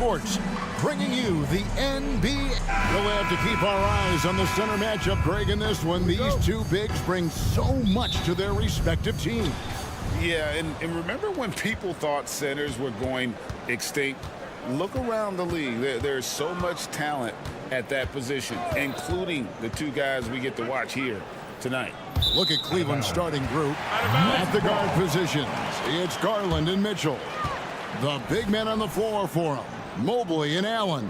Sports, bringing you the NBA. We'll have to keep our eyes on the center matchup, Greg, in this one. These two bigs bring so much to their respective teams. Yeah, and remember when people thought centers were going extinct? Look around the league. There's so much talent at that position, including the two guys we get to watch here tonight. Look at Cleveland's starting group. At the guard positions, it's Garland and Mitchell. The big men on the floor for them, Mobley and Allen.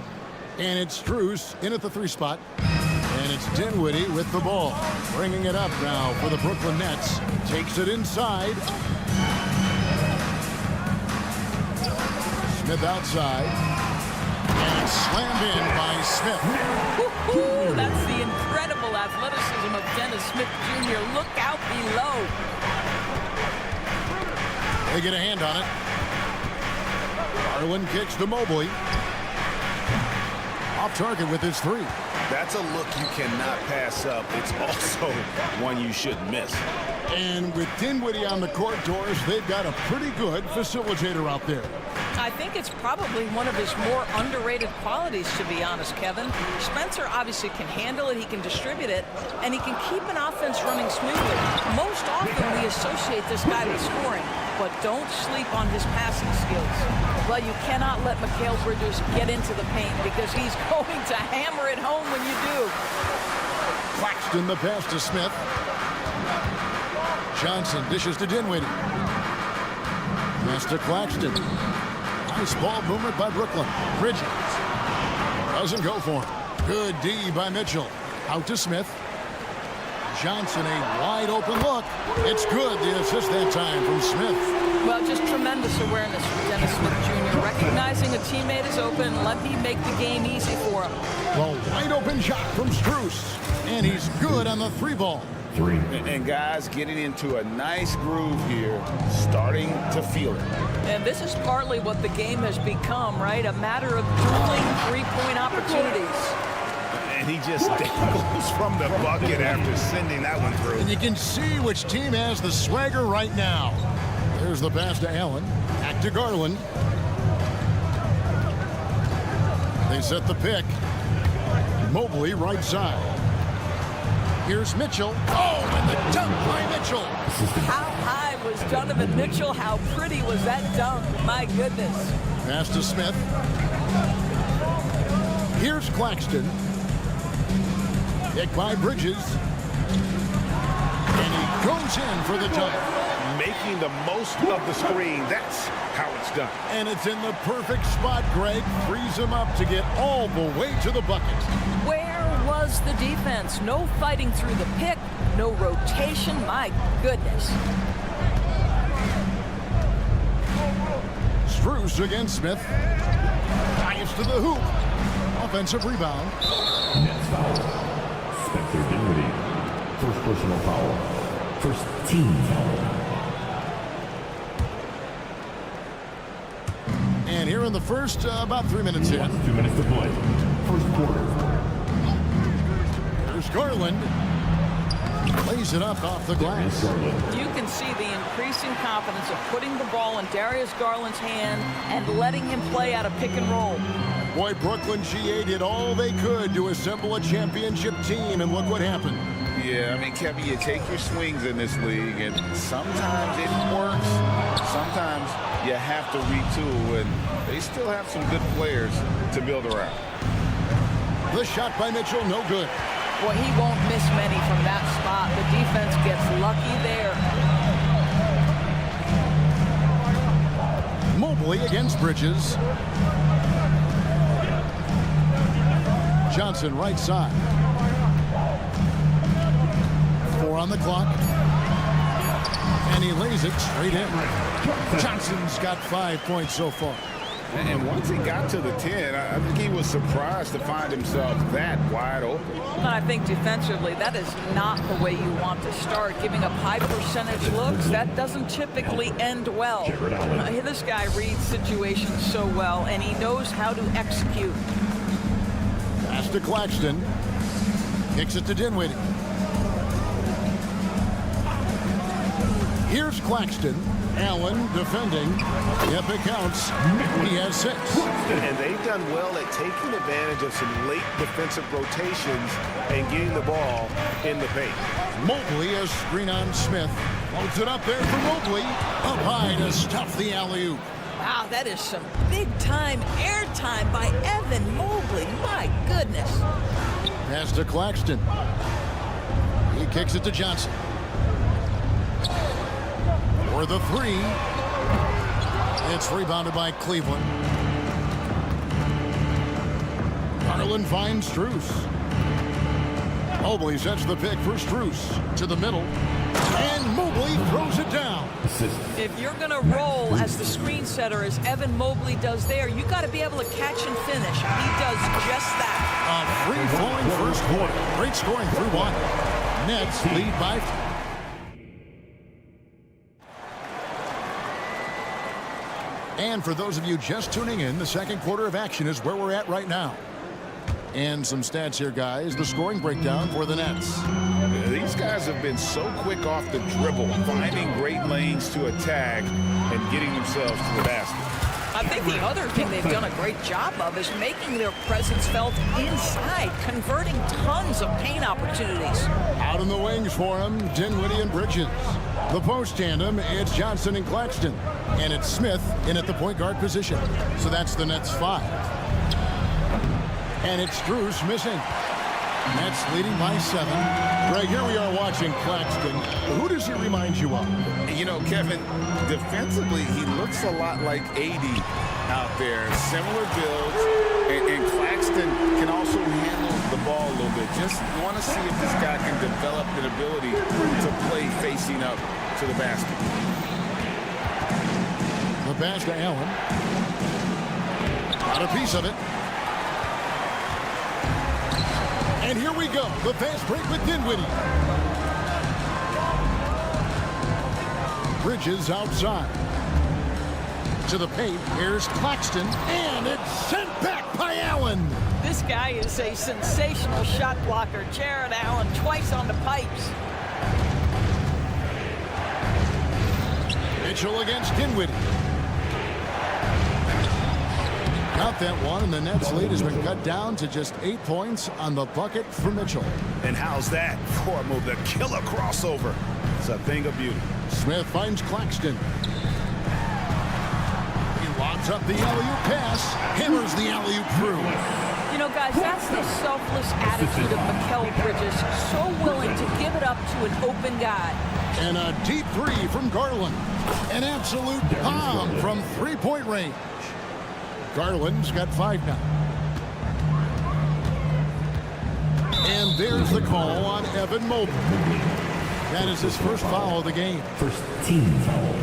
And it's Strus in at the 3 spot. And it's Dinwiddie with the ball. Bringing it up now for the Brooklyn Nets. Takes it inside. Smith outside. And it's slammed in by Smith. That's the incredible athleticism of Dennis Smith Jr. Look out below. They get a hand on it. Garland kicks to Mobley. Off target with his 3. That's a look you cannot pass up. It's also one you shouldn't miss. And with Dinwiddie on the court, Doris, they've got a pretty good facilitator out there. I think it's probably one of his more underrated qualities, to be honest, Kevin. Spencer obviously can handle it, he can distribute it, and he can keep an offense running smoothly. Most often we associate this guy with scoring, but don't sleep on his passing skills. Well, you cannot let Mikal Bridges get into the paint because he's going to hammer it home when you do. Claxton the pass to Smith. Johnson dishes to Dinwiddie. Pass to Claxton. Nice ball movement by Brooklyn. Bridges doesn't go for him. Good D by Mitchell. Out to Smith. Johnson, a wide open look. It's good. The assist that time from Smith. Well, just tremendous awareness from Dennis Smith Jr. Recognizing a teammate is open, let me make the game easy for him. The wide open shot from Strus. And he's good on the 3 ball. And guys getting into a nice groove here, starting to feel it. And this is partly what the game has become, right? A matter of dueling 3-point opportunities. And he just dangles from the bucket after sending that one through. And you can see which team has the swagger right now. There's the pass to Allen. Back to Garland. They set the pick. Mobley right side. Here's Mitchell. Oh, and the dunk by Mitchell. How high was Donovan Mitchell? How pretty was that dunk? My goodness. Pass to Smith. Here's Claxton. Hit by Bridges. And he goes in for the dunk. Making the most of the screen. That's how it's done. And it's in the perfect spot, Greg. Frees him up to get all the way to the bucket. Where was the defense? No fighting through the pick, no rotation. My goodness. Strus against Smith. Bias to the hoop. Offensive rebound. Next foul. Spencer Dinwiddie. First personal foul. First team foul. And here in the first, about 3 minutes in. 2 minutes to play. First quarter. There's Garland. Lays it up off the glass. You can see the increasing confidence of putting the ball in Darius Garland's hand and letting him play out of pick and roll. Boy, Brooklyn GA did all they could to assemble a championship team, and look what happened. Yeah, I mean, Kevin, you take your swings in this league, and sometimes it works. Sometimes you have to retool, and they still have some good players to build around. The shot by Mitchell, no good. Well, he won't miss many from that spot. The defense gets lucky there. Mobley against Bridges. Johnson right side. 4 on the clock. And he lays it straight in. Johnson's got 5 points so far. And once he got to the 10, I think he was surprised to find himself that wide open. And I think defensively, that is not the way you want to start. Giving up high percentage looks, that doesn't typically end well. This guy reads situations so well, and he knows how to execute. Pass to Claxton. Kicks it to Dinwiddie. Here's Claxton. Allen defending. If it counts, he has 6. And they've done well at taking advantage of some late defensive rotations and getting the ball in the paint. Mobley has screen on Smith. Loads it up there for Mobley. Up high to stuff the alley-oop. Wow, that is some big-time airtime by Evan Mobley. My goodness. Pass to Claxton. He kicks it to Johnson. For the 3. It's rebounded by Cleveland. Garland finds Strus. Mobley sets the pick for Strus to the middle. And Mobley throws it down. If you're going to roll as the screen setter as Evan Mobley does there, you got to be able to catch and finish. He does just that. A free-flowing first quarter. Great scoring through 1. Nets lead by 4. And for those of you just tuning in, the second quarter of action is where we're at right now. And some stats here, guys. The scoring breakdown for the Nets. These guys have been so quick off the dribble, finding great lanes to attack and getting themselves to the basket. I think the other thing they've done a great job of is making their presence felt inside, converting tons of paint opportunities. Out in the wings for him, Dinwiddie and Bridges. The post tandem, it's Johnson and Claxton. And it's Smith in at the point guard position. So that's the Nets 5. And it's Strus missing. Nets leading by 7. Greg, here we are watching Claxton. Who does he remind you of? You know, Kevin, defensively, he looks a lot like AD out there. Similar builds, and Claxton can also handle the ball a little bit. Just want to see if this guy can develop an ability to play facing up to the basket. The pass to Allen. Got a piece of it. And here we go. The fast break with Dinwiddie. Bridges outside. To the paint. Here's Claxton. And it's sent back by Allen. This guy is a sensational shot blocker. Jared Allen twice on the pipes. Mitchell against Dinwiddie. Got that one, and the Nets lead has been cut down to just 8 points on the bucket for Mitchell. And how's that for a move? The killer crossover. It's a thing of beauty. Smith finds Claxton. He lobs up the alley-oop pass, hammers the alley-oop through. You know, guys, that's the selfless attitude of Mikal Bridges. So willing to give it up to an open guy. And a deep 3 from Garland. An absolute bomb from three-point range. Garland's got 5 now. And there's the call on Evan Mobley. That is his first foul of the game. First team foul.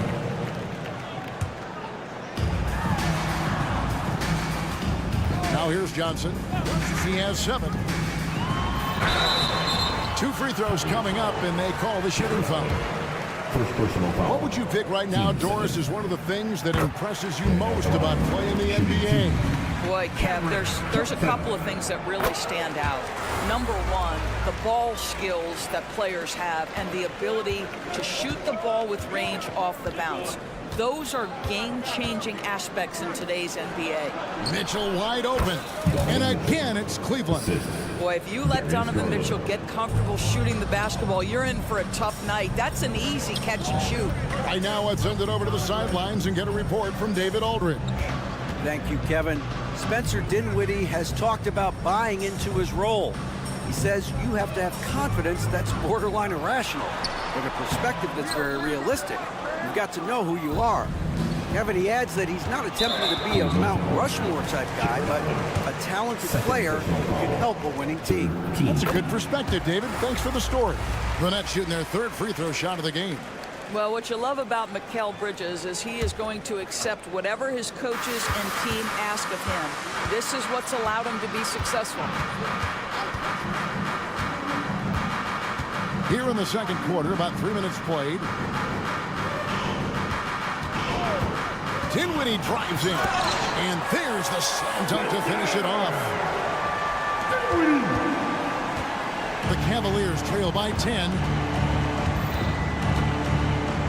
Now here's Johnson. He has 7. 2 free throws coming up, and they call the shooting foul. First personal foul. What would you pick right now, Doris, is one of the things that impresses you most about playing the NBA? Boy, Kev, there's a couple of things that really stand out. Number one, the ball skills that players have and the ability to shoot the ball with range off the bounce. Those are game-changing aspects in today's NBA. Mitchell wide open. And again, it's Cleveland. Boy, if you let Donovan Mitchell get comfortable shooting the basketball, you're in for a tough night. That's an easy catch and shoot. Right now, let's send it over to the sidelines and get a report from David Aldridge. Thank you, Kevin. Spencer Dinwiddie has talked about buying into his role. He says you have to have confidence that's borderline irrational, but a perspective that's very realistic. You've got to know who you are. Kevin, he adds that he's not attempting to be a Mount Rushmore type guy, but a talented player who can help a winning team. That's a good perspective, David. Thanks for the story. The Nets shooting their 3rd free throw shot of the game. Well, what you love about Mikal Bridges is he is going to accept whatever his coaches and team ask of him. This is what's allowed him to be successful. Here in the second quarter, about 3 minutes played. Dinwiddie drives in. And there's the slam dunk to finish it off. The Cavaliers trail by 10.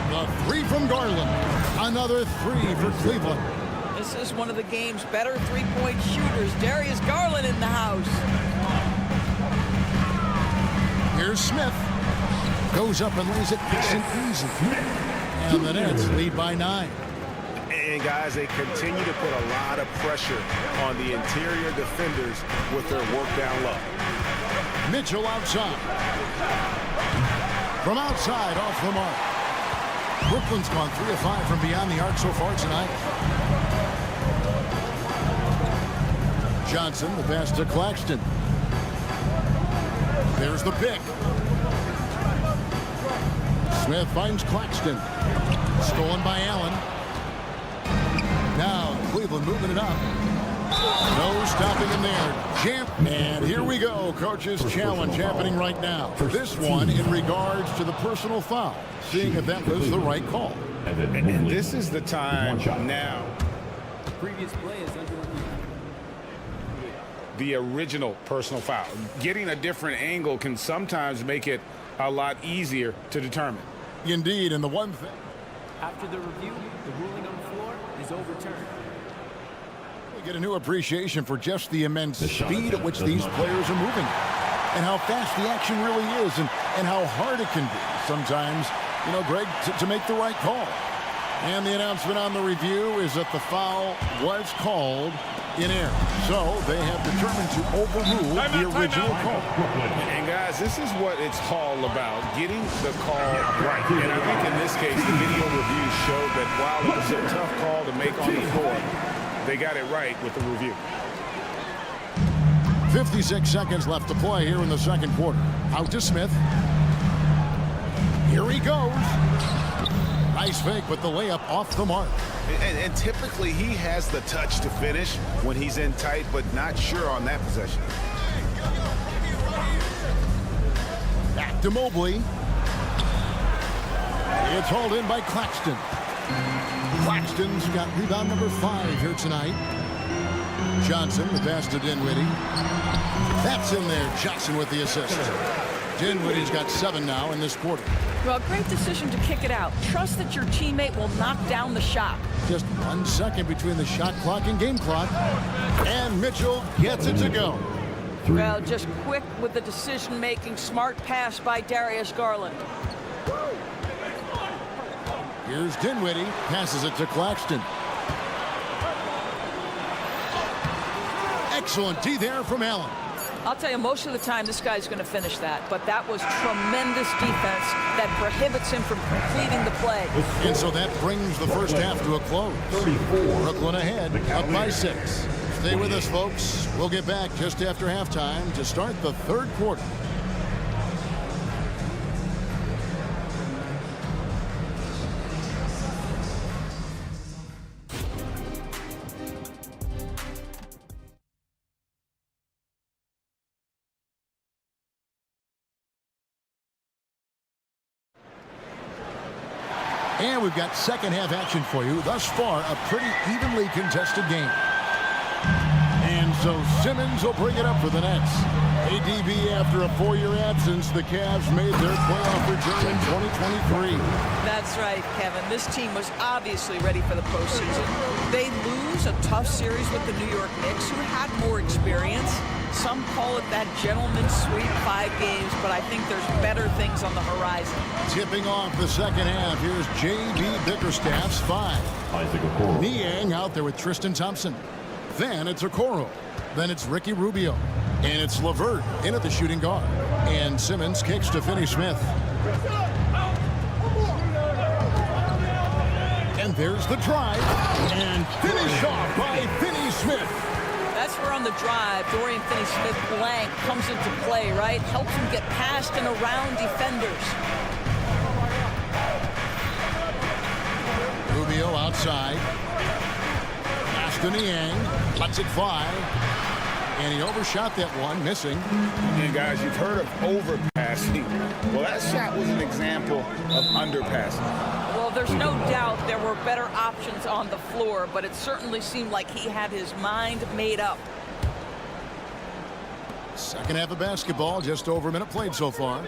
The 3 from Garland. Another three for Cleveland. This is one of the game's better three-point shooters. Darius Garland in the house. Here's Smith. Goes up and lays it nice and easy. And the Nets lead by 9. And guys, they continue to put a lot of pressure on the interior defenders with their work down low. Mitchell outside. From outside, off the mark. Brooklyn's gone 3 of 5 from beyond the arc so far tonight. Johnson, the pass to Claxton. There's the pick. Smith finds Claxton. Stolen by Allen. Now Cleveland moving it up. No stopping him there. And here we go. Coach's challenge happening right now. This one in regards to the personal foul. Seeing if that was the right call. And this is the time now. Previous play is under review. The original personal foul. Getting a different angle can sometimes make it a lot easier to determine. Indeed, and the one thing. After the review, the ruling on the floor is overturned. We get a new appreciation for just the immense speed at which these players are moving. And how fast the action really is and how hard it can be sometimes, you know, Greg, to make the right call. And the announcement on the review is that the foul was called in error. So they have determined to overrule the original call. And guys, this is what it's all about, getting the call right. And I think in this case, the video review showed that while it was a tough call to make on the court, they got it right with the review. 56 seconds left to play here in the second quarter. Out to Smith. Here he goes. Nice fake with the layup off the mark. And typically he has the touch to finish when he's in tight, but not sure on that possession. Back to Mobley. It's hauled in by Claxton. Claxton's got rebound number 5 here tonight. Johnson, the pass to Dinwiddie. That's in there. Johnson with the assist. Dinwiddie's got 7 now in this quarter. Well, great decision to kick it out. Trust that your teammate will knock down the shot. Just 1 second between the shot clock and game clock. And Mitchell gets it to go. Well, just quick with the decision-making. Smart pass by Darius Garland. Here's Dinwiddie. Passes it to Claxton. Excellent D there from Allen. I'll tell you, most of the time this guy's going to finish that, but that was tremendous defense that prohibits him from completing the play. And so that brings the first half to a close. Brooklyn ahead, up by 6. Stay with us, folks. We'll get back just after halftime to start the third quarter. And we've got second half action for you. Thus far, a pretty evenly contested game. And so Simmons will bring it up for the Nets. ADB, after a 4-year absence, the Cavs made their playoff return in 2023. That's right, Kevin. This team was obviously ready for the postseason. They lose a tough series with the New York Knicks, who had more experience. Some call it that gentleman's sweep, 5 games, but I think there's better things on the horizon. Tipping off the second half, here's J.B. Bickerstaff's 5. Niang out there with Tristan Thompson. Then it's Okoro. Then it's Ricky Rubio. And it's LeVert in at the shooting guard. And Simmons kicks to Finney Smith. And there's the drive. And finish off by Finney Smith. That's where on the drive, Dorian Finney-Smith blank comes into play, right? Helps him get past and around defenders. Rubio outside. Pass to Niang. Lets it fly. And he overshot that one, missing. And guys, you've heard of overpassing. Well, that shot was an example of underpassing. Well, there's no doubt there were better options on the floor, but it certainly seemed like he had his mind made up. Second half of basketball, just over a minute played so far.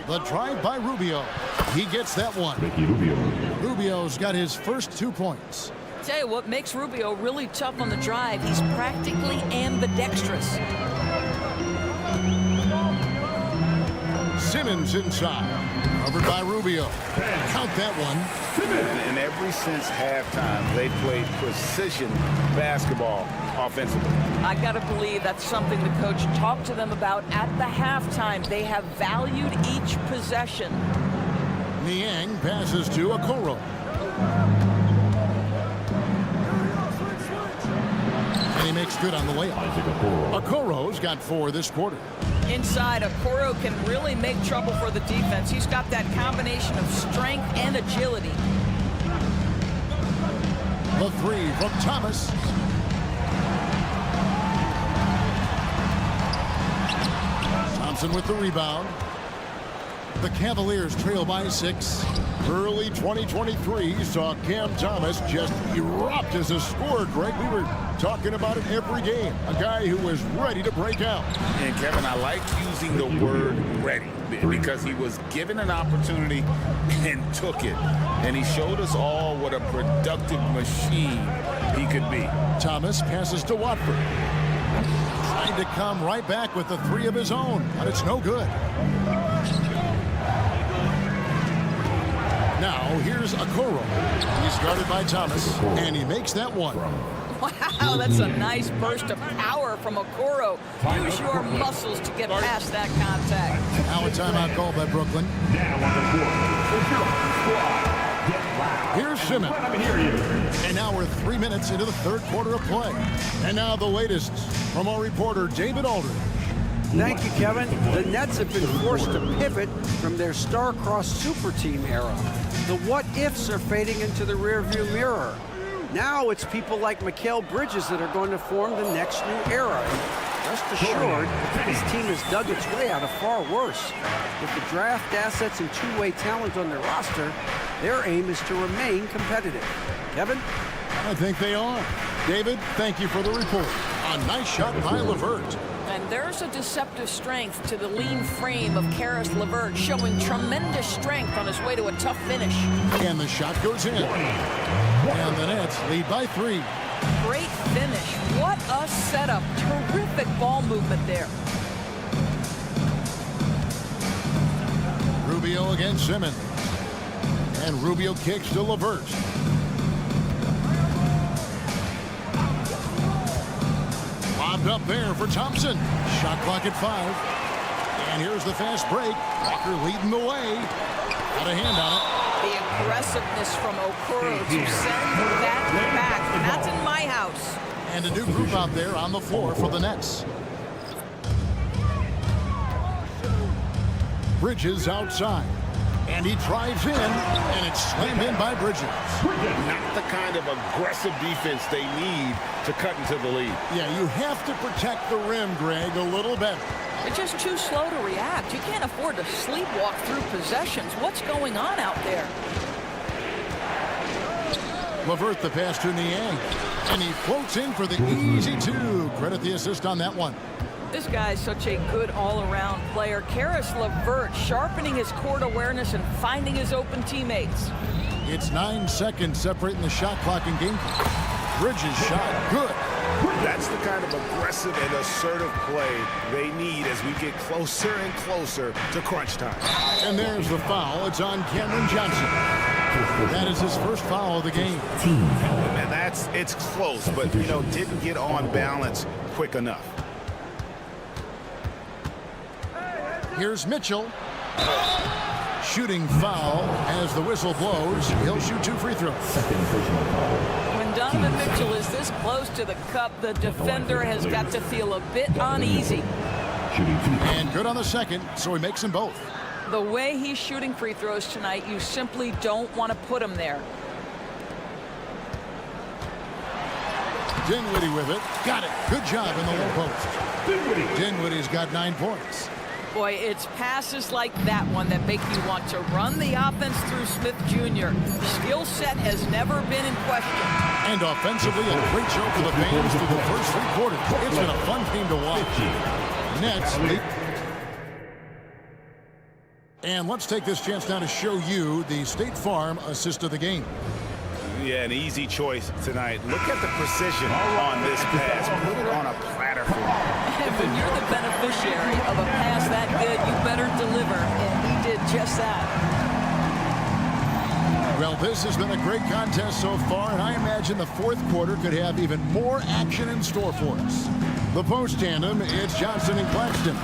The drive by Rubio. He gets that one. Ricky Rubio. Rubio's got his first 2 points. Tell you what makes Rubio really tough on the drive. He's practically ambidextrous. Simmons inside. Covered by Rubio. Count that one. And ever since halftime, they played precision basketball offensively. I got to believe that's something the coach talked to them about at the halftime. They have valued each possession. Niang passes to Okoro. And he makes good on the layup. Okoro's got 4 this quarter. Inside, Okoro can really make trouble for the defense. He's got that combination of strength and agility. The 3 from Thomas. Thompson with the rebound. The Cavaliers trail by 6. Early 2023 saw Cam Thomas just erupt as a scorer, Greg. We were talking about it every game. A guy who was ready to break out. And Kevin, I like using the word ready because he was given an opportunity and took it. And he showed us all what a productive machine he could be. Thomas passes to Watford. Trying to come right back with the 3 of his own, but it's no good. Now, here's Okoro. He's guarded by Thomas, and he makes that one. Wow, that's a nice burst of power from Okoro. Use your muscles to get past that contact. Now a timeout called by Brooklyn. Here's Simmons. And now we're 3 minutes into the 3rd quarter of play. And now the latest from our reporter, David Aldridge. Thank you, Kevin. The Nets have been forced to pivot from their star-crossed super team era. The what-ifs are fading into the rearview mirror. Now it's people like Mikal Bridges that are going to form the next new era. And rest assured, this team has dug its way out of far worse. With the draft assets and two-way talent on their roster, their aim is to remain competitive. Kevin? I think they are. David, thank you for the report. A nice shot by LeVert. And there's a deceptive strength to the lean frame of Caris LeVert, showing tremendous strength on his way to a tough finish. And the shot goes in. And the Nets lead by 3. Great finish. What a setup. Terrific ball movement there. Rubio against Simmons. And Rubio kicks to LeVert. Lobbed up there for Thompson. Shot clock at 5. And here's the fast break. Walker leading the way. Got a hand on it. The aggressiveness from Okoro to send that back. That's in my house. And a new group out there on the floor for the Nets. Bridges outside. And he drives in, and it's slammed in by Bridges. Not the kind of aggressive defense they need to cut into the lead. Yeah, you have to protect the rim, Greg, a little better. They're just too slow to react. You can't afford to sleepwalk through possessions. What's going on out there? LeVert the pass to Niang. And he floats in for the easy 2. Credit the assist on that one. This guy is such a good all-around player. Caris LeVert sharpening his court awareness and finding his open teammates. It's 9 seconds separating the shot clock and game clock. Bridges shot good. That's the kind of aggressive and assertive play they need as we get closer and closer to crunch time. And there's the foul. It's on Cameron Johnson. That is his first foul of the game. And it's close, but, didn't get on balance quick enough. Here's Mitchell. Shooting foul as the whistle blows. He'll shoot 2 free throws. When Donovan Mitchell is this close to the cup, the defender has got to feel a bit uneasy. And good on the second, so he makes them both. The way he's shooting free throws tonight, you simply don't want to put him there. Dinwiddie with it. Got it. Good job in the low post. Dinwiddie's got 9 points. Boy, it's passes like that one that make you want to run the offense through Smith Jr. Skill set has never been in question. And offensively, a great show for the fans through the first 3 quarters. It's been a fun game to watch. Nets lead. And let's take this chance now to show you the State Farm assist of the game. Yeah, an easy choice tonight. Look at the precision on this pass. Put it on a platter for him. And when you're the beneficiary of a pass that good, you better deliver. And he did just that. Well, this has been a great contest so far, and I imagine the fourth quarter could have even more action in store for us. The post tandem, it's Johnson and Claxton.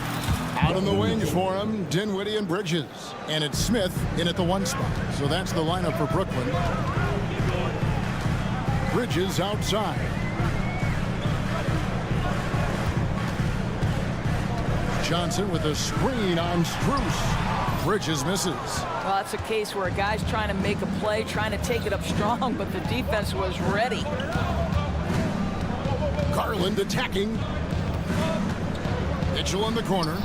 Out on the wings for him, Dinwiddie and Bridges. And it's Smith in at the 1 spot. So that's the lineup for Brooklyn. Bridges outside. Johnson with a screen on Strus. Bridges misses. Well, that's a case where a guy's trying to make a play, trying to take it up strong, but the defense was ready. Garland attacking. Mitchell in the corner.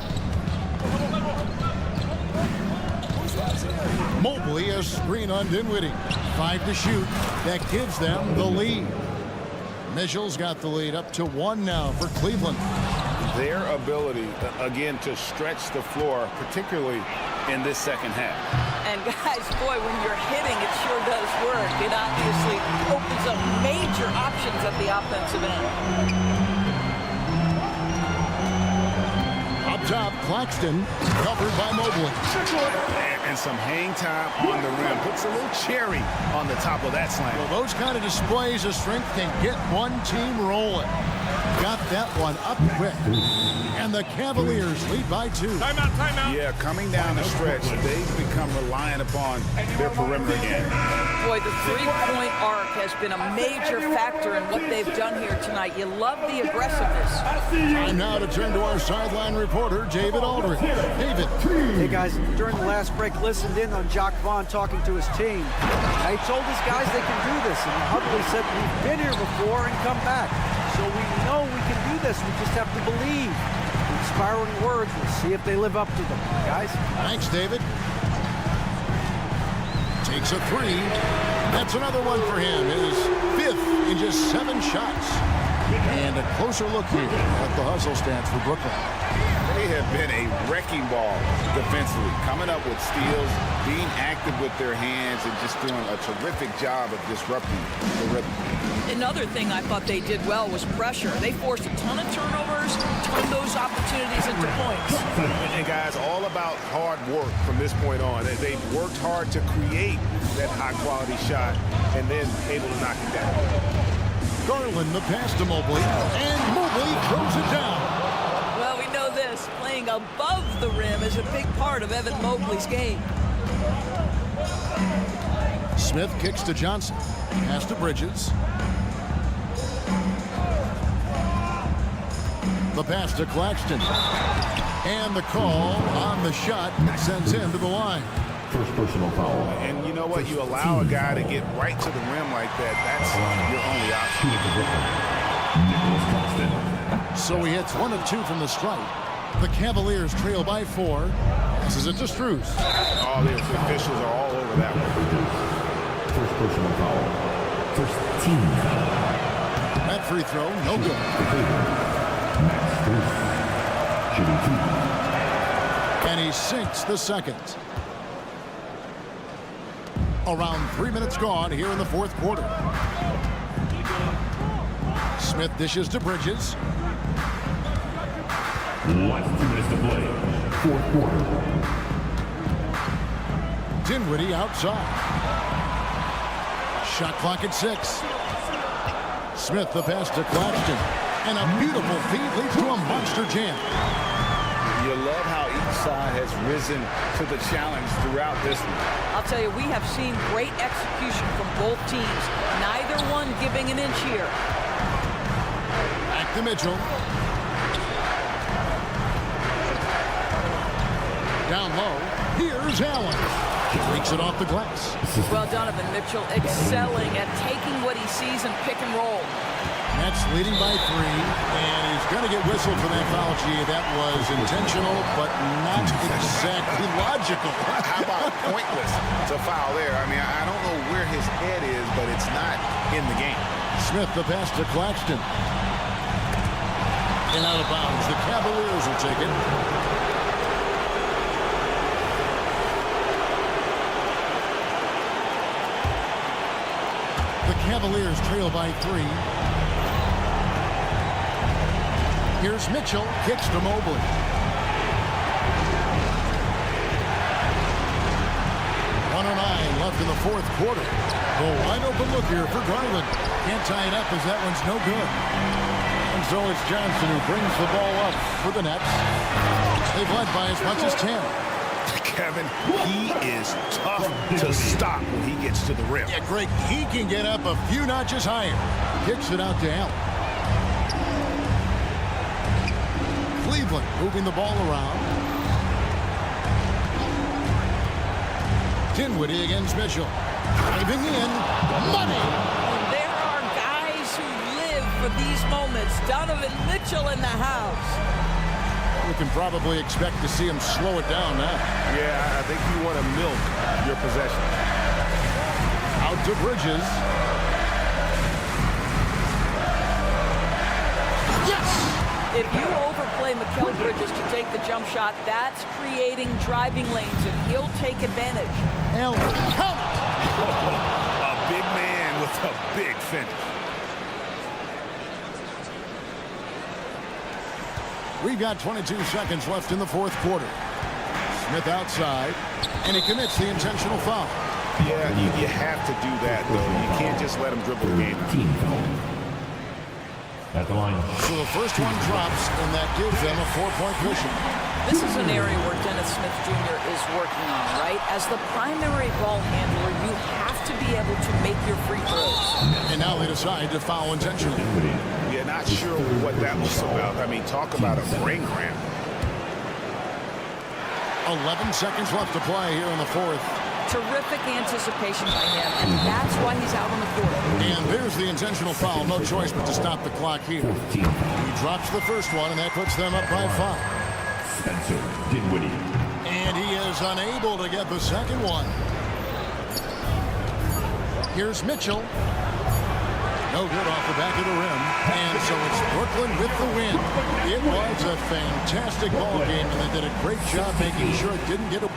Mobley a screen on Dinwiddie. 5 to shoot. That gives them the lead. Mitchell's got the lead up to 1 now for Cleveland. Their ability, again, to stretch the floor, particularly in this second half. And guys, boy, when you're hitting, it sure does work. It obviously opens up major options at the offensive end. Up top, Claxton, covered by Mobley. And some hang time on the rim. Puts a little cherry on the top of that slam. Well, those kind of displays of strength can get one team rolling. Got that one up quick. And the Cavaliers lead by 2. Timeout. Yeah, coming down the stretch, they've become reliant upon their perimeter game. Boy, the three-point arc has been a major factor in what they've done here tonight. You love the aggressiveness. Time now to turn to our sideline reporter, David Aldridge. David. Hey, guys, during the last break, listened in on Jacques Vaughn talking to his team. He told his guys they can do this, and Hubbard said, we've been here before and come back. So we know we can do this. We just have to believe. Inspiring words. We'll see if they live up to them, guys. Thanks, David. Takes a 3. That's another one for him. His 5th in just 7 shots. And a closer look here at the hustle stance for Brooklyn. They have been a wrecking ball defensively, coming up with steals, being active with their hands, and just doing a terrific job of disrupting the rhythm. Another thing I thought they did well was pressure. They forced a ton of turnovers, turned those opportunities into points. And guys, all about hard work from this point on. They've worked hard to create that high-quality shot and then able to knock it down. Garland the pass to Mobley, and Mobley throws it down. Well, we know this. Playing above the rim is a big part of Evan Mobley's game. Smith kicks to Johnson. Pass to Bridges. The pass to Claxton. And the call on the shot sends him to the line. First personal foul. And you know what? You allow a guy to get right to the rim like that. That's your only option. So he hits 1 of 2 from the stripe. The Cavaliers trail by 4. Passes it to Strus. All the officials are all over that one. First personal foul. First team foul. That free throw, no good. Shooting 2. And he sinks the second. Around 3 minutes gone here in the fourth quarter. Smith dishes to Bridges. 1 2 minutes to play. Fourth quarter. Dinwiddie outside. Shot clock at 6. Smith the pass to Claxton. And a beautiful feed leads to a monster jam. You love how each side has risen to the challenge throughout this one. I'll tell you, we have seen great execution from both teams. Neither one giving an inch here. Back to Mitchell. Down low. Here's Allen. Takes it off the glass. Well, Donovan Mitchell excelling at taking what he sees and pick and roll. Nets leading by 3, and he's going to get whistled for that foul. Gee, that was intentional, but not exactly logical. How about pointless? It's a foul there. I mean, I don't know where his head is, but it's not in the game. Smith the pass to Claxton. And out of bounds. The Cavaliers will take it. Cavaliers trail by 3. Here's Mitchell, kicks to Mobley. Left in the fourth quarter. A wide open look here for Garland. Can't tie it up as that one's no good. And so it's Johnson who brings the ball up for the Nets. They've led by as much as 10. Kevin, he is tough to stop when he gets to the rim. Yeah, Greg, he can get up a few notches higher. Kicks it out to Allen. Cleveland moving the ball around. Dinwiddie against Mitchell. Driving in. Money. There are guys who live for these moments. Donovan Mitchell in the house. We can probably expect to see him slow it down now. Yeah, I think you want to milk your possession. Out to Bridges. Yes! If you overplay Mikal Bridges to take the jump shot, that's creating driving lanes, and he'll take advantage. Allen, count it! A big man with a big finish. We've got 22 seconds left in the fourth quarter. Smith outside, and he commits the intentional foul. Yeah, you have to do that, though. You can't just let him dribble the game out. At the line. So the first one drops, and that gives them a 4-point cushion. This is an area where Dennis Smith Jr. is working on, right? As the primary ball handler, you have to be able to make your free throws. And now they decide to foul intentionally. Yeah, not sure what that was about. I mean, talk about a brain cramp. 11 seconds left to play here in the fourth. Terrific anticipation by him, and that's why he's out on the court. And there's the intentional foul. No choice but to stop the clock here. He drops the first one, and that puts them up by 5. Spencer Dinwiddie. And he is unable to get the second one. Here's Mitchell. No good off the back of the rim. And so it's Brooklyn with the win. It was a fantastic ball game, and they did a great job making sure it didn't get a...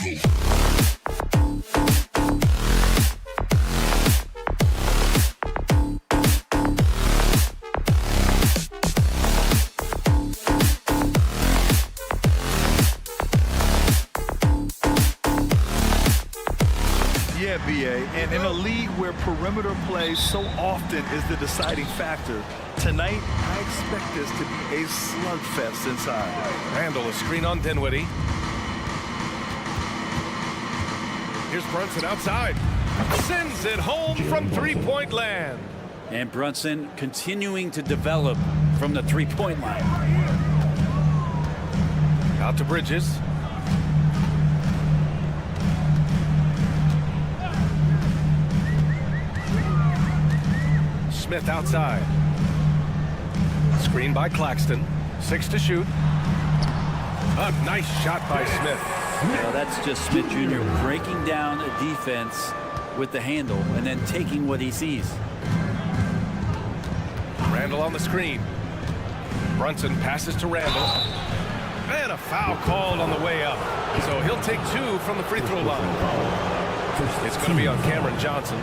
Yeah, BA, and in a league where perimeter play so often is the deciding factor, tonight I expect this to be a slugfest inside. Randall, a screen on Dinwiddie. Here's Brunson outside. Sends it home from three-point land. And Brunson continuing to develop from the three-point line. Out to Bridges. Smith outside. Screen by Claxton. 6 to shoot. A nice shot by Smith. Well, that's just Smith Jr. breaking down a defense with the handle and then taking what he sees. Randall on the screen. Brunson passes to Randall. And a foul called on the way up. So he'll take 2 from the free throw line. It's going to be on Cameron Johnson.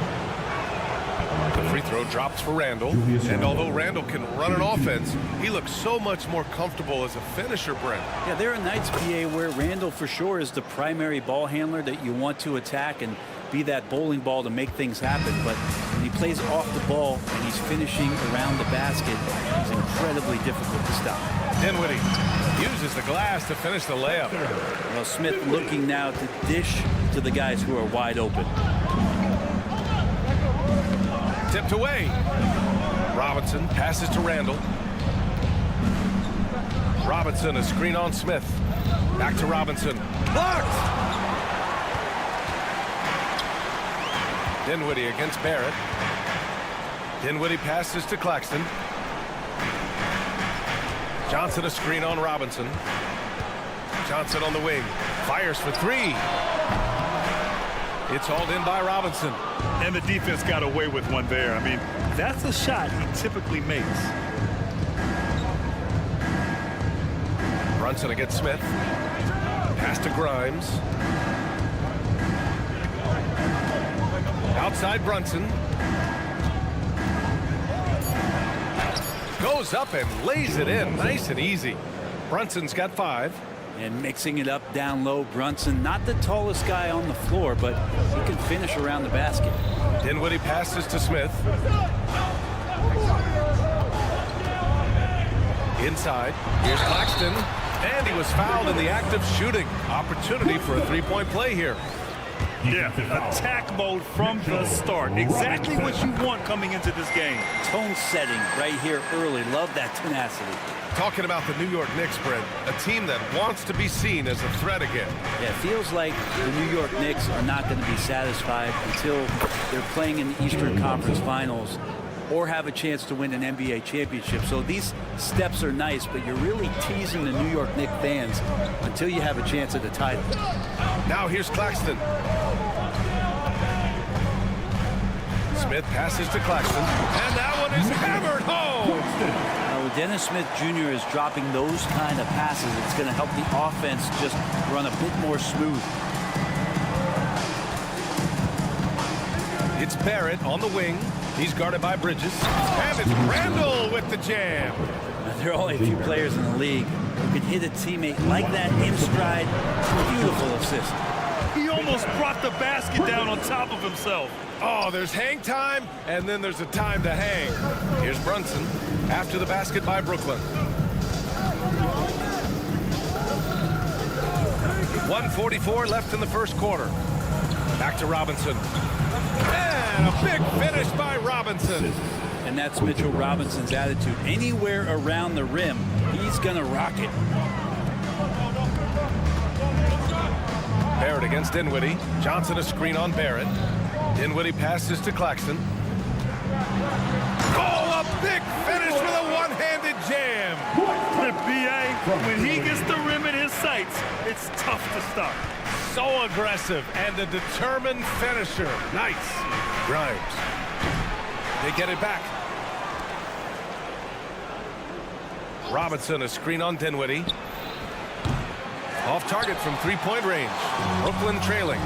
The free throw drops for Randall. And although Randall can run an offense, he looks so much more comfortable as a finisher, Brent. Yeah, there are nights, PA, where Randall for sure is the primary ball handler that you want to attack and be that bowling ball to make things happen. But when he plays off the ball and he's finishing around the basket, it's incredibly difficult to stop. Dinwiddie uses the glass to finish the layup. Well, Smith looking now to dish to the guys who are wide open. Tipped away. Robinson passes to Randall. Robinson, a screen on Smith. Back to Robinson. Blocked! Dinwiddie against Barrett. Dinwiddie passes to Claxton. Johnson, a screen on Robinson. Johnson on the wing. Fires for 3. It's hauled in by Robinson. And the defense got away with one there. I mean, that's a shot he typically makes. Brunson against Smith. Pass to Grimes. Outside Brunson. Goes up and lays it in. Nice and easy. Brunson's got 5. And mixing it up down low, Brunson, not the tallest guy on the floor, but he can finish around the basket. Dinwiddie passes to Smith. Inside. Here's Claxton. And he was fouled in the act of shooting. Opportunity for a three-point play here. Yeah, attack mode from the start. Exactly what you want coming into this game. Tone setting right here early. Love that tenacity. Talking about the New York Knicks, Brent, a team that wants to be seen as a threat again. Yeah, it feels like the New York Knicks are not going to be satisfied until they're playing in the Eastern Conference Finals or have a chance to win an NBA championship. So these steps are nice, but you're really teasing the New York Knicks fans until you have a chance at the title. Now here's Claxton. Smith passes to Claxton. And that one is hammered home. Now, when Dennis Smith Jr. is dropping those kind of passes, it's going to help the offense just run a bit more smooth. It's Barrett on the wing. He's guarded by Bridges. And it's Randall with the jam. Now, there are only a few players in the league who can hit a teammate like that in stride. Beautiful assist. He almost brought the basket down on top of himself. Oh, there's hang time, and then there's a time to hang. Here's Brunson after the basket by Brooklyn. 1:44 left in the first quarter. Back to Robinson. And a big finish by Robinson. And that's Mitchell Robinson's attitude. Anywhere around the rim, he's going to rock it. Barrett against Dinwiddie. Johnson a screen on Barrett. Dinwiddie passes to Claxton. Oh, a big finish with a one-handed jam. The BA, when he gets the rim in his sights, it's tough to stop. So aggressive and a determined finisher. Nice. Grimes. They get it back. Robinson a screen on Dinwiddie. Off target from three-point range. Brooklyn trailing.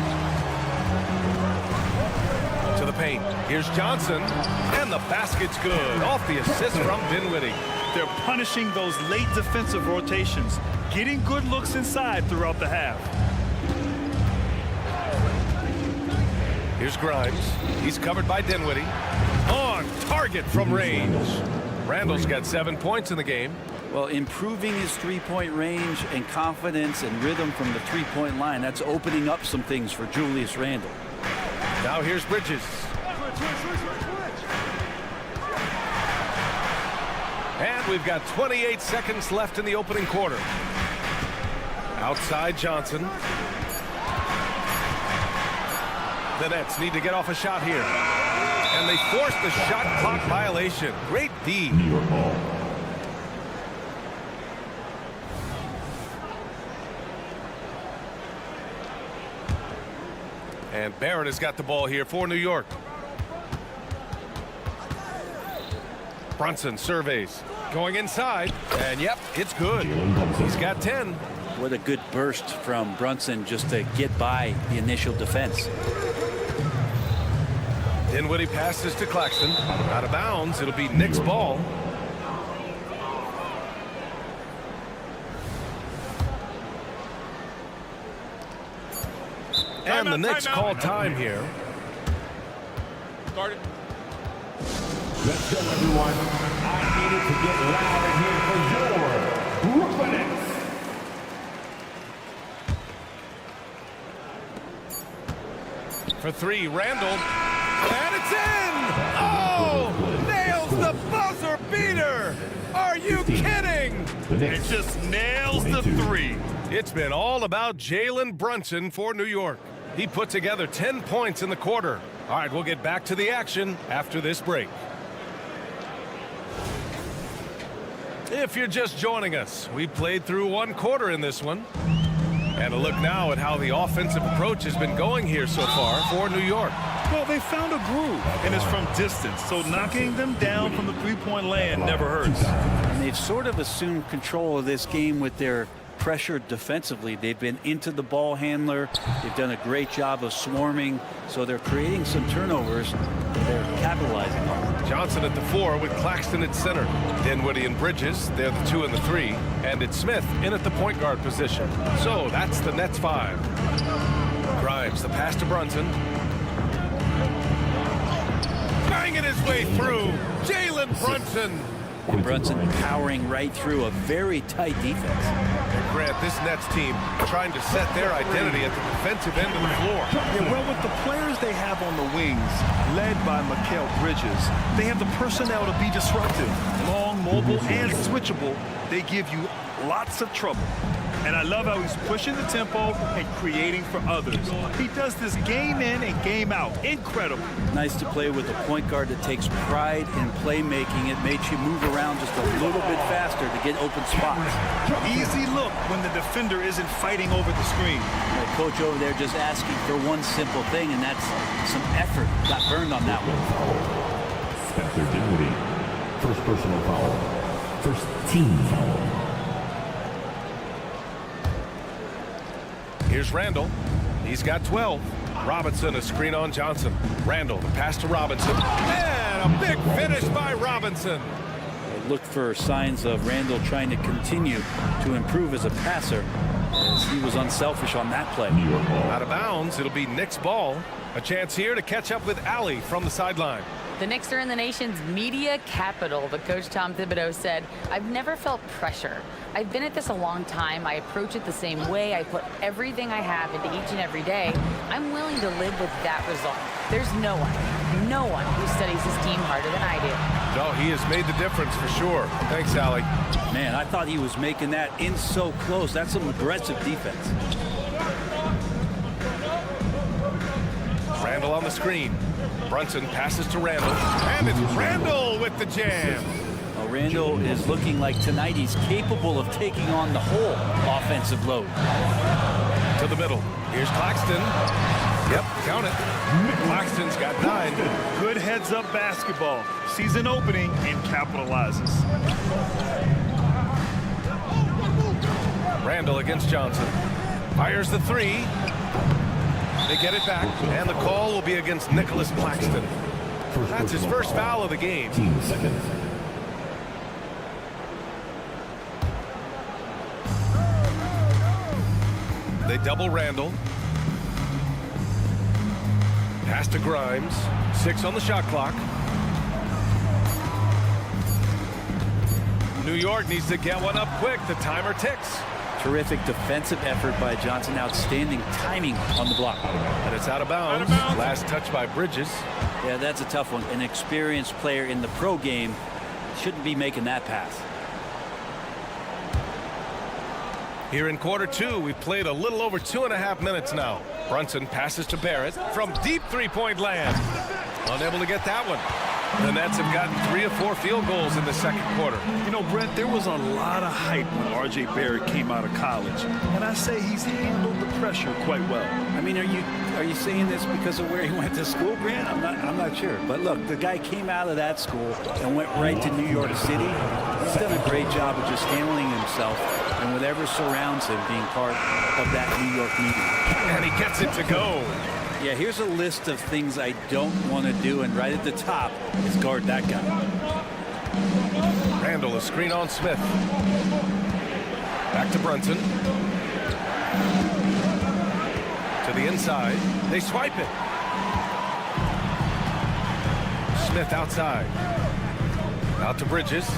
To the paint. Here's Johnson. And the basket's good. Off the assist from Dinwiddie. They're punishing those late defensive rotations, getting good looks inside throughout the half. Here's Grimes. He's covered by Dinwiddie. On target from range. Randall's got 7 points in the game. Well, improving his three-point range and confidence and rhythm from the three-point line, that's opening up some things for Julius Randle. Now here's Bridges. And we've got 28 seconds left in the opening quarter. Outside Johnson. The Nets need to get off a shot here. And they force the shot clock violation. Great D. New York ball. And Barrett has got the ball here for New York. Brunson surveys. Going inside. And yep, it's good. He's got 10. What a good burst from Brunson just to get by the initial defense. Dinwiddie passes to Claxton. Out of bounds. It'll be Knicks ball. And the Knicks call time here. Started. Let's go, everyone. I needed to get louder here for your Brooklyn Nets. For three, Randall. And it's in! Oh! Nails the buzzer beater! Are you kidding? It just nails the three. It's been all about Jalen Brunson for New York. He put together 10 points in the quarter. All right, we'll get back to the action after this break. If you're just joining us, we played through one quarter in this one. And a look now at how the offensive approach has been going here so far for New York. Well, they found a groove, and it's from distance, so knocking them down from the three-point land never hurts. And they've sort of assumed control of this game with their pressure defensively. They've been into the ball handler. They've done a great job of swarming, so they're creating some turnovers that they're capitalizing on. Johnson at the 4 with Claxton at center. Dinwiddie and Bridges, they're the 2 and the 3. And it's Smith in at the point guard position. So that's the Nets 5. Grimes, the pass to Brunson. Banging his way through. Jalen Brunson. And Brunson powering right through a very tight defense. And Grant, this Nets team trying to set their identity at the defensive end of the floor. Yeah, well, with the players they have on the wings, led by Mikal Bridges, they have the personnel to be disruptive. Long, mobile, and switchable. They give you lots of trouble. And I love how he's pushing the tempo and creating for others. He does this game in and game out. Incredible. Nice to play with a point guard that takes pride in playmaking. It makes you move around just a little bit faster to get open spots. Easy look when the defender isn't fighting over the screen. The coach over there just asking for one simple thing, and that's some effort. Got burned on that one. Spencer Dinwiddie. First personal foul. First team foul. Here's Randall. He's got 12. Robinson, a screen on Johnson. Randall, the pass to Robinson. And a big finish by Robinson. Look for signs of Randall trying to continue to improve as a passer, as he was unselfish on that play. Out of bounds, it'll be Knicks ball. A chance here to catch up with Allie from the sideline. The Knicks are in the nation's media capital, but Coach Tom Thibodeau said, "I've never felt pressure. I've been at this a long time. I approach it the same way. I put everything I have into each and every day. I'm willing to live with that result. There's no one who studies his team harder than I do." No, he has made the difference for sure. Thanks, Allie. Man, I thought he was making that in so close. That's some aggressive defense. Randall on the screen. Brunson passes to Randall. And it's Randall with the jam. Well, Randall is looking like tonight he's capable of taking on the whole offensive load. To the middle. Here's Claxton. Yep, count it. Claxton's got 9. Good heads-up basketball. Sees an opening and capitalizes. Randall against Johnson. Fires the 3. They get it back, and the call will be against Nicholas Claxton. That's his first foul of the game. 15 seconds. They double Randall. Pass to Grimes. 6 on the shot clock. New York needs to get one up quick. The timer ticks. Terrific defensive effort by Johnson. Outstanding timing on the block. And it's out of bounds. Last touch by Bridges. Yeah, that's a tough one. An experienced player in the pro game shouldn't be making that pass. Here in quarter 2, we've played a little over 2.5 minutes now. Brunson passes to Barrett from deep three-point land. Unable to get that one. The Nets have gotten 3 or 4 field goals in the second quarter. You know, Brent, there was a lot of hype when R.J. Barrett came out of college, and I say he's handled the pressure quite well. I mean, are you saying this because of where he went to school, Grant? I'm not sure. But look, the guy came out of that school and went right to New York City. He's done a great job of just handling himself and whatever surrounds him being part of that New York meeting. And he gets it to go. Yeah, here's a list of things I don't want to do, and right at the top is guard that guy. Randall, a screen on Smith. Back to Brunson. To the inside. They swipe it. Smith outside. Out to Bridges.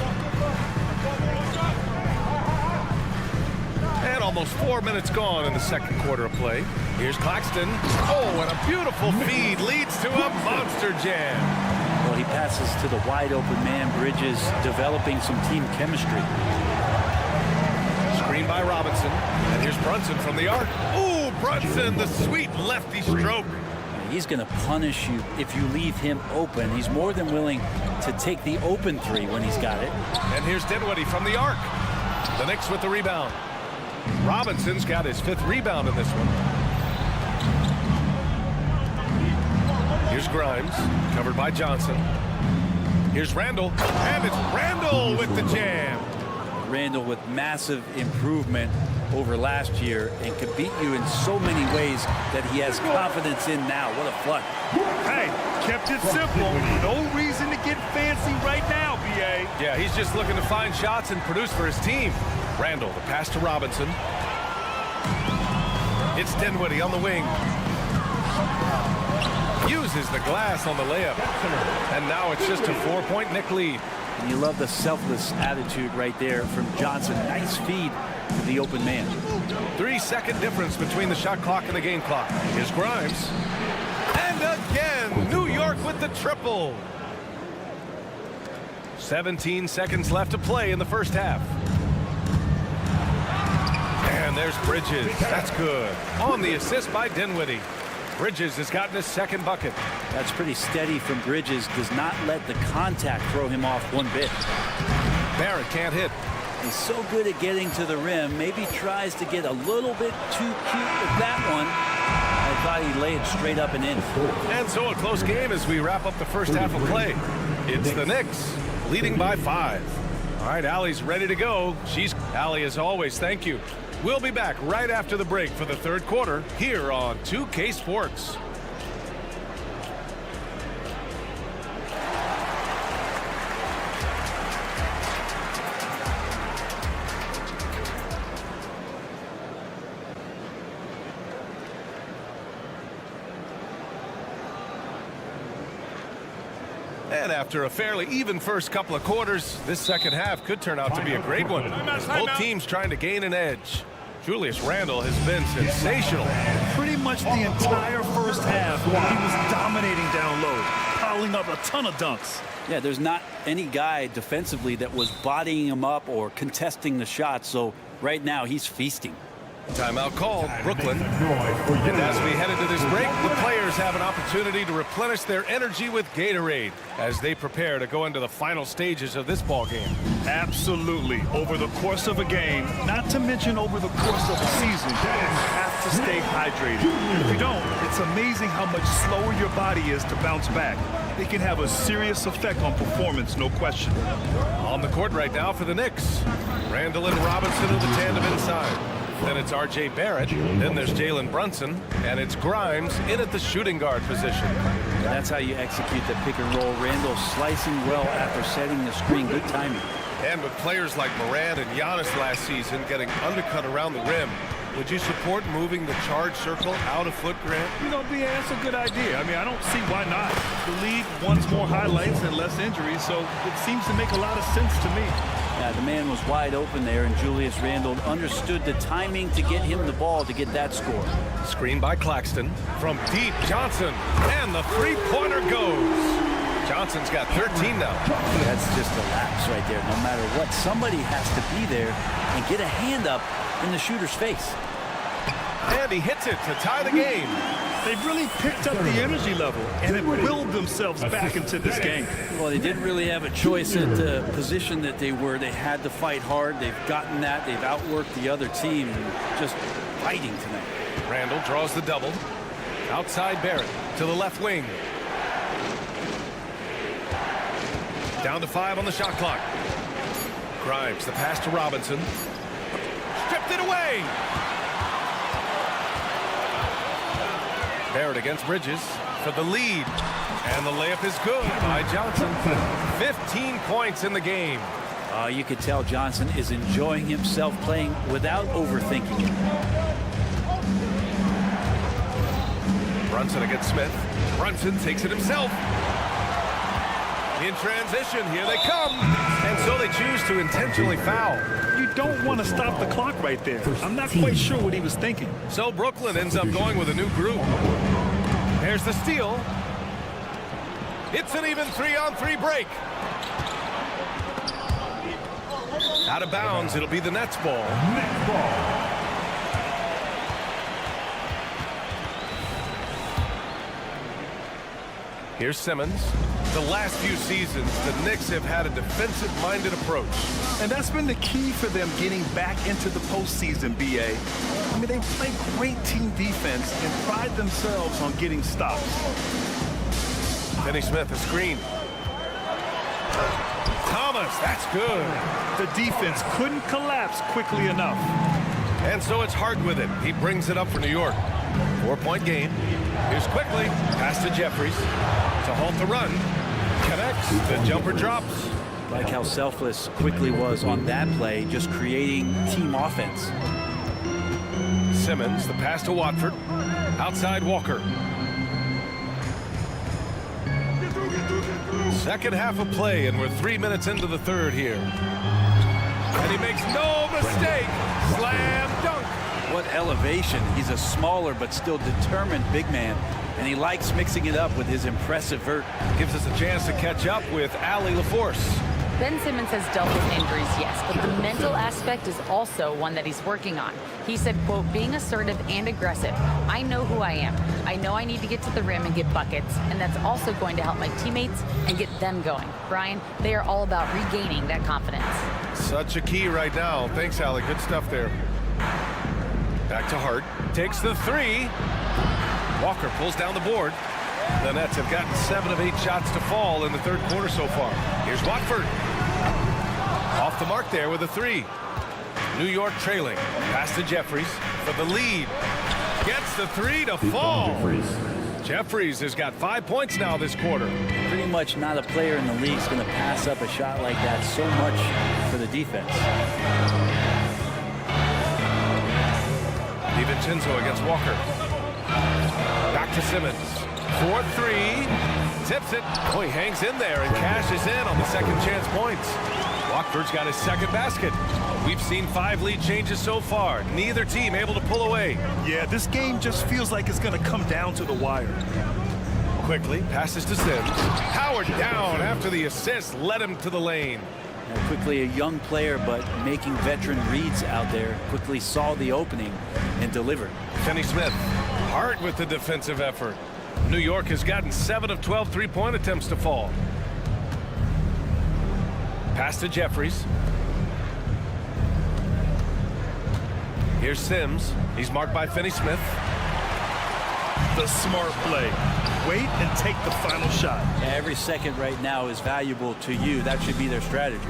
And almost 4 minutes gone in the second quarter of play. Here's Claxton. Oh, and a beautiful feed leads to a monster jam. Well, he passes to the wide open man. Bridges developing some team chemistry. Screen by Robinson. And here's Brunson from the arc. Ooh, Brunson, the sweet lefty stroke. He's going to punish you if you leave him open. He's more than willing to take the open three when he's got it. And here's Dinwiddie from the arc. The Knicks with the rebound. Robinson's got his 5th rebound in this one. Here's Grimes, covered by Johnson. Here's Randall, and it's Randall with the jam. Randall with massive improvement over last year and can beat you in so many ways that he has confidence in now. What a flood. Hey, kept it simple. No reason to get fancy right now, B.A. Yeah, he's just looking to find shots and produce for his team. Randall, the pass to Robinson. It's Dinwiddie on the wing. Uses the glass on the layup. And now it's just a 4-point Knick lead. And you love the selfless attitude right there from Johnson. Nice feed to the open man. 3-second difference between the shot clock and the game clock. Here's Grimes. And again, New York with the triple. 17 seconds left to play in the first half. And there's Bridges. That's good. On the assist by Dinwiddie. Bridges has gotten his 2nd bucket. That's pretty steady from Bridges. Does not let the contact throw him off one bit. Barrett can't hit. He's so good at getting to the rim. Maybe tries to get a little bit too cute with that one. I thought he laid it straight up and in. And so a close game as we wrap up the first half of play. It's the Knicks leading by 5. All right, Allie's ready to go. Allie, as always, thank you. We'll be back right after the break for the third quarter here on 2K Sports. And after a fairly even first couple of quarters, this second half could turn out to be a great one. Both teams trying to gain an edge. Julius Randle has been sensational. Pretty much the entire first half, he was dominating down low, piling up a ton of dunks. Yeah, there's not any guy defensively that was bodying him up or contesting the shot, so right now he's feasting. Timeout called, Brooklyn. And as we head into this break, the players have an opportunity to replenish their energy with Gatorade as they prepare to go into the final stages of this ball game. Absolutely. Over the course of a game, not to mention over the course of a season, you have to stay hydrated. If you don't, it's amazing how much slower your body is to bounce back. It can have a serious effect on performance, no question. On the court right now for the Knicks. Randall and Robinson are the tandem inside. Then it's R.J. Barrett. Then there's Jalen Brunson. And it's Grimes in at the shooting guard position. That's how you execute the pick and roll. Randall slicing well after setting the screen. Good timing. And with players like Morant and Giannis last season getting undercut around the rim, would you support moving the charge circle out of foot, Grant? You know, yeah, that's a good idea. I mean, I don't see why not. The league wants more highlights and less injuries, so it seems to make a lot of sense to me. Yeah, the man was wide open there, and Julius Randle understood the timing to get him the ball to get that score. Screen by Claxton. From deep, Johnson. And the three-pointer goes. Johnson's got 13 now. That's just a lapse right there. No matter what, somebody has to be there and get a hand up in the shooter's face. And he hits it to tie the game. They've really picked up the energy level and have willed themselves back into this game. Well, they didn't really have a choice at the position that they were. They had to fight hard. They've gotten that. They've outworked the other team and just fighting tonight. Randall draws the double. Outside Barrett to the left wing. Down to 5 on the shot clock. Grimes, the pass to Robinson. Stripped it away. Barrett against Bridges for the lead. And the layup is good by Johnson. 15 points in the game. You could tell Johnson is enjoying himself playing without overthinking it. Brunson against Smith. Brunson takes it himself. In transition, here they come. And so they choose to intentionally foul. You don't want to stop the clock right there. I'm not quite sure what he was thinking. So Brooklyn ends up going with a new group. There's the steal. It's an even 3-on-3 break. Out of bounds, it'll be the Nets ball. Here's Simmons. The last few seasons, the Knicks have had a defensive-minded approach. And that's been the key for them getting back into the postseason, B.A. I mean, they play great team defense and pride themselves on getting stops. Finney Smith, a screen. Thomas, that's good. The defense couldn't collapse quickly enough. And so it's Hart with it. He brings it up for New York. 4-point game. Here's quickly. Pass to Jeffries. To halt the run. Connects. The jumper drops. Like how selfless Quickly was on that play, just creating team offense. Simmons, the pass to Watford. Outside Walker. Second half of play, and we're 3 minutes into the third here. And he makes no mistake. Slam dunk. What elevation. He's a smaller but still determined big man. And he likes mixing it up with his impressive vert. Gives us a chance to catch up with Allie LaForce. Ben Simmons has dealt with injuries, yes, but the mental aspect is also one that he's working on. He said, quote, being assertive and aggressive. I know who I am. I know I need to get to the rim and get buckets, and that's also going to help my teammates and get them going. Brian, they are all about regaining that confidence. Such a key right now. Thanks, Allie. Good stuff there. Back to Hart. Takes the three. Walker pulls down the board. The Nets have gotten 7 of 8 shots to fall in the third quarter so far. Here's Watford. Off the mark there with a 3. New York trailing. Pass to Jeffries for the lead. Gets the 3 to fall. Jeffries has got 5 points now this quarter. Pretty much not a player in the league is going to pass up a shot like that so much for the defense. DiVincenzo against Walker. Back to Simmons. 4-3. Tips it. Oh, he hangs in there and cashes in on the second chance points. Watford's got his second basket. We've seen 5 lead changes so far. Neither team able to pull away. Yeah, this game just feels like it's going to come down to the wire. Quickly passes to Sims. Howard down after the assist led him to the lane. Quickly a young player, but making veteran reads out there. Quickly saw the opening and delivered. Finney Smith, hard with the defensive effort. New York has gotten 7 of 12 3-point attempts to fall. Pass to Jeffries. Here's Sims. He's marked by Finney Smith. The smart play. Wait and take the final shot. Every second right now is valuable to you. That should be their strategy.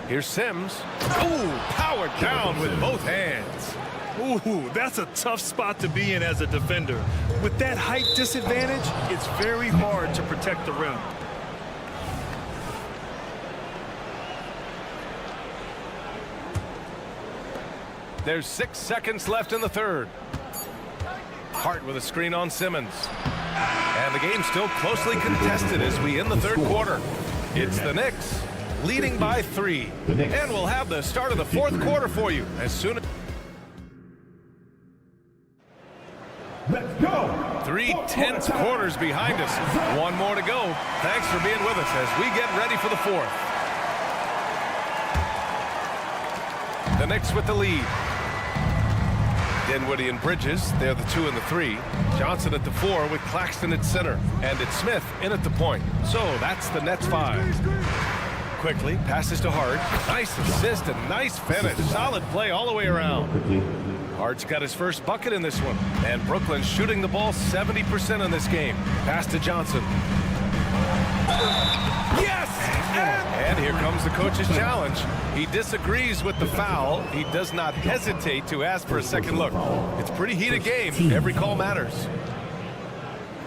Here's Sims. Ooh, powered down with both hands. Ooh, that's a tough spot to be in as a defender. With that height disadvantage, it's very hard to protect the rim. There's 6 seconds left in the third. Hart with a screen on Simmons. And the game's still closely contested as we end the third quarter. It's the Knicks leading by 3. And we'll have the start of the fourth quarter for you as soon as... Let's go. 3 tense quarters behind us. 1 more to go. Thanks for being with us as we get ready for the fourth. The Knicks with the lead. Dinwiddie and Bridges, they're the 2 and the 3. Johnson at the 4 with Claxton at center. And it's Smith in at the point. So that's the Nets 5. Quickly, passes to Hart. Nice assist and nice finish. Solid play all the way around. Hart's got his first bucket in this one. And Brooklyn's shooting the ball 70% in this game. Pass to Johnson. Yes! And here comes the coach's challenge. He disagrees with the foul. He does not hesitate to ask for a second look. It's a pretty heated game. Every call matters.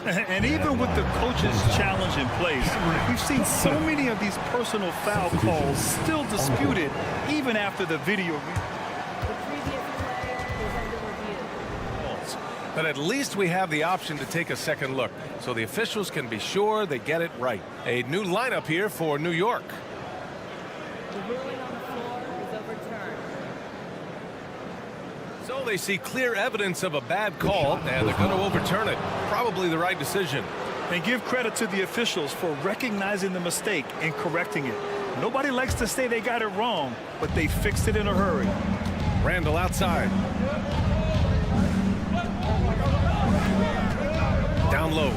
And even with the coach's challenge in place, we've seen so many of these personal foul calls still disputed even after the video. But at least we have the option to take a second look, so the officials can be sure they get it right. A new lineup here for New York. The ruling on the floor is overturned. So they see clear evidence of a bad call, and they're going to overturn it. Probably the right decision. And give credit to the officials for recognizing the mistake and correcting it. Nobody likes to say they got it wrong, but they fixed it in a hurry. Randall outside. Down low.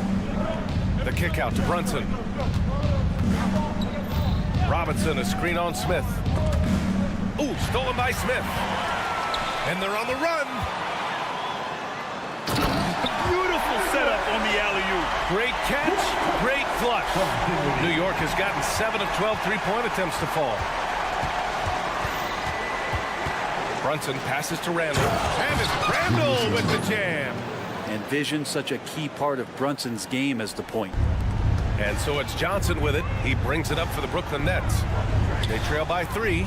The kick out to Brunson. Robinson, a screen on Smith. Ooh, stolen by Smith. And they're on the run. Beautiful setup on the alley-oop. Great catch, great flush. New York has gotten 7 of 12 three-point attempts to fall. Brunson passes to Randall. And it's Randall with the jam. And vision, such a key part of Brunson's game as the point. And so it's Johnson with it. He brings it up for the Brooklyn Nets. They trail by 3.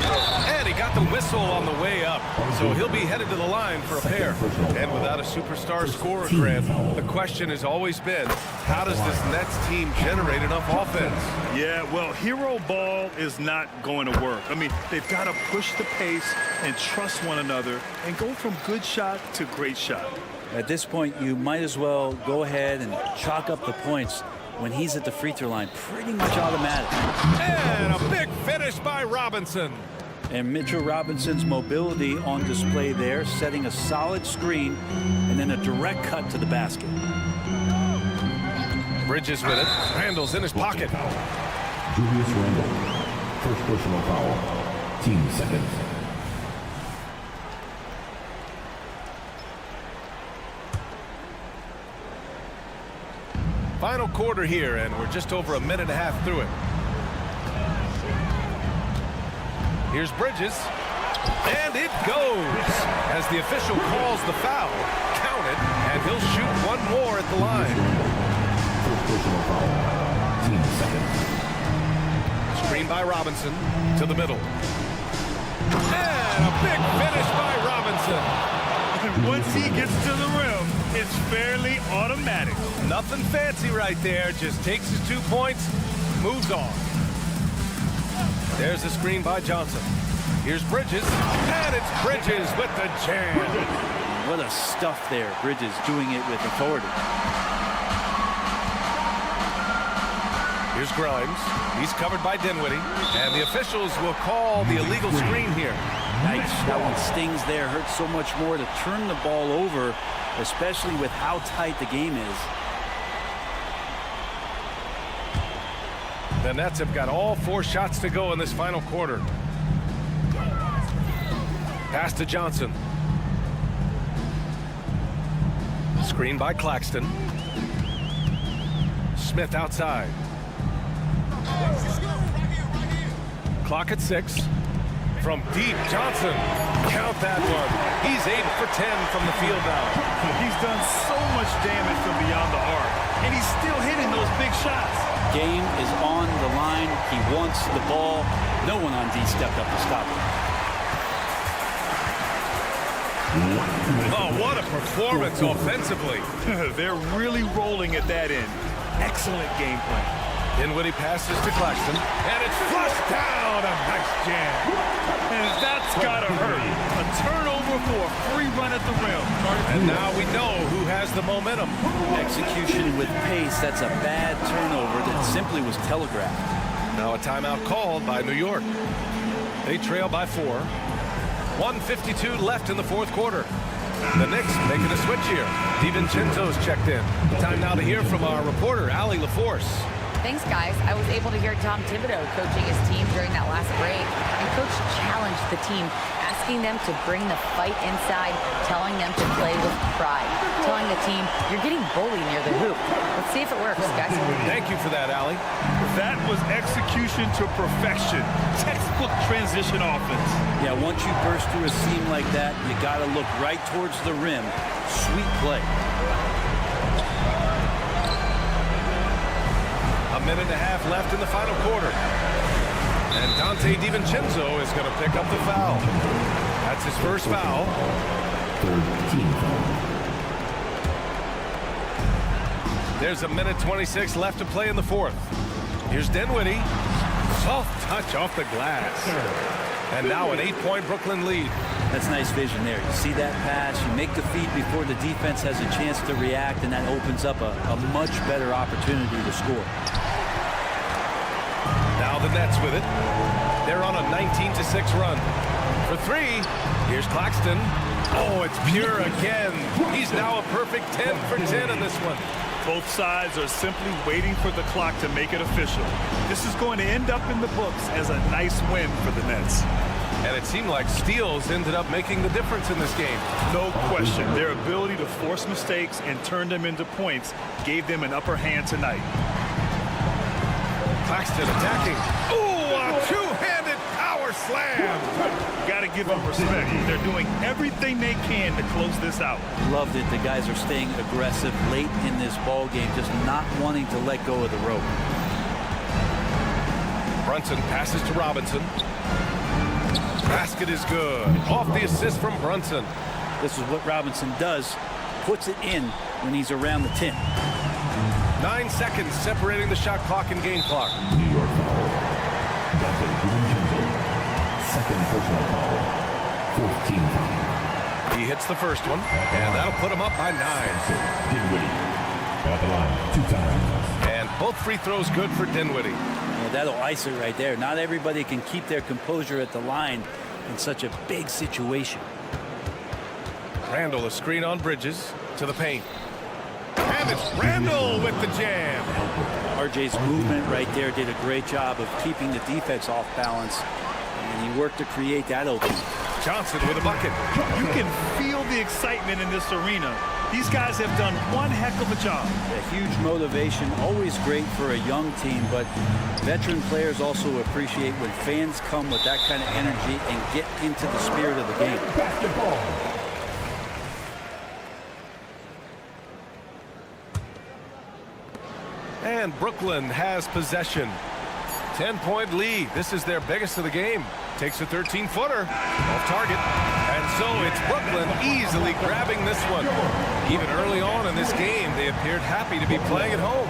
And he got the whistle on the way up. So he'll be headed to the line for a pair. And without a superstar scorer, Grant, the question has always been, how does this Nets team generate enough offense? Yeah, well, hero ball is not going to work. I mean, they've got to push the pace and trust one another and go from good shot to great shot. At this point, you might as well go ahead and chalk up the points when he's at the free throw line. Pretty much automatic. And a big finish by Robinson. And Mitchell Robinson's mobility on display there, setting a solid screen and then a direct cut to the basket. Bridges with it. Randall's in his pocket. Julius Randle. First personal foul. Team seconds. Final quarter here, and we're just over a minute and a half through it. Here's Bridges, and it goes as the official calls the foul. Count it, and he'll shoot 1 more at the line. First personal foul. Team seconds. Screen by Robinson to the middle. And a big finish by Robinson. And once he gets to the rim, it's fairly automatic. Nothing fancy right there. Just takes his 2 points, moves on. There's a screen by Johnson. Here's Bridges, and it's Bridges with the jam. What a stuff there. Bridges doing it with authority. Here's Grimes. He's covered by Dinwiddie, and the officials will call the illegal screen here. Nice. That one stings there. Hurts so much more to turn the ball over, especially with how tight the game is. The Nets have got all 4 shots to go in this final quarter. Pass to Johnson. Screen by Claxton. Smith outside. Clock at 6. From deep, Johnson. Count that one. He's 8 for 10 from the field now. He's done so much damage from beyond the arc, and he's still hitting those big shots. Game is on the line. He wants the ball. No one on D stepped up to stop him. Oh, what a performance offensively. They're really rolling at that end. Excellent game plan. Dinwiddie passes to Claxton, and it's flushed down. A nice jam. And that's got to hurt. A turnover for a free run at the rim. And now we know who has the momentum. Execution with pace. That's a bad turnover that simply was telegraphed. Now a timeout called by New York. They trail by 4. 1:52 left in the fourth quarter. The Knicks making a switch here. DiVincenzo's checked in. Time now to hear from our reporter, Allie LaForce. Thanks, guys. I was able to hear Tom Thibodeau coaching his team during that last break. And Coach challenged the team, asking them to bring the fight inside, telling them to play with pride, telling the team, you're getting bullied near the hoop. Let's see if it works, guys. Thank you for that, Allie. That was execution to perfection. Textbook transition offense. Yeah, once you burst through a seam like that, you got to look right towards the rim. Sweet play. A minute and a half left in the final quarter. And Dante DiVincenzo is going to pick up the foul. That's his first foul. There's a minute 26 left to play in the fourth. Here's Dinwiddie. Soft touch off the glass. And now an 8-point Brooklyn lead. That's nice vision there. You see that pass, you make the feed before the defense has a chance to react, and that opens up a much better opportunity to score. Now the Nets with it. They're on a 19-6 run. For 3, here's Claxton. Oh, it's pure again. He's now a perfect 10 for 10 in this one. Both sides are simply waiting for the clock to make it official. This is going to end up in the books as a nice win for the Nets. And it seemed like steals ended up making the difference in this game. No question. Their ability to force mistakes and turn them into points gave them an upper hand tonight. Claxton attacking. Ooh, a two-handed power slam. Got to give them respect. They're doing everything they can to close this out. Loved it. The guys are staying aggressive late in this ball game, just not wanting to let go of the rope. Brunson passes to Robinson. Basket is good. Off the assist from Brunson. This is what Robinson does. Puts it in when he's around the 10. 9 seconds separating the shot clock and game clock. New York foul. Second personal foul. 14 foul. He hits the first one, and that'll put him up by 9. Dinwiddie at the line 2 times. And both free throws good for Dinwiddie. Yeah, that'll ice it right there. Not everybody can keep their composure at the line in such a big situation. Randall, a screen on Bridges to the paint. And it's Randall with the jam. RJ's movement right there did a great job of keeping the defense off balance, and he worked to create that opening. Johnson with a bucket. You can feel the excitement in this arena. These guys have done one heck of a job. A huge motivation, always great for a young team, but veteran players also appreciate when fans come with that kind of energy and get into the spirit of the game. Basketball. And Brooklyn has possession. 10-point lead. This is their biggest of the game. Takes a 13-footer off target. And so it's Brooklyn easily grabbing this one. Even early on in this game, they appeared happy to be playing at home.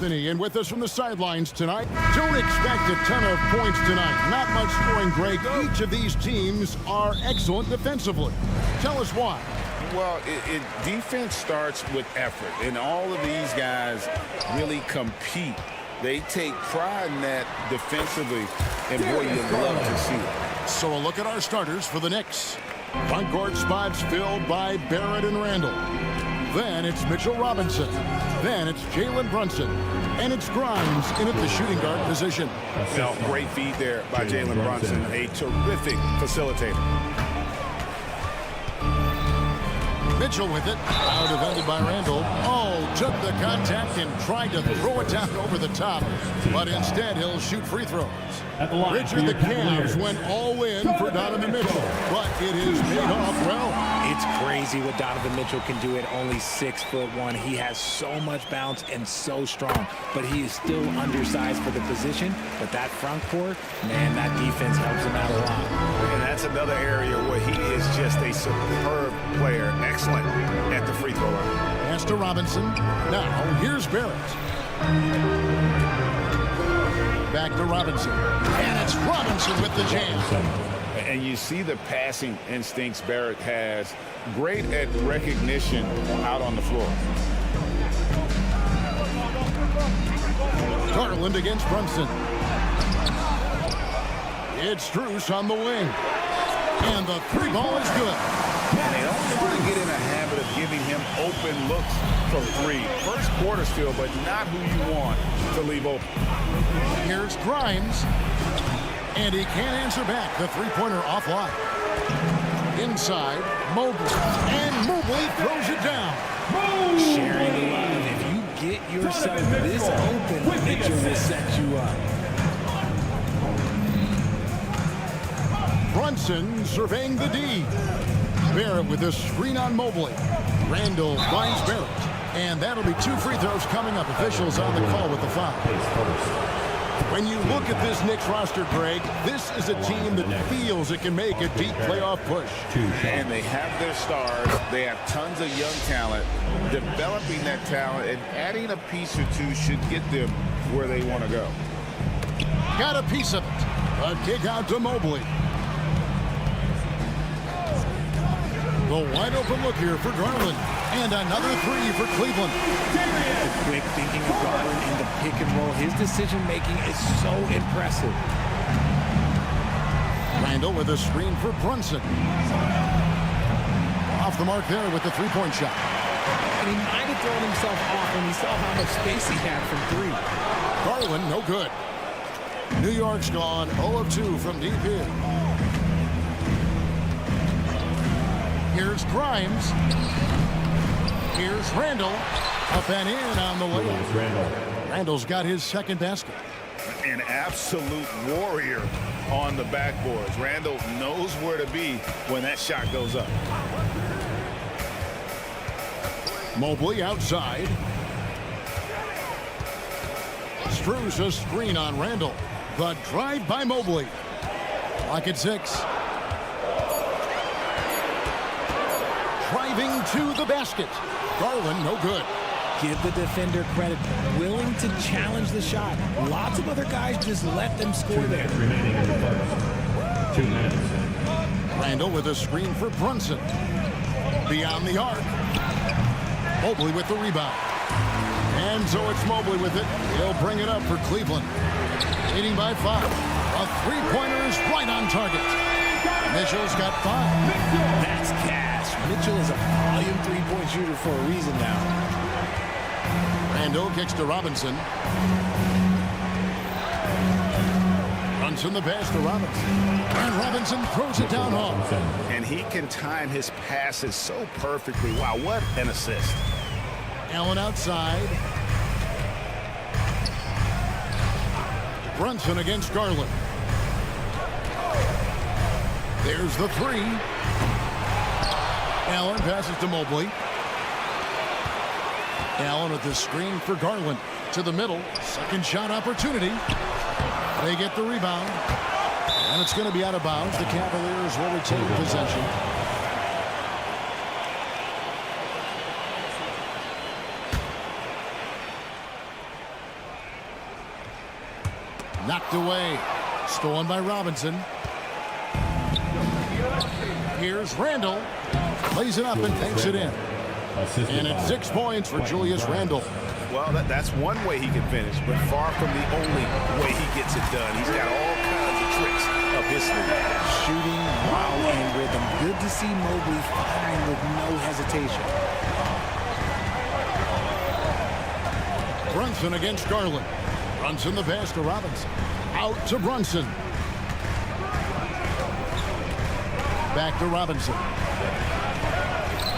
Anthony, and with us from the sidelines tonight. Don't expect a ton of points tonight. Not much scoring, Greg. Each of these teams are excellent defensively. Tell us why. Well, defense starts with effort, and all of these guys really compete. They take pride in that defensively, and boy, you love to see it. So a look at our starters for the Knicks. Front court spots filled by Barrett and Randall. Then it's Mitchell Robinson. Then it's Jalen Brunson. And it's Grimes in at the shooting guard position. Well, great feed there by Jalen Brunson, a terrific facilitator. Mitchell with it, now defended by Randall. Oh, took the contact and tried to throw it down over the top, but instead he'll shoot free throws. Richard, the Cavs went all in for Donovan Mitchell, but it is paid off well. It's crazy what Donovan Mitchell can do at only 6'1". He has so much bounce and so strong, but he is still undersized for the position. But that front court, man, that defense helps him out a lot. And that's another area where he is just a superb player. Excellent at the free throw line. Pass to Robinson. Now, here's Barrett. Back to Robinson. And it's Robinson with the jam. And you see the passing instincts Barrett has. Great at recognition out on the floor. Garland against Brunson. It's Strus on the wing. And the three ball is good. And they don't want to get in a habit of giving him open looks from three. First quarter still, but not who you want to leave open. Here's Grimes. And he can't answer back. The three-pointer offline. Inside, Mobley. And Mobley throws it down. Sharing the love. If you get yourself this open, Mitchell will set you up. Brunson surveying the D. Barrett with a screen on Mobley. Randall finds Barrett. And that'll be 2 free throws coming up. Officials on the call with the foul. When you look at this Knicks roster, Greg, this is a team that feels it can make a deep playoff push. And they have their stars. They have tons of young talent. Developing that talent and adding a piece or two should get them where they want to go. Got a piece of it. A kick out to Mobley. The wide open look here for Garland. And another three for Cleveland. The quick thinking of Garland in the pick and roll. His decision making is so impressive. Randall with a screen for Brunson. Off the mark there with the three-point shot. And he might have thrown himself off when he saw how much space he had from three. Garland, no good. New York's gone 0 of 2 from deep here. Here's Grimes. Here's Randall. Up and in on the way. Randall's got his second basket. An absolute warrior on the backboards. Randall knows where to be when that shot goes up. Mobley outside. Strus a screen on Randall. The drive by Mobley. Lock at 6. Driving to the basket. Garland, no good. Give the defender credit. Willing to challenge the shot. Lots of other guys just let them score there. 2 minutes. Randall with a screen for Brunson. Beyond the arc. Mobley with the rebound. And so it's Mobley with it. He'll bring it up for Cleveland. Leading by 5. A three-pointer is right on target. Mitchell's got 5. That's cash. Mitchell is a volume three-point shooter for a reason now. Randall kicks to Robinson. Brunson the pass to Robinson. And Robinson throws it down home. And he can time his passes so perfectly. Wow, what an assist. Allen outside. Brunson against Garland. There's the three. Allen passes to Mobley. Allen with the screen for Garland. To the middle. Second shot opportunity. They get the rebound. And it's going to be out of bounds. The Cavaliers will retain possession. Knocked away. Stolen by Robinson. Here's Randle. Lays it up and banks it in. And it's 6 points for Julius Randle. Well, that's one way he can finish, but far from the only way he gets it done. He's got all kinds of tricks up his sleeve. Shooting while in rhythm. Good to see Mobley firing with no hesitation. Brunson against Garland. Brunson the pass to Robinson. Out to Brunson. Back to Robinson.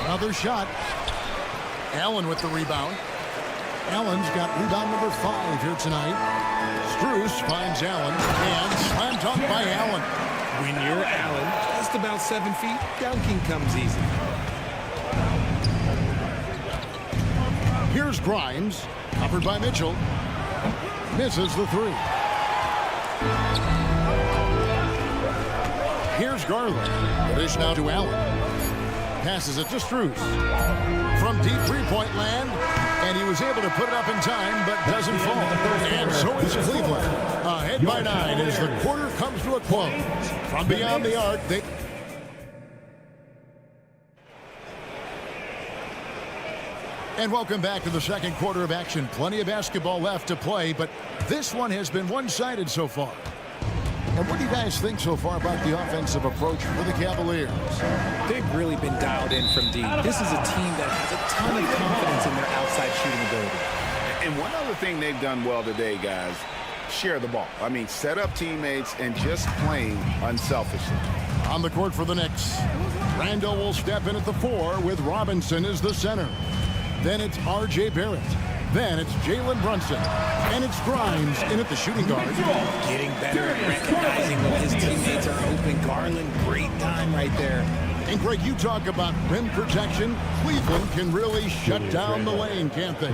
Another shot. Allen with the rebound. Allen's got rebound number 5 here tonight. Strus finds Allen and slam dunk by Allen. When you're Allen, just about 7 feet, dunking comes easy. Here's Grimes, covered by Mitchell. Misses the 3. Here's Garland. The dish now to Allen. Passes it to Strus. From deep three-point land, and he was able to put it up in time, but doesn't fall. And so is Cleveland. Ahead by 9 as the quarter comes to a close. From beyond the arc, they... And welcome back to the second quarter of action. Plenty of basketball left to play, but this one has been one-sided so far. And what do you guys think so far about the offensive approach for the Cavaliers? They've really been dialed in from deep. This is a team that has a ton of confidence in their outside shooting ability. And one other thing they've done well today, guys, share the ball. I mean, set up teammates and just playing unselfishly. On the court for the Knicks, Randle will step in at the 4 with Robinson as the center. Then it's R.J. Barrett. Then it's Jalen Brunson. And it's Grimes in at the shooting guard. Getting better at recognizing when his teammates are open. Garland, great time right there. And Greg, you talk about rim protection. Cleveland can really shut down the lane, can't they?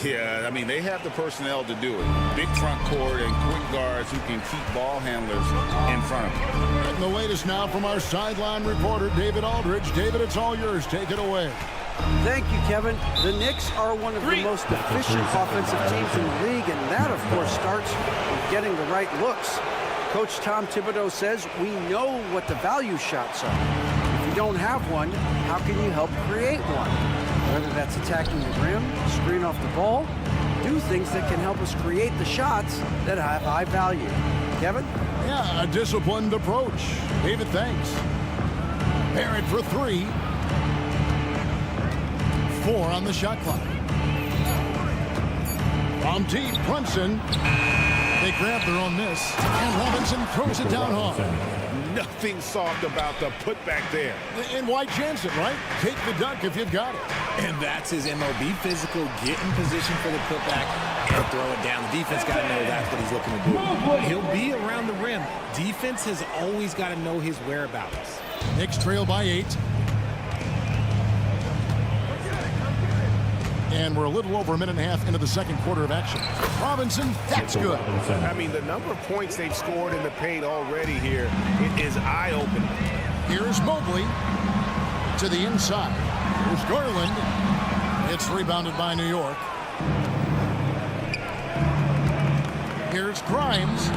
Yeah, I mean, they have the personnel to do it. Big front court and quick guards who can keep ball handlers in front of them. And the latest now from our sideline reporter, David Aldridge. David, it's all yours. Take it away. Thank you, Kevin. The Knicks are one of the most efficient offensive teams in the league, and that, of course, starts with getting the right looks. Coach Tom Thibodeau says we know what the value shots are. If you don't have one, how can you help create one? Whether that's attacking the rim, screen off the ball, do things that can help us create the shots that have high value. Kevin? Yeah, a disciplined approach. David, thanks. Barrett for 3. 4 on the shot clock. From deep, Brunson. They grab their own miss. And Robinson throws it down hard. Nothing soft about the putback there. And why chance it, right? Take the dunk if you've got it. And that's his MO. Be physical, get in position for the putback, and throw it down. The defense got to know that's what he's looking to do. He'll be around the rim. Defense has always got to know his whereabouts. Knicks trail by 8. And we're a little over a minute and a half into the second quarter of action. Robinson, that's good. I mean, the number of points they've scored in the paint already here is eye-opening. Here's Mobley to the inside. Here's Garland. It's rebounded by New York. Here's Grimes.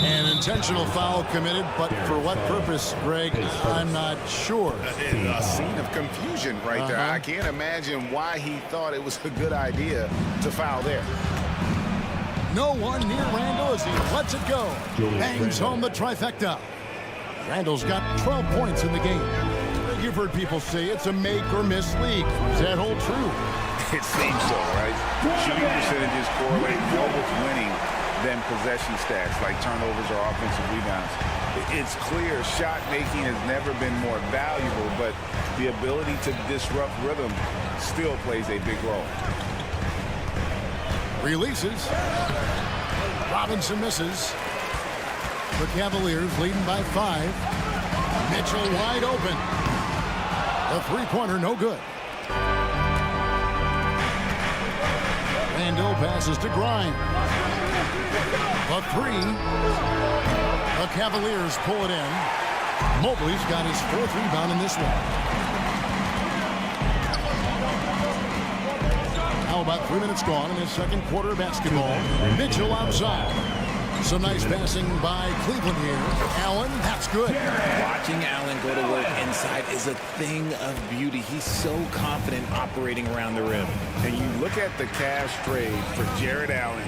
An intentional foul committed, but for what purpose, Greg, I'm not sure. A scene of confusion right there. I can't imagine why he thought it was a good idea to foul there. No one near Randle as he lets it go. Bangs home the trifecta. Randle's got 12 points in the game. You've heard people say it's a make-or-miss league. Does that hold true? It seems so, right? Shooting percentages correlate more with winning than possession stats like turnovers or offensive rebounds. It's clear shot making has never been more valuable, but the ability to disrupt rhythm still plays a big role. Releases. Robinson misses. The Cavaliers leading by 5. Mitchell wide open. The three-pointer no good. Randle passes to Grimes. A 3. The Cavaliers pull it in. Mobley's got his 4th rebound in this one. How about 3 minutes gone in the second quarter of basketball. Mitchell outside. Some nice passing by Cleveland here. Allen, that's good. Watching Allen go to work inside is a thing of beauty. He's so confident operating around the rim. And you look at the cash trade for Jared Allen,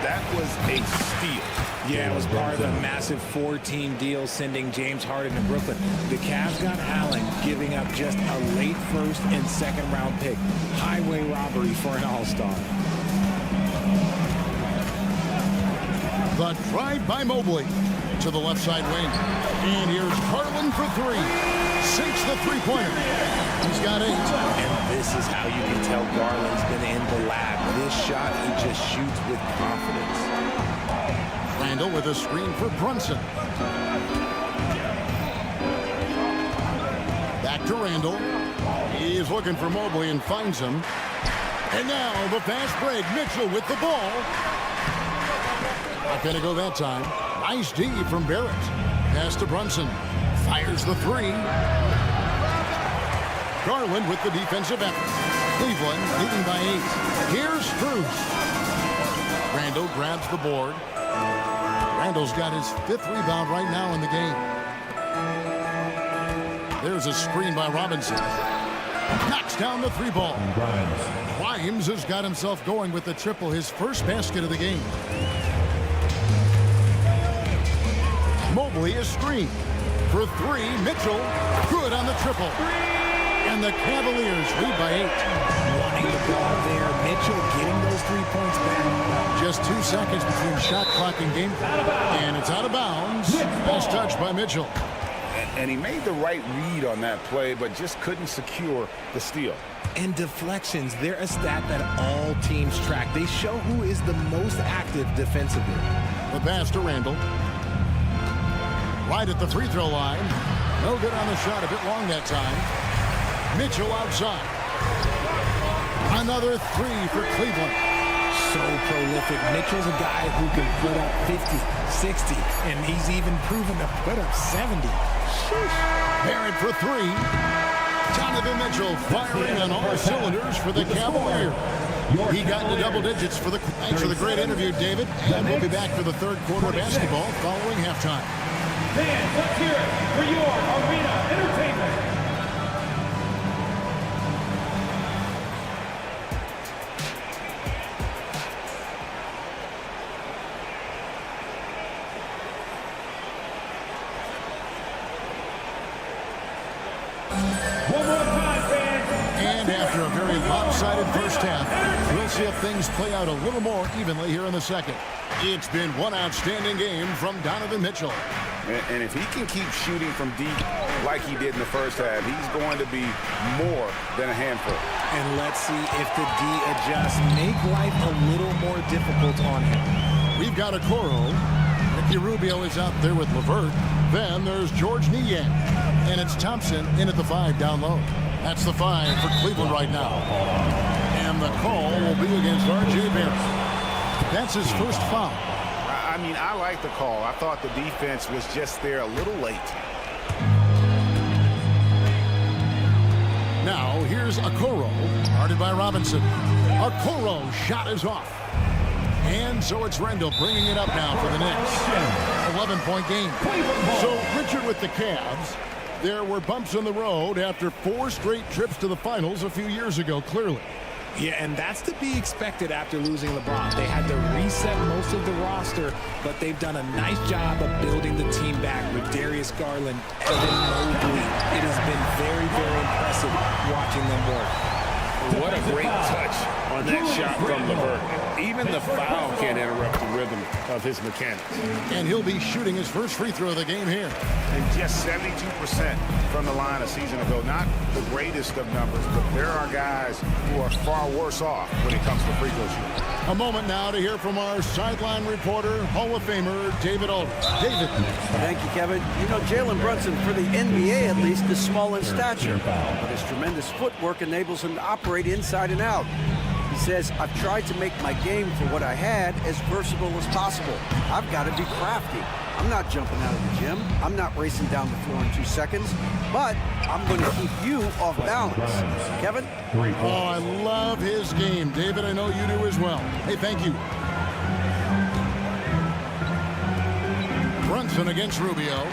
that was a steal. Yeah, it was part of a massive 4-team deal sending James Harden to Brooklyn. The Cavs got Allen, giving up just a late first and second round pick. Highway robbery for an all-star. The drive by Mobley to the left side wing. And here's Garland for three. Sinks the three-pointer. He's got 8. And this is how you can tell Garland's been in the lab. This shot, he just shoots with confidence. Randall with a screen for Brunson. Back to Randall. He's looking for Mobley and finds him. And now the fast break. Mitchell with the ball. Not going to go that time. Nice D from Barrett. Pass to Brunson. Fires the 3. Garland with the defensive effort. Cleveland leading by 8. Here's Strus. Randall grabs the board. Randall's got his 5th rebound right now in the game. There's a screen by Robinson. Knocks down the 3 ball. Grimes has got himself going with the triple, his first basket of the game. Mobley is screened. For 3, Mitchell, good on the triple. And the Cavaliers lead by 8. Wanting the ball there. Mitchell getting those 3 points back. Just 2 seconds between shot clock and game clock. And it's out of bounds. Nice touch by Mitchell. And he made the right read on that play, but just couldn't secure the steal. And deflections, they're a stat that all teams track. They show who is the most active defensively. The pass to Randall. Right at the free throw line. No good on the shot, a bit long that time. Mitchell outside. Another 3 for Cleveland. So prolific. Mitchell's a guy who can put up 50, 60, and he's even proven to put up 70. Sheesh. Barrett for 3. Donovan Mitchell firing on all cylinders for the Cavaliers. He got into double digits for the. Thanks for the great interview, David. And we'll be back for the third quarter of basketball following halftime. Fans, let's hear it for your arena entertainment. One more time, fans. And after a very lopsided first half, we'll see if things play out a little more evenly here in the second. It's been one outstanding game from Donovan Mitchell. And if he can keep shooting from deep like he did in the first half, he's going to be more than a handful. And let's see if the D adjusts. Make life a little more difficult on him. We've got Okoro. Ricky Rubio is out there with LeVert. Then there's George Niang. And it's Thompson in at the 5 down low. That's the 5 for Cleveland right now. And the call will be against R.J. Barrett. That's his first foul. I mean, I like the call. I thought the defense was just there a little late. Now, here's Okoro, guarded by Robinson. Okoro shot is off. And so it's Randall bringing it up now for the Knicks. 11-point game. So, Richard with the Cavs, there were bumps in the road after 4 straight trips to the finals a few years ago, clearly. Yeah, and that's to be expected after losing LeBron. They had to reset most of the roster, but they've done a nice job of building the team back with Darius Garland, Evan Mobley. It has been very, very impressive watching them work. What a great touch on that shot from LeVert. Even the foul can't interrupt the rhythm of his mechanics. And he'll be shooting his first free throw of the game here. And just 72% from the line a season ago. Not the greatest of numbers, but there are guys who are far worse off when it comes to free throw shooting. A moment now to hear from our sideline reporter, Hall of Famer, David Aldridge. David. Thank you, Kevin. You know, Jalen Brunson, for the NBA at least, is small in stature, but his tremendous footwork enables him to operate inside and out. He says, I've tried to make my game for what I had as versatile as possible. I've got to be crafty. I'm not jumping out of the gym. I'm not racing down the floor in 2 seconds, but I'm going to keep you off balance. Kevin? Oh, I love his game. David, I know you do as well. Hey, thank you. Brunson against Rubio.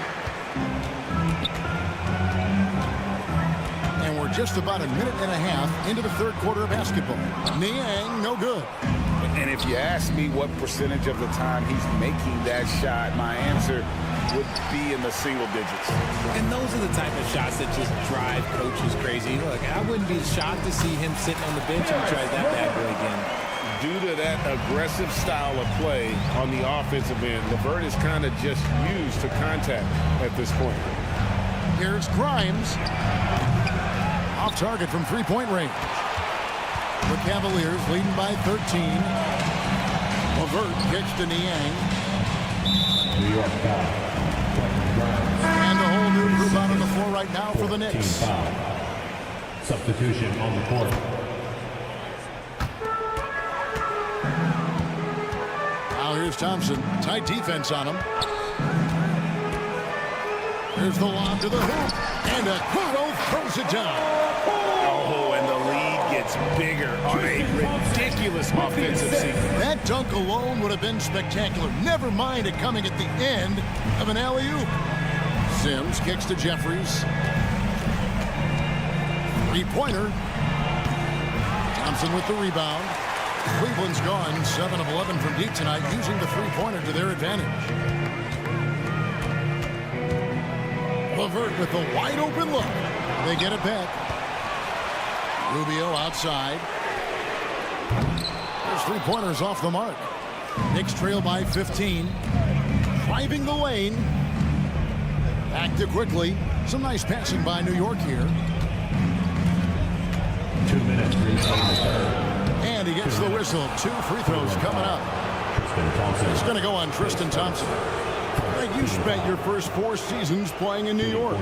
And we're just about a minute and a half into the third quarter of basketball. Niang, no good. And if you ask me what percentage of the time he's making that shot, my answer would be in the single digits. And those are the type of shots that just drive coaches crazy. Look, I wouldn't be shocked to see him sitting on the bench if he tries that bad boy again. Due to that aggressive style of play on the offensive end, LeVert is kind of just used to contact at this point. Here's Grimes. Off target from three-point range. The Cavaliers leading by 13. LeVert kicks to Niang. New York foul. And a whole new group out on the floor right now for the Knicks. Foul. Substitution on the court. Now here's Thompson. Tight defense on him. Here's the lob to the hoop. And Okoro throws it down. Oh, and the lead gets bigger on a ridiculous offensive sequence. That dunk alone would have been spectacular. Never mind it coming at the end of an alley-oop. Sims kicks to Jeffries. Three-pointer. Thompson with the rebound. Cleveland's gone 7 of 11 from deep tonight, using the three-pointer to their advantage. LeVert with the wide-open look. They get it back. Rubio outside. There's three-pointers off the mark. Knicks trail by 15. Driving the lane. Back to quickly. Some nice passing by New York here. 2 minutes remaining in the third. And he gets the whistle. 2 free throws coming up. It's going to go on Tristan Thompson. You spent your first 4 seasons playing in New York.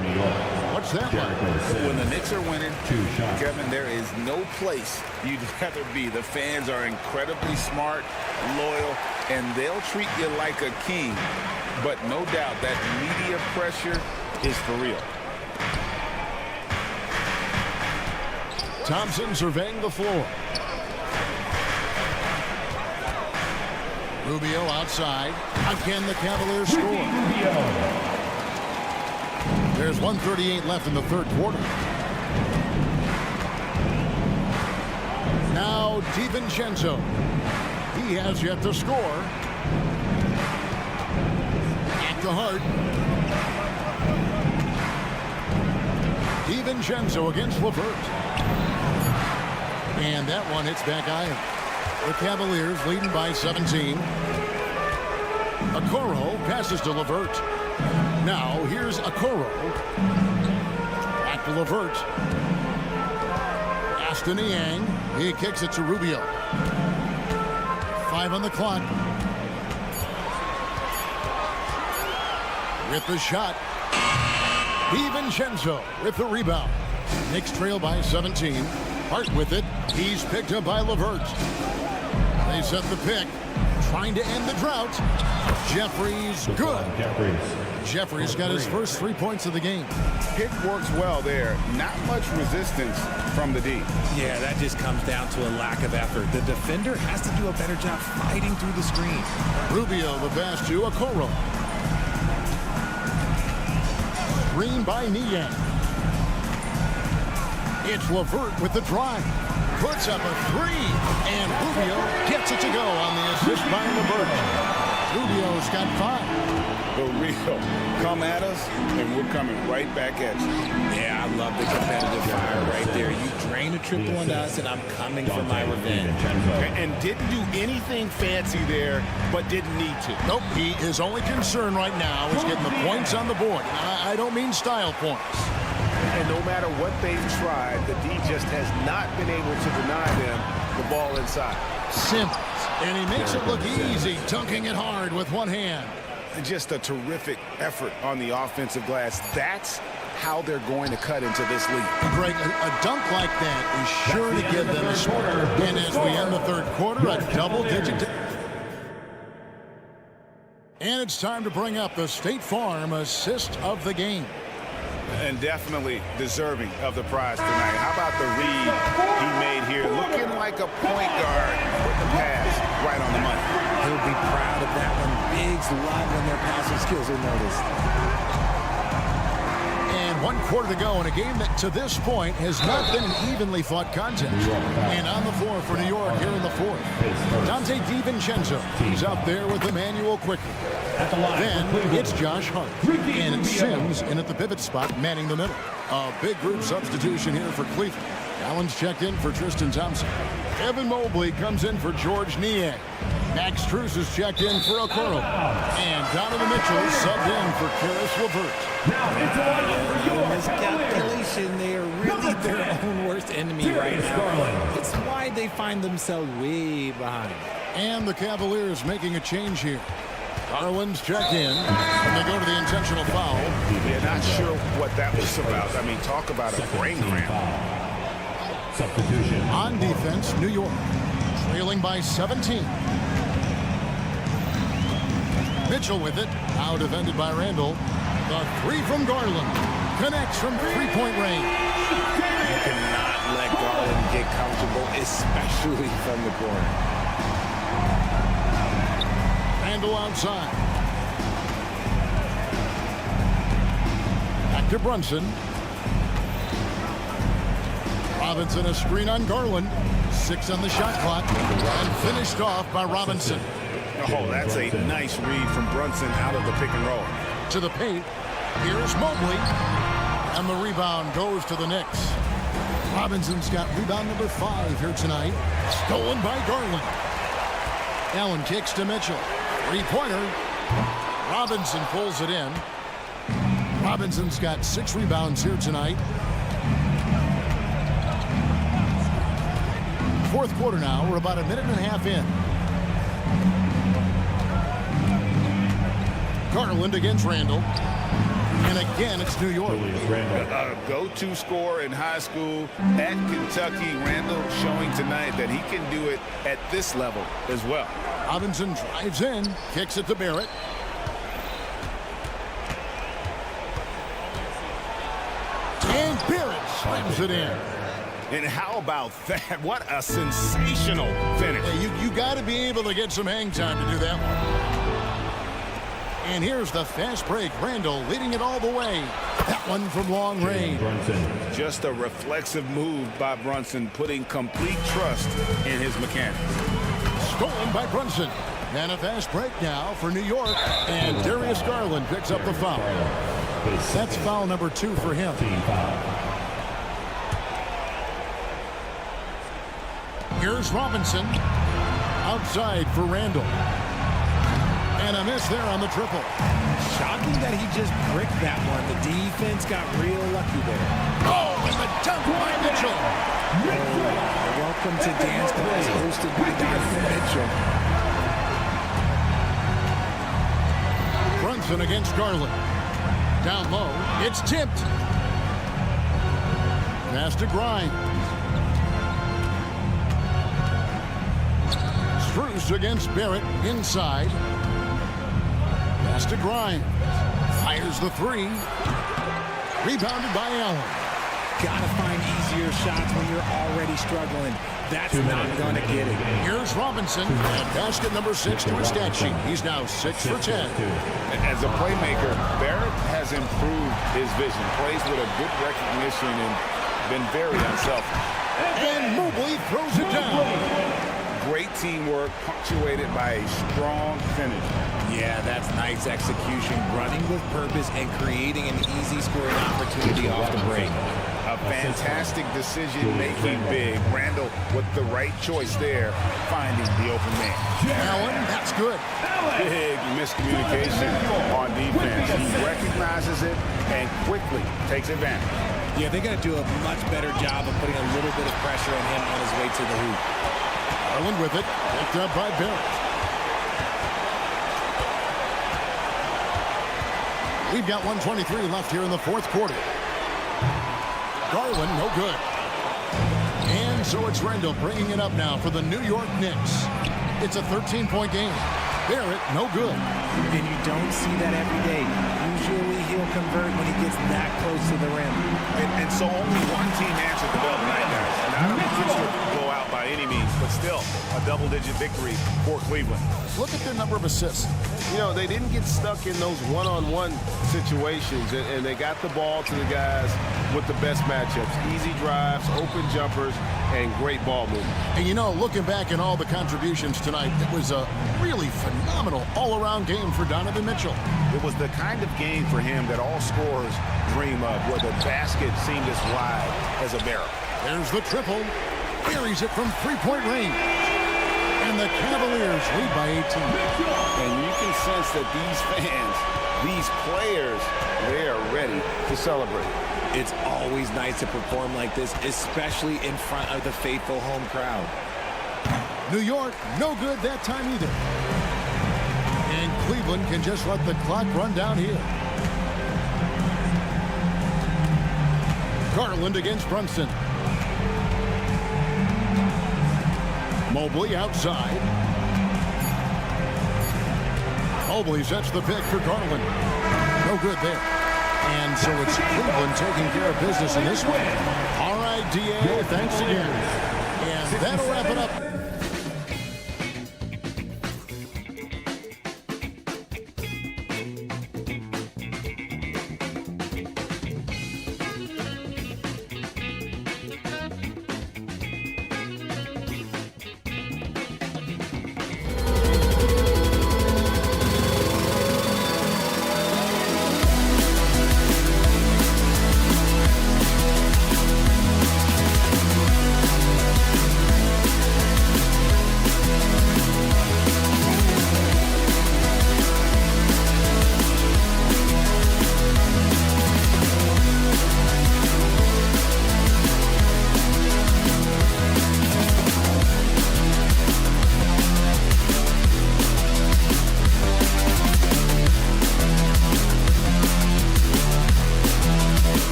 What's that like? When the Knicks are winning, 2 shots. Kevin, there is no place you'd rather be. The fans are incredibly smart, loyal, and they'll treat you like a king. But no doubt that media pressure is for real. Thompson surveying the floor. Rubio outside. Again, the Cavaliers score. There's 1:38 left in the third quarter. Now DiVincenzo. He has yet to score. At the heart. DiVincenzo against LeVert. And that one hits back iron. The Cavaliers leading by 17. Okoro passes to LeVert. Now here's Okoro. Back to LeVert. Pass to Niang. He kicks it to Rubio. 5 on the clock. With the shot. DiVincenzo with the rebound. Knicks trail by 17. Hart with it. He's picked up by LeVert. They set the pick. Trying to end the drought. Jeffries, good. Jeffries got his first 3 points of the game. Pick works well there. Not much resistance from the D. Yeah, that just comes down to a lack of effort. The defender has to do a better job fighting through the screen. Rubio the pass to Okoro. Screen by Niang. It's LeVert with the drive. Puts up a 3, and Rubio gets it to go on the assist by LeVert. Rubio's got 5. The real come at us, and we're coming right back at you. Yeah, I love the competitive fire right there. You drain a triple on us, and I'm coming for my revenge. And didn't do anything fancy there, but didn't need to. Nope, his only concern right now is getting the points on the board. I don't mean style points. And no matter what they've tried, the D just has not been able to deny them the ball inside. Sims, and he makes it look easy, dunking it hard with one hand. Just a terrific effort on the offensive glass. That's how they're going to cut into this league. Greg, a dunk like that is sure to give them a score. And as we end the third quarter, a double-digit. And it's time to bring up the State Farm assist of the game. And definitely deserving of the prize tonight. How about the read he made here? Looking like a point guard with the pass right on the money. He'll be proud of that one. Bigs love when their passing skills are noticed. And 1 quarter to go in a game that to this point has not been an evenly fought contest. And on the floor for New York here in the fourth, Dante DiVincenzo. He's out there with Emmanuel quickly. Then it's Josh Hart. And it's Sims in at the pivot spot, manning the middle. A big group substitution here for Cleveland. Allen's checked in for Tristan Thompson. Evan Mobley comes in for George Niang. Max Strus is checked in for Okoro. And Donovan Mitchell is subbed in for Karis LeVert. Miscalculation. They are really their own worst enemy right now. It's why they find themselves way behind. And the Cavaliers making a change here. Garland's checked in, and they go to the intentional foul. Yeah, not sure what that was about. I mean, talk about a brain cramp. Substitution. On defense, New York, trailing by 17. Mitchell with it, now defended by Randall. The three from Garland, connects from three-point range. You cannot let Garland get comfortable, especially from the corner. Randall outside. Back to Brunson. Robinson a screen on Garland. 6 on the shot clock. And finished off by Robinson. Oh, that's a nice read from Brunson out of the pick and roll. To the paint. Here's Mobley. And the rebound goes to the Knicks. Robinson's got rebound number 5 here tonight. Stolen by Garland. Allen kicks to Mitchell. Three-pointer. Robinson pulls it in. Robinson's got 6 rebounds here tonight. Fourth quarter now. We're about a minute and a half in. Garland against Randall. And again, it's New York. A go-to scorer in high school at Kentucky. Randall showing tonight that he can do it at this level as well. Robinson drives in, kicks it to Barrett. And Barrett slams it in. And how about that? What a sensational finish. Yeah, you got to be able to get some hang time to do that one. And here's the fast break. Randall leading it all the way. That one from long range. Just a reflexive move by Brunson, putting complete trust in his mechanics. Stolen by Brunson. And a fast break now for New York. And Darius Garland picks up the foul. That's foul number 2 for him. Here's Robinson. Outside for Randall. And a miss there on the triple. Shocking that he just bricked that one. The defense got real lucky there. Oh, and the dunk by Mitchell. Welcome to Dance Class hosted by Donovan Mitchell. Brunson against Garland. Down low. It's tipped. Pass to Grimes. Strus against Barrett inside. Pass to Grimes. Fires the 3. Rebounded by Allen. Gotta find easier shots when you're already struggling. That's not gonna get it. Here's Robinson. And basket number 6 to his stat sheet. He's now 6 for 10. As a playmaker, Barrett has improved his vision. Plays with a good recognition and been very unselfish. And Mobley throws it down. Great teamwork, punctuated by a strong finish. Yeah, that's nice execution, running with purpose and creating an easy scoring opportunity off the break. A fantastic decision-making big. Randall with the right choice there, finding the open man. Allen, that's good. Big miscommunication on defense. He recognizes it and quickly takes advantage. Yeah, they got to do a much better job of putting a little bit of pressure on him on his way to the hoop. Garland with it, picked up by Barrett. We've got 1:23 left here in the fourth quarter. Garland, no good. And so it's Randall bringing it up now for the New York Knicks. It's a 13-point game. Barrett, no good. And you don't see that every day. Usually he'll convert when he gets that close to the rim. And so only one team answered the bell tonight, guys. Not a potential blowout by any means, but still a double-digit victory for Cleveland. Look at their number of assists. You know, they didn't get stuck in those one-on-one situations, and they got the ball to the guys with the best matchups. Easy drives, open jumpers, and great ball movement. And you know, looking back at all the contributions tonight, it was a really phenomenal all-around game for Donovan Mitchell. It was the kind of game for him that all scorers dream of, where the basket seemed as wide as a barrel. There's the triple. Buries it from three-point range. And the Cavaliers lead by 18. And you can sense that these fans, these players, they are ready to celebrate. It's always nice to perform like this, especially in front of the faithful home crowd. New York, no good that time either. And Cleveland can just let the clock run down here. Garland against Brunson. Mobley outside. Mobley sets the pick for Garland. No good there. And so it's Cleveland taking care of business in this one. All right, DA, thanks again. And that'll wrap it up.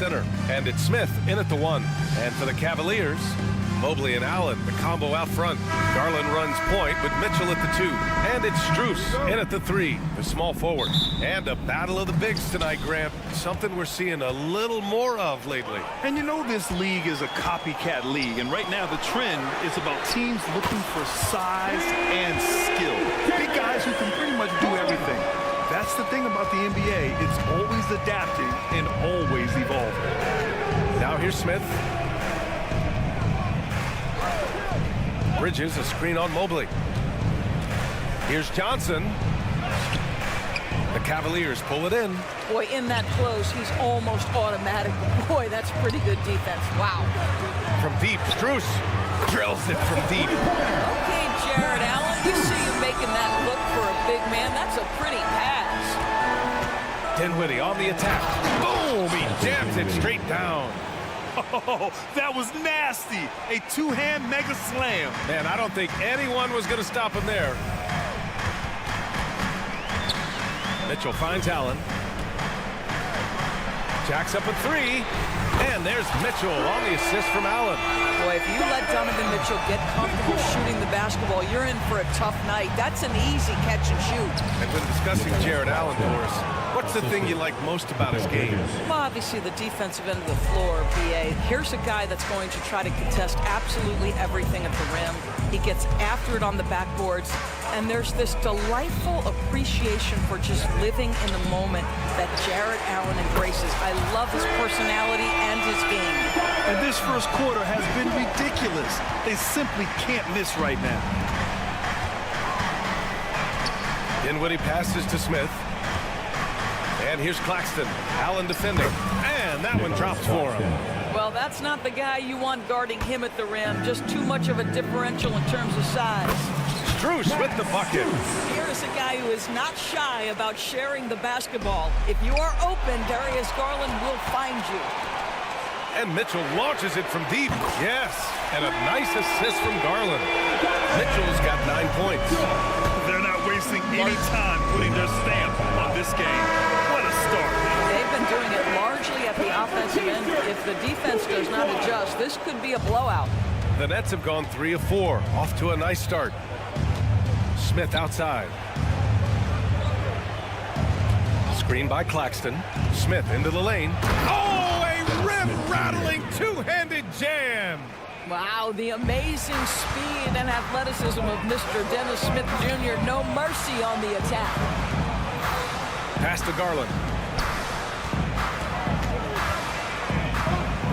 center. And it's Smith in at the 1. And for the Cavaliers, Mobley and Allen, the combo out front. Garland runs point with Mitchell at the 2. And it's Strus in at the 3, the small forward. And a battle of the bigs tonight, Grant. Something we're seeing a little more of lately. And you know this league is a copycat league, and right now the trend is about teams looking for size and skill. Big guys who can pretty much do everything. That's the thing about the NBA. It's always adapting and always evolving. Now here's Smith. Bridges, a screen on Mobley. Here's Johnson. The Cavaliers pull it in. Boy, in that close, he's almost automatic. Boy, that's pretty good defense. Wow. From deep, Strus drills it from deep. Okay, Jared Allen, you see you making that look for a big man. That's a pretty pass. Dinwiddie on the attack. Boom! He jams it straight down. Oh, that was nasty. A two-hand mega slam. Man, I don't think anyone was going to stop him there. Mitchell finds Allen. Jacks up a 3. And there's Mitchell on the assist from Allen. Boy, if you let Donovan Mitchell get comfortable shooting the basketball, you're in for a tough night. That's an easy catch and shoot. And when discussing Jared Allen, Doris, what's the thing you like most about his game? Well, obviously the defensive end of the floor, BA. Here's a guy that's going to try to contest absolutely everything at the rim. He gets after it on the backboards. And there's this delightful appreciation for just living in the moment that Jared Allen embraces. I love his personality and his game. And this first quarter has been ridiculous. They simply can't miss right now. Dinwiddie passes to Smith. And here's Claxton. Allen defending. And that one drops for him. Well, that's not the guy you want guarding him at the rim. Just too much of a differential in terms of size. Strus with the bucket. Here is a guy who is not shy about sharing the basketball. If you are open, Darius Garland will find you. And Mitchell launches it from deep. Yes, and a nice assist from Garland. Mitchell's got 9 points. They're not wasting any time putting their stamp on this game. What a start. They've been doing it largely at the offensive end. If the defense does not adjust, this could be a blowout. The Nets have gone 3 of 4, off to a nice start. Smith outside. Screen by Claxton. Smith into the lane. Oh, a rim-rattling two-handed jam. Wow, the amazing speed and athleticism of Mr. Dennis Smith Jr. No mercy on the attack. Pass to Garland.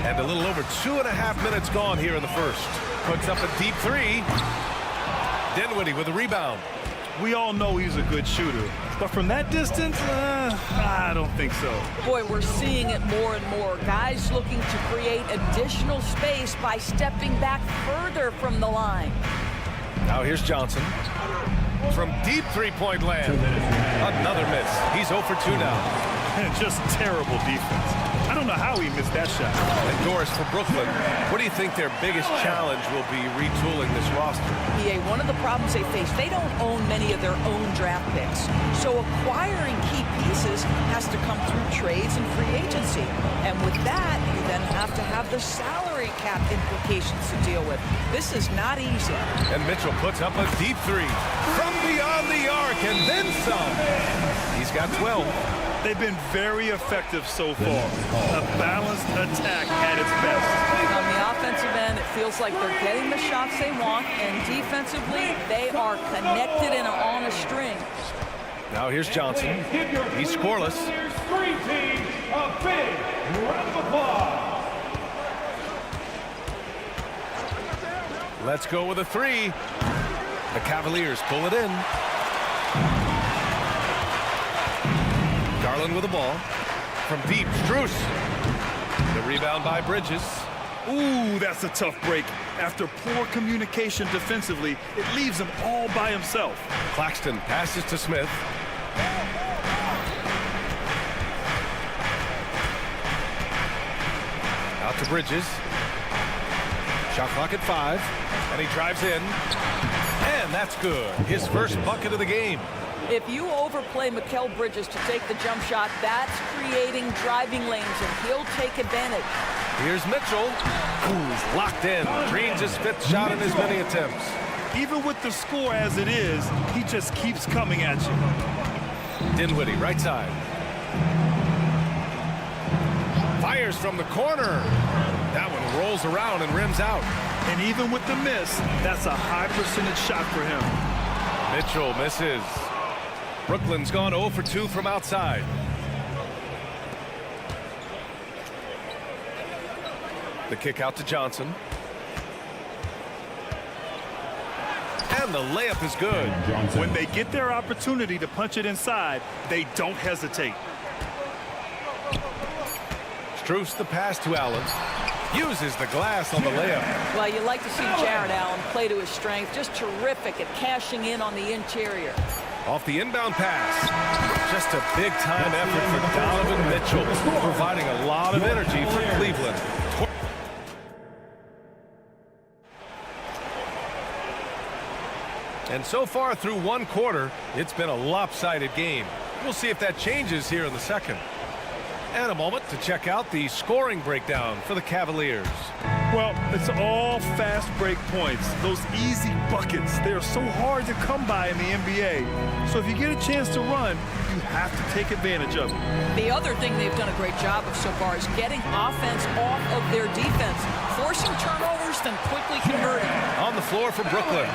And a little over 2.5 minutes gone here in the first. Puts up a deep 3. Dinwiddie with a rebound. We all know he's a good shooter, but from that distance, I don't think so. Boy, we're seeing it more and more. Guys looking to create additional space by stepping back further from the line. Now here's Johnson. From deep three-point land. Another miss. He's 0 for 2 now. And just terrible defense. I don't know how he missed that shot. And Doris, for Brooklyn, what do you think their biggest challenge will be retooling this roster? PA, one of the problems they face, they don't own many of their own draft picks. So acquiring key pieces has to come through trades and free agency. And with that, you then have to have the salary cap implications to deal with. This is not easy. And Mitchell puts up a deep 3 from beyond the arc and then some. He's got 12. They've been very effective so far. A balanced attack at its best. On the offensive end, it feels like they're getting the shots they want, and defensively, they are connected and on a string. Now here's Johnson. He's scoreless. Green team, a big round of applause. Let's go with a 3. The Cavaliers pull it in. Garland with the ball. From deep, Strus. The rebound by Bridges. Ooh, that's a tough break. After poor communication defensively, it leaves him all by himself. Claxton passes to Smith. Out to Bridges. Shot clock at 5. And he drives in. And that's good. His first bucket of the game. If you overplay Mikal Bridges to take the jump shot, that's creating driving lanes, and he'll take advantage. Here's Mitchell, who's locked in. Green's his 5th shot in as many attempts. Even with the score as it is, he just keeps coming at you. Dinwiddie, right side. Fires from the corner. That one rolls around and rims out. And even with the miss, that's a high percentage shot for him. Mitchell misses. Brooklyn's gone 0 for 2 from outside. The kick out to Johnson. And the layup is good. When they get their opportunity to punch it inside, they don't hesitate. Strus the pass to Allen. Uses the glass on the layup. Well, you like to see Jared Allen play to his strength. Just terrific at cashing in on the interior. Off the inbound pass. Just a big-time effort for Donovan Mitchell, providing a lot of energy for Cleveland. And so far through 1 quarter, it's been a lopsided game. We'll see if that changes here in the second. And a moment to check out the scoring breakdown for the Cavaliers. Well, it's all fast break points. Those easy buckets, they're so hard to come by in the NBA. So if you get a chance to run, you have to take advantage of it. The other thing they've done a great job of so far is getting offense off of their defense, forcing turnovers, then quickly converting. On the floor for Brooklyn.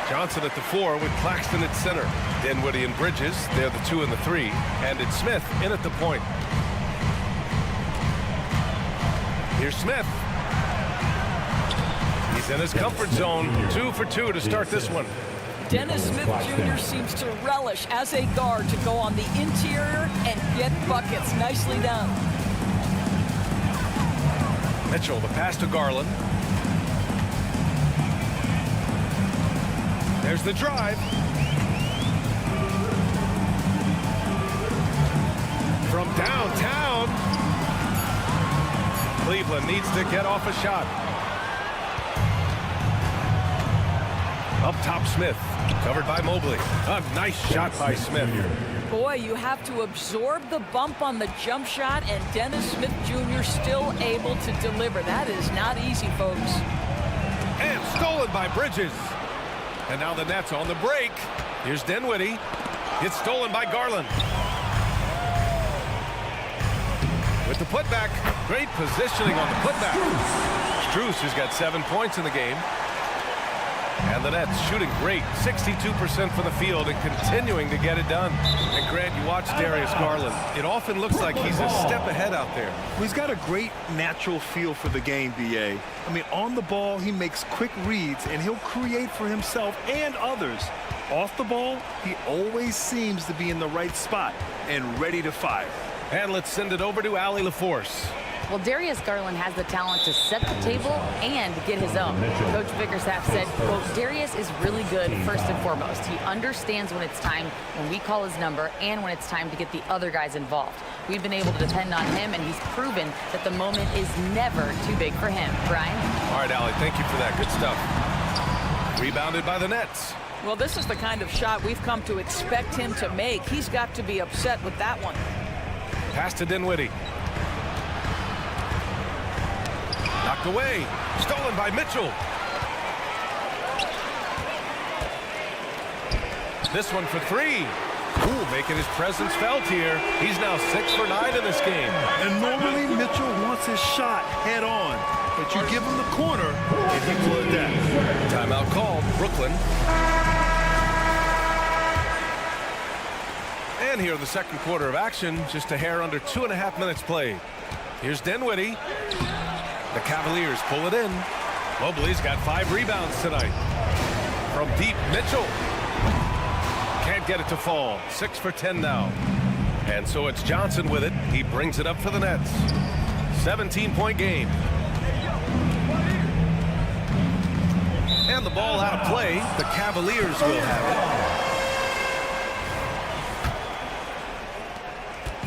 Johnson at the 4 with Claxton at center. Dinwiddie and Bridges, they're the 2 and the 3. And it's Smith in at the point. Here's Smith. He's in his comfort zone. 2 for 2 to start this one. Dennis Smith Jr. seems to relish as a guard to go on the interior and get buckets. Nicely done. Mitchell, the pass to Garland. There's the drive. From downtown. Cleveland needs to get off a shot. Up top, Smith. Covered by Mobley. A nice shot by Smith. Boy, you have to absorb the bump on the jump shot, and Dennis Smith Jr. still able to deliver. That is not easy, folks. And stolen by Bridges. And now the Nets on the break. Here's Dinwiddie. It's stolen by Garland. With the putback. Great positioning on the putback. Strus has got 7 points in the game. And the Nets shooting great. 62% from the field and continuing to get it done. And Grant, you watch Darius Garland. It often looks like he's a step ahead out there. Well, he's got a great natural feel for the game, B.A. I mean, on the ball, he makes quick reads, and he'll create for himself and others. Off the ball, he always seems to be in the right spot and ready to fire. And let's send it over to Allie LaForce. Well, Darius Garland has the talent to set the table and get his own. Coach Bickerstaff said, quote, Darius is really good first and foremost. He understands when it's time when we call his number and when it's time to get the other guys involved. We've been able to depend on him, and he's proven that the moment is never too big for him. Brian? All right, Allie, thank you for that. Good stuff. Rebounded by the Nets. Well, this is the kind of shot we've come to expect him to make. He's got to be upset with that one. Pass to Dinwiddie. Knocked away. Stolen by Mitchell. This one for 3. Ooh, making his presence felt here. He's now 6 for 9 in this game. And normally Mitchell wants his shot head on. But you give him the corner, and he will adapt. Timeout called. Brooklyn. And here in the second quarter of action, just a hair under 2.5 minutes played. Here's Dinwiddie. The Cavaliers pull it in. Mobley's got 5 rebounds tonight. From deep, Mitchell. Can't get it to fall. 6 for 10 now. And so it's Johnson with it. He brings it up for the Nets. 17-point game. And the ball out of play. The Cavaliers will have it.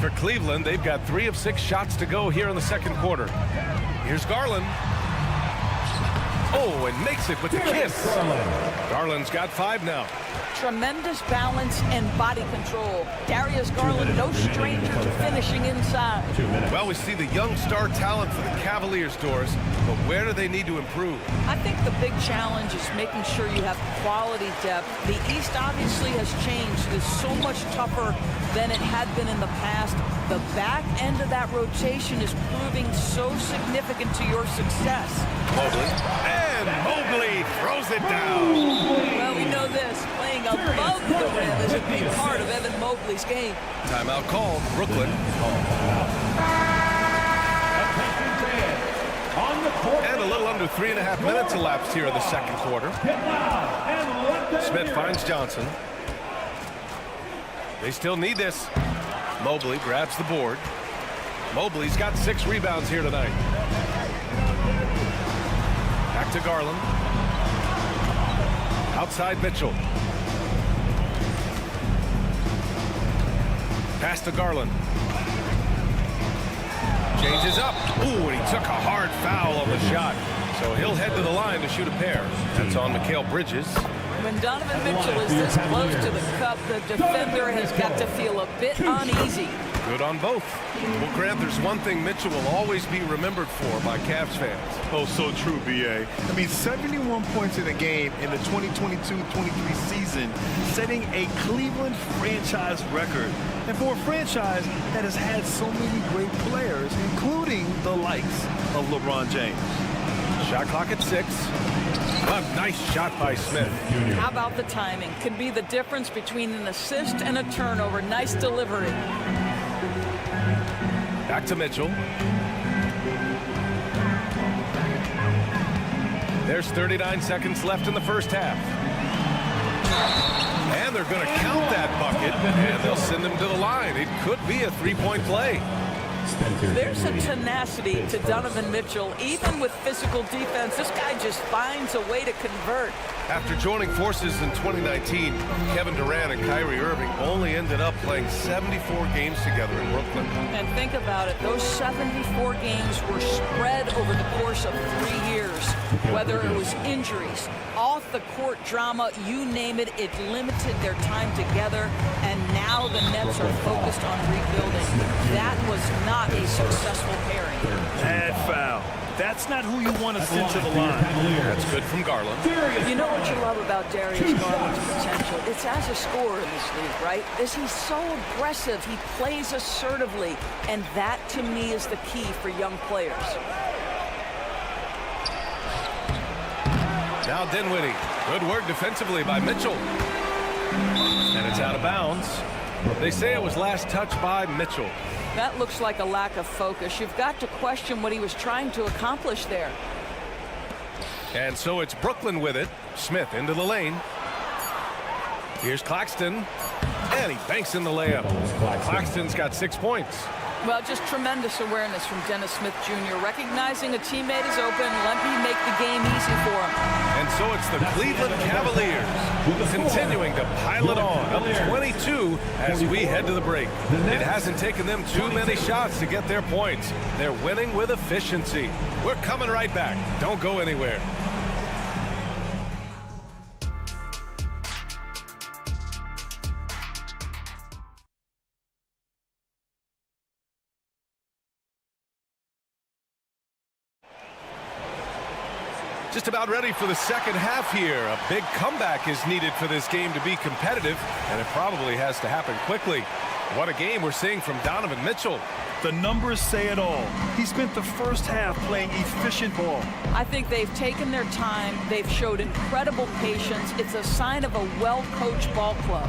For Cleveland, they've got 3 of 6 shots to go here in the second quarter. Here's Garland. Oh, and makes it with the kiss. Garland's got 5 now. Tremendous balance and body control. Darius Garland, no stranger to finishing inside. Well, we see the young star talent for the Cavaliers, Doris, but where do they need to improve? I think the big challenge is making sure you have quality depth. The East obviously has changed. It is so much tougher than it had been in the past. The back end of that rotation is proving so significant to your success. Mobley. And Mobley throws it down. Well, we know this. Playing above the rim is a big part of Evan Mobley's game. Timeout called. Brooklyn. And a little under 3.5 minutes elapsed here in the second quarter. Smith finds Johnson. They still need this. Mobley grabs the board. Mobley's got 6 rebounds here tonight. Back to Garland. Outside Mitchell. Pass to Garland. Changes up. Ooh, and he took a hard foul on the shot. So he'll head to the line to shoot a pair. That's on Mikal Bridges. When Donovan Mitchell is this close to the cup, the defender has got to feel a bit uneasy. Good on both. Well, Grant, there's one thing Mitchell will always be remembered for by Cavs fans. Oh, so true, B.A. I mean, 71 points in a game in the 2022-23 season, setting a Cleveland franchise record. And for a franchise that has had so many great players, including the likes of LeBron James. Shot clock at 6. A nice shot by Smith. How about the timing? Could be the difference between an assist and a turnover. Nice delivery. Back to Mitchell. There's 39 seconds left in the first half. And they're going to count that bucket, and they'll send him to the line. It could be a 3-point play. There's a tenacity to Donovan Mitchell. Even with physical defense, this guy just finds a way to convert. After joining forces in 2019, Kevin Durant and Kyrie Irving only ended up playing 74 games together in Brooklyn. And think about it, those 74 games were spread over the course of 3 years. Whether it was injuries, off-the-court drama, you name it, it limited their time together. And now the Nets are focused on rebuilding. That was not a successful pairing. Bad foul. That's not who you want to send to the line. That's good from Garland. You know what you love about Darius Garland's potential? It's as a scorer in this league, right? Is he's so aggressive. He plays assertively. And that, to me, is the key for young players. Now Dinwiddie. Good work defensively by Mitchell. And it's out of bounds. They say it was last touched by Mitchell. That looks like a lack of focus. You've got to question what he was trying to accomplish there. And so it's Brooklyn with it. Smith into the lane. Here's Claxton. And he banks in the layup. Claxton's got 6 points. Well, just tremendous awareness from Dennis Smith Jr. Recognizing a teammate is open, let me make the game easy for him. And so it's the Cleveland Cavaliers continuing to pile it on, up 22 as we head to the break. It hasn't taken them too many shots to get their points. They're winning with efficiency. We're coming right back. Don't go anywhere. Just about ready for the second half here. A big comeback is needed for this game to be competitive, and it probably has to happen quickly. What a game we're seeing from Donovan Mitchell. The numbers say it all. He spent the first half playing efficient ball. I think they've taken their time. They've showed incredible patience. It's a sign of a well-coached ball club.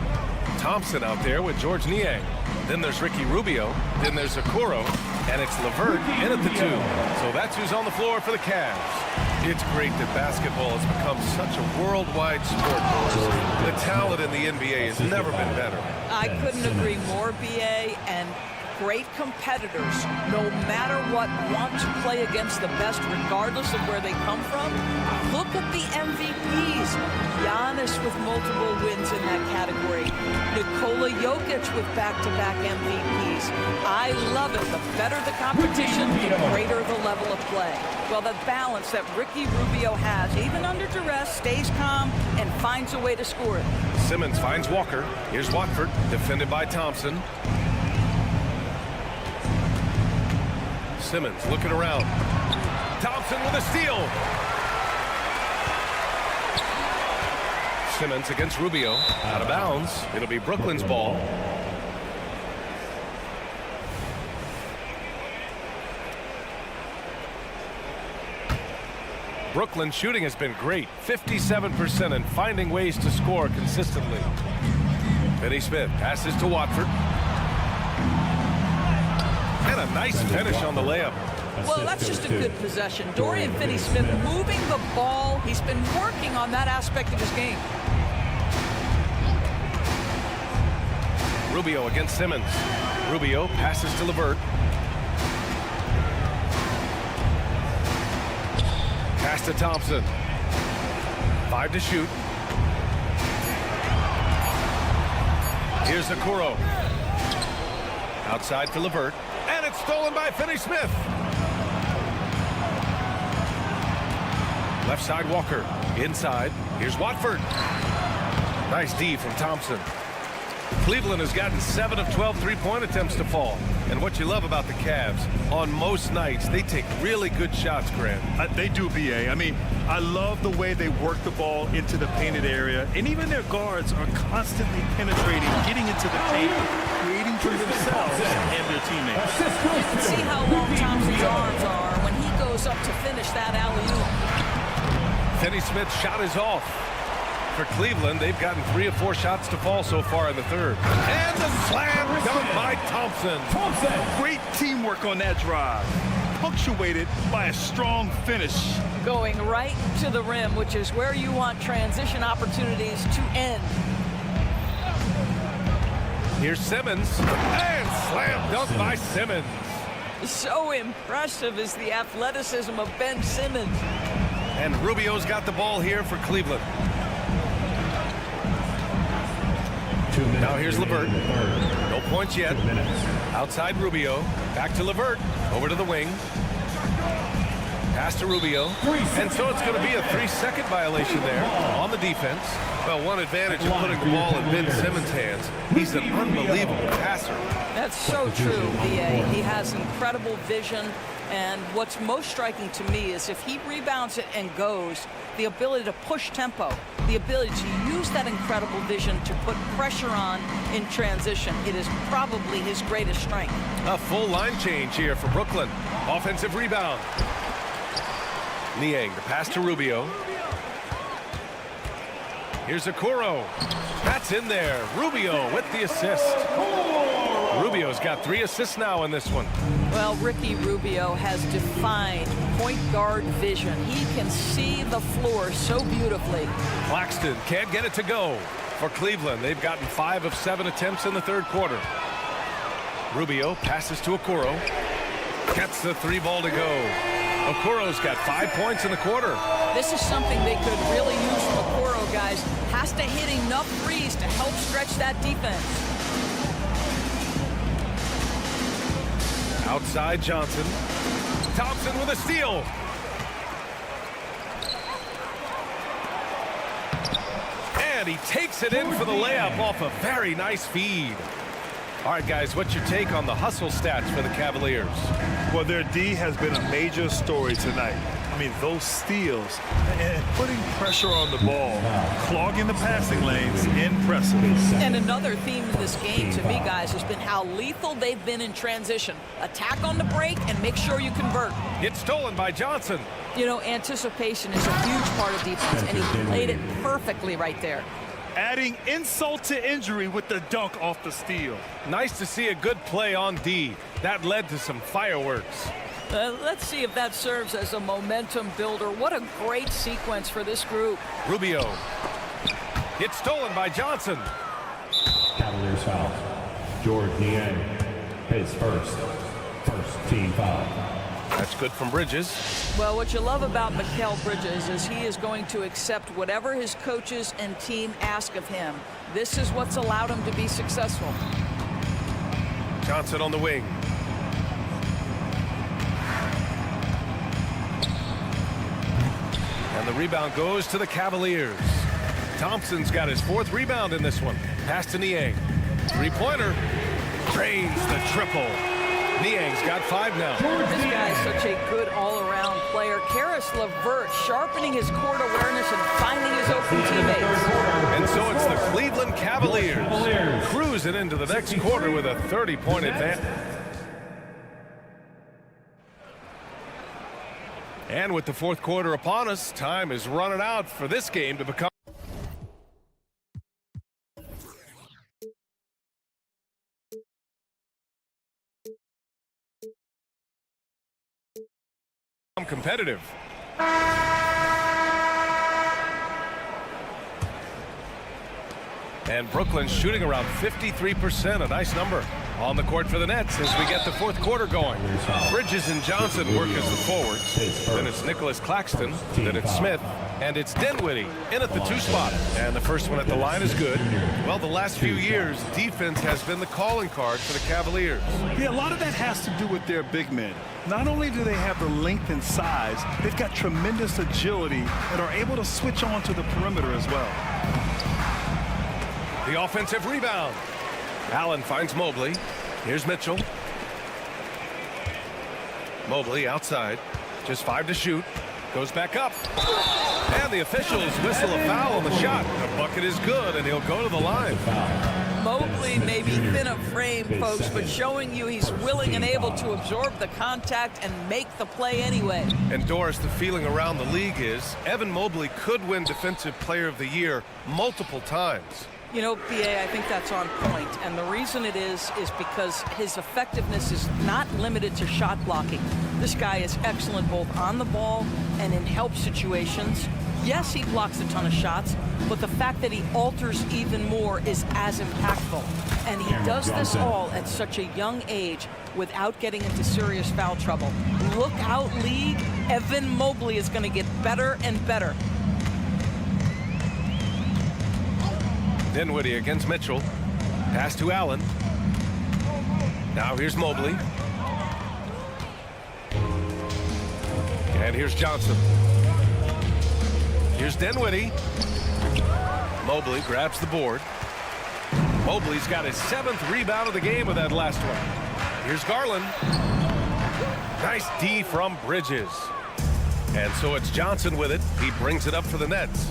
Thompson out there with George Niang. Then there's Ricky Rubio. Then there's Okoro. And it's LeVert in at the 2. So that's who's on the floor for the Cavs. It's great that basketball has become such a worldwide sport. The talent in the NBA has never been better. I couldn't agree more, B.A., and great competitors, no matter what, want to play against the best regardless of where they come from. Look at the MVPs. Giannis with multiple wins in that category. Nikola Jokic with back-to-back MVPs. I love it. The better the competition, the greater the level of play. Well, the balance that Ricky Rubio has, even under duress, stays calm and finds a way to score it. Simmons finds Walker. Here's Watford, defended by Thompson. Simmons looking around. Thompson with a steal. Simmons against Rubio. Out of bounds. It'll be Brooklyn's ball. Brooklyn's shooting has been great. 57% and finding ways to score consistently. Finney Smith passes to Watford. And a nice finish on the layup. Well, that's just a good possession. Dorian Finney-Smith moving the ball. He's been working on that aspect of his game. Rubio against Simmons. Rubio passes to LeVert. Pass to Thompson. 5 to shoot. Here's Okoro. Outside for LeVert. And it's stolen by Finney-Smith. Left side Walker. Inside. Here's Watford. Nice D from Thompson. Cleveland has gotten 7 of 12 three-point attempts to fall. And what you love about the Cavs, on most nights, they take really good shots, Grant. They do, B.A. I mean, I love the way they work the ball into the painted area. And even their guards are constantly penetrating, getting into the paint, creating for themselves and their teammates. You can see how long Thompson's arms are when he goes up to finish that alley-oop. Finney-Smith's shot is off. For Cleveland, they've gotten 3 of 4 shots to fall so far in the third. And the slam dunk by Thompson. Great teamwork on that drive, punctuated by a strong finish. Going right to the rim, which is where you want transition opportunities to end. Here's Simmons. And slam dunk by Simmons. So impressive is the athleticism of Ben Simmons. And Rubio's got the ball here for Cleveland. Now here's LeVert. No points yet. Outside Rubio. Back to LeVert. Over to the wing. Pass to Rubio. And so it's going to be a 3-second violation there on the defense. Well, one advantage of putting the ball in Ben Simmons' hands. He's an unbelievable passer. That's so true, B.A. He has incredible vision. And what's most striking to me is if he rebounds it and goes, the ability to push tempo, the ability to use that incredible vision to put pressure on in transition. It is probably his greatest strength. A full line change here for Brooklyn. Offensive rebound. Niang, the pass to Rubio. Here's Okoro. That's in there. Rubio with the assist. Rubio's got 3 assists now in this one. Well, Ricky Rubio has defined point guard vision. He can see the floor so beautifully. Claxton can't get it to go. For Cleveland, they've gotten 5 of 7 attempts in the third quarter. Rubio passes to Okoro. Gets the 3 ball to go. Okoro's got 5 points in the quarter. This is something they could really use from Okoro, guys. Has to hit enough threes to help stretch that defense. Outside Johnson. Thompson with a steal. And he takes it in for the layup off a very nice feed. All right, guys, what's your take on the hustle stats for the Cavaliers? Well, their D has been a major story tonight. I mean, those steals and putting pressure on the ball, clogging the passing lanes, impressive. And another theme in this game to me, guys, has been how lethal they've been in transition. Attack on the break and make sure you convert. It's stolen by Johnson. You know, anticipation is a huge part of defense, and he played it perfectly right there. Adding insult to injury with the dunk off the steal. Nice to see a good play on D. That led to some fireworks. Let's see if that serves as a momentum builder. What a great sequence for this group. Rubio. It's stolen by Johnson. Cavaliers foul. George Niang. his first team foul. That's good from Bridges. Well, what you love about Mikal Bridges is he is going to accept whatever his coaches and team ask of him. This is what's allowed him to be successful. Johnson on the wing. And the rebound goes to the Cavaliers. Thompson's got his 4th rebound in this one. Pass to Niang. Three-pointer. Drains the triple. Niang's got 5 now. This guy is such a good all-around player. Karis LeVert sharpening his court awareness and finding his open teammates. And so it's the Cleveland Cavaliers cruising into the next quarter with a 30-point advantage. And with the 4th quarter upon us, time is running out for this game to become competitive. And Brooklyn's shooting around 53%, a nice number. On the court for the Nets as we get the 4th quarter going. Bridges and Johnson work as the forwards. Then it's Nicholas Claxton. Then it's Smith. And it's Dinwiddie in at the 2 spot. And the first one at the line is good. Well, the last few years, defense has been the calling card for the Cavaliers. Yeah, a lot of that has to do with their big men. Not only do they have the length and size, they've got tremendous agility and are able to switch on to the perimeter as well. The offensive rebound. Allen finds Mobley. Here's Mitchell. Mobley outside. Just 5 to shoot. Goes back up. And the officials whistle a foul on the shot. The bucket is good, and he'll go to the line. Mobley may be thin of frame, folks, but showing you he's willing and able to absorb the contact and make the play anyway. And Doris, the feeling around the league is Evan Mobley could win Defensive Player of the Year multiple times. You know, BA, I think that's on point. And the reason it is because his effectiveness is not limited to shot blocking. This guy is excellent both on the ball and in help situations. Yes, he blocks a ton of shots, but the fact that he alters even more is as impactful. And he does this all at such a young age without getting into serious foul trouble. Look out, league. Evan Mobley is going to get better and better. Dinwiddie against Mitchell. Pass to Allen. Now here's Mobley. And here's Johnson. Here's Dinwiddie. Mobley grabs the board. Mobley's got his 7th rebound of the game with that last one. Here's Garland. Nice D from Bridges. And so it's Johnson with it. He brings it up for the Nets.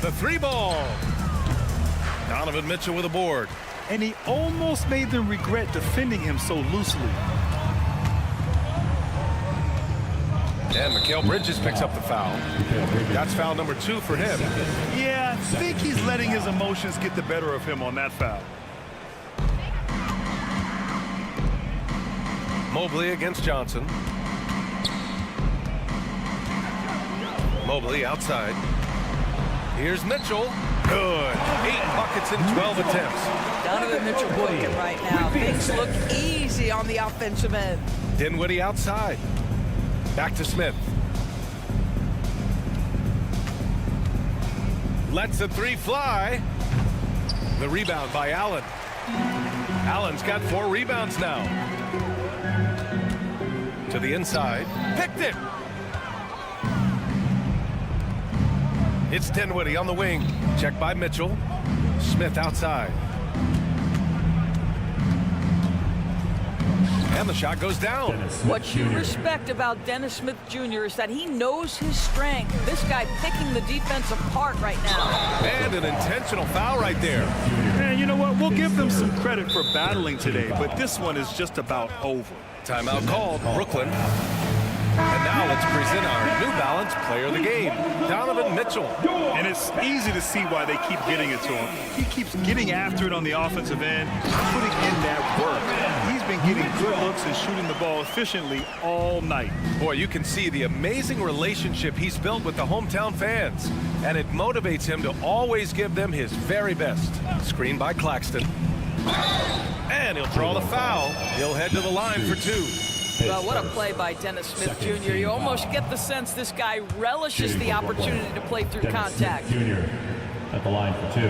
The 3-ball. Donovan Mitchell with a board. And he almost made them regret defending him so loosely. And Mikal Bridges picks up the foul. That's foul number 2 for him. Yeah, I think he's letting his emotions get the better of him on that foul. Mobley against Johnson. Mobley outside. Here's Mitchell. Good. 8 buckets in 12 attempts. Donovan Mitchell cooking right now. Things look easy on the offensive end. Dinwiddie outside. Back to Smith. Lets the 3 fly. The rebound by Allen. Allen's got 4 rebounds now. To the inside. Picked it. It's Dinwiddie on the wing. Checked by Mitchell. Smith outside. And the shot goes down. What you respect about Dennis Smith Jr. is that he knows his strength. This guy picking the defense apart right now. And an intentional foul right there. And you know what? We'll give them some credit for battling today, but this one is just about over. Timeout called, Brooklyn. And now let's present our New Balance Player of the Game, Donovan Mitchell. And it's easy to see why they keep getting it to him. He keeps getting after it on the offensive end, putting in that work. He's been getting good looks and shooting the ball efficiently all night. Boy, you can see the amazing relationship he's built with the hometown fans. And it motivates him to always give them his very best. Screen by Claxton. And he'll draw the foul. He'll head to the line for 2. Well, what a play by Dennis Smith Jr. You almost get the sense this guy relishes the opportunity to play through contact. Jr. at the line for 2.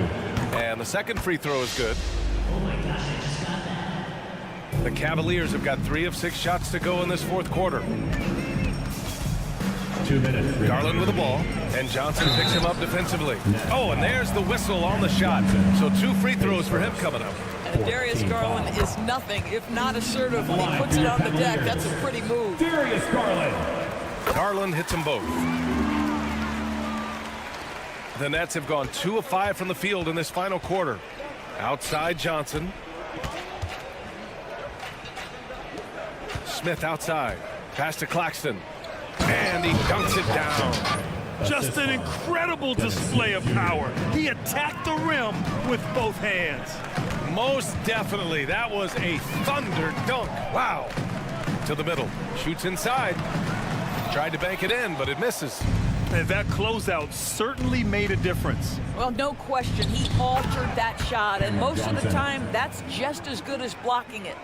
And the second free throw is good. The Cavaliers have got 3 of 6 shots to go in this fourth quarter. 2 minutes. Garland with the ball, and Johnson picks him up defensively. Oh, and there's the whistle on the shot. So 2 free throws for him coming up. And Darius Garland is nothing if not assertive when he puts it on the deck. That's a pretty move. Darius Garland. Garland hits them both. The Nets have gone 2 of 5 from the field in this final quarter. Outside Johnson. Smith outside. Pass to Claxton. And he dunks it down. Just an incredible display of power. He attacked the rim with both hands. Most definitely. That was a thunder dunk. Wow. To the middle. Shoots inside. Tried to bank it in, but it misses. And that closeout certainly made a difference. Well, no question. He altered that shot, and most of the time, that's just as good as blocking it.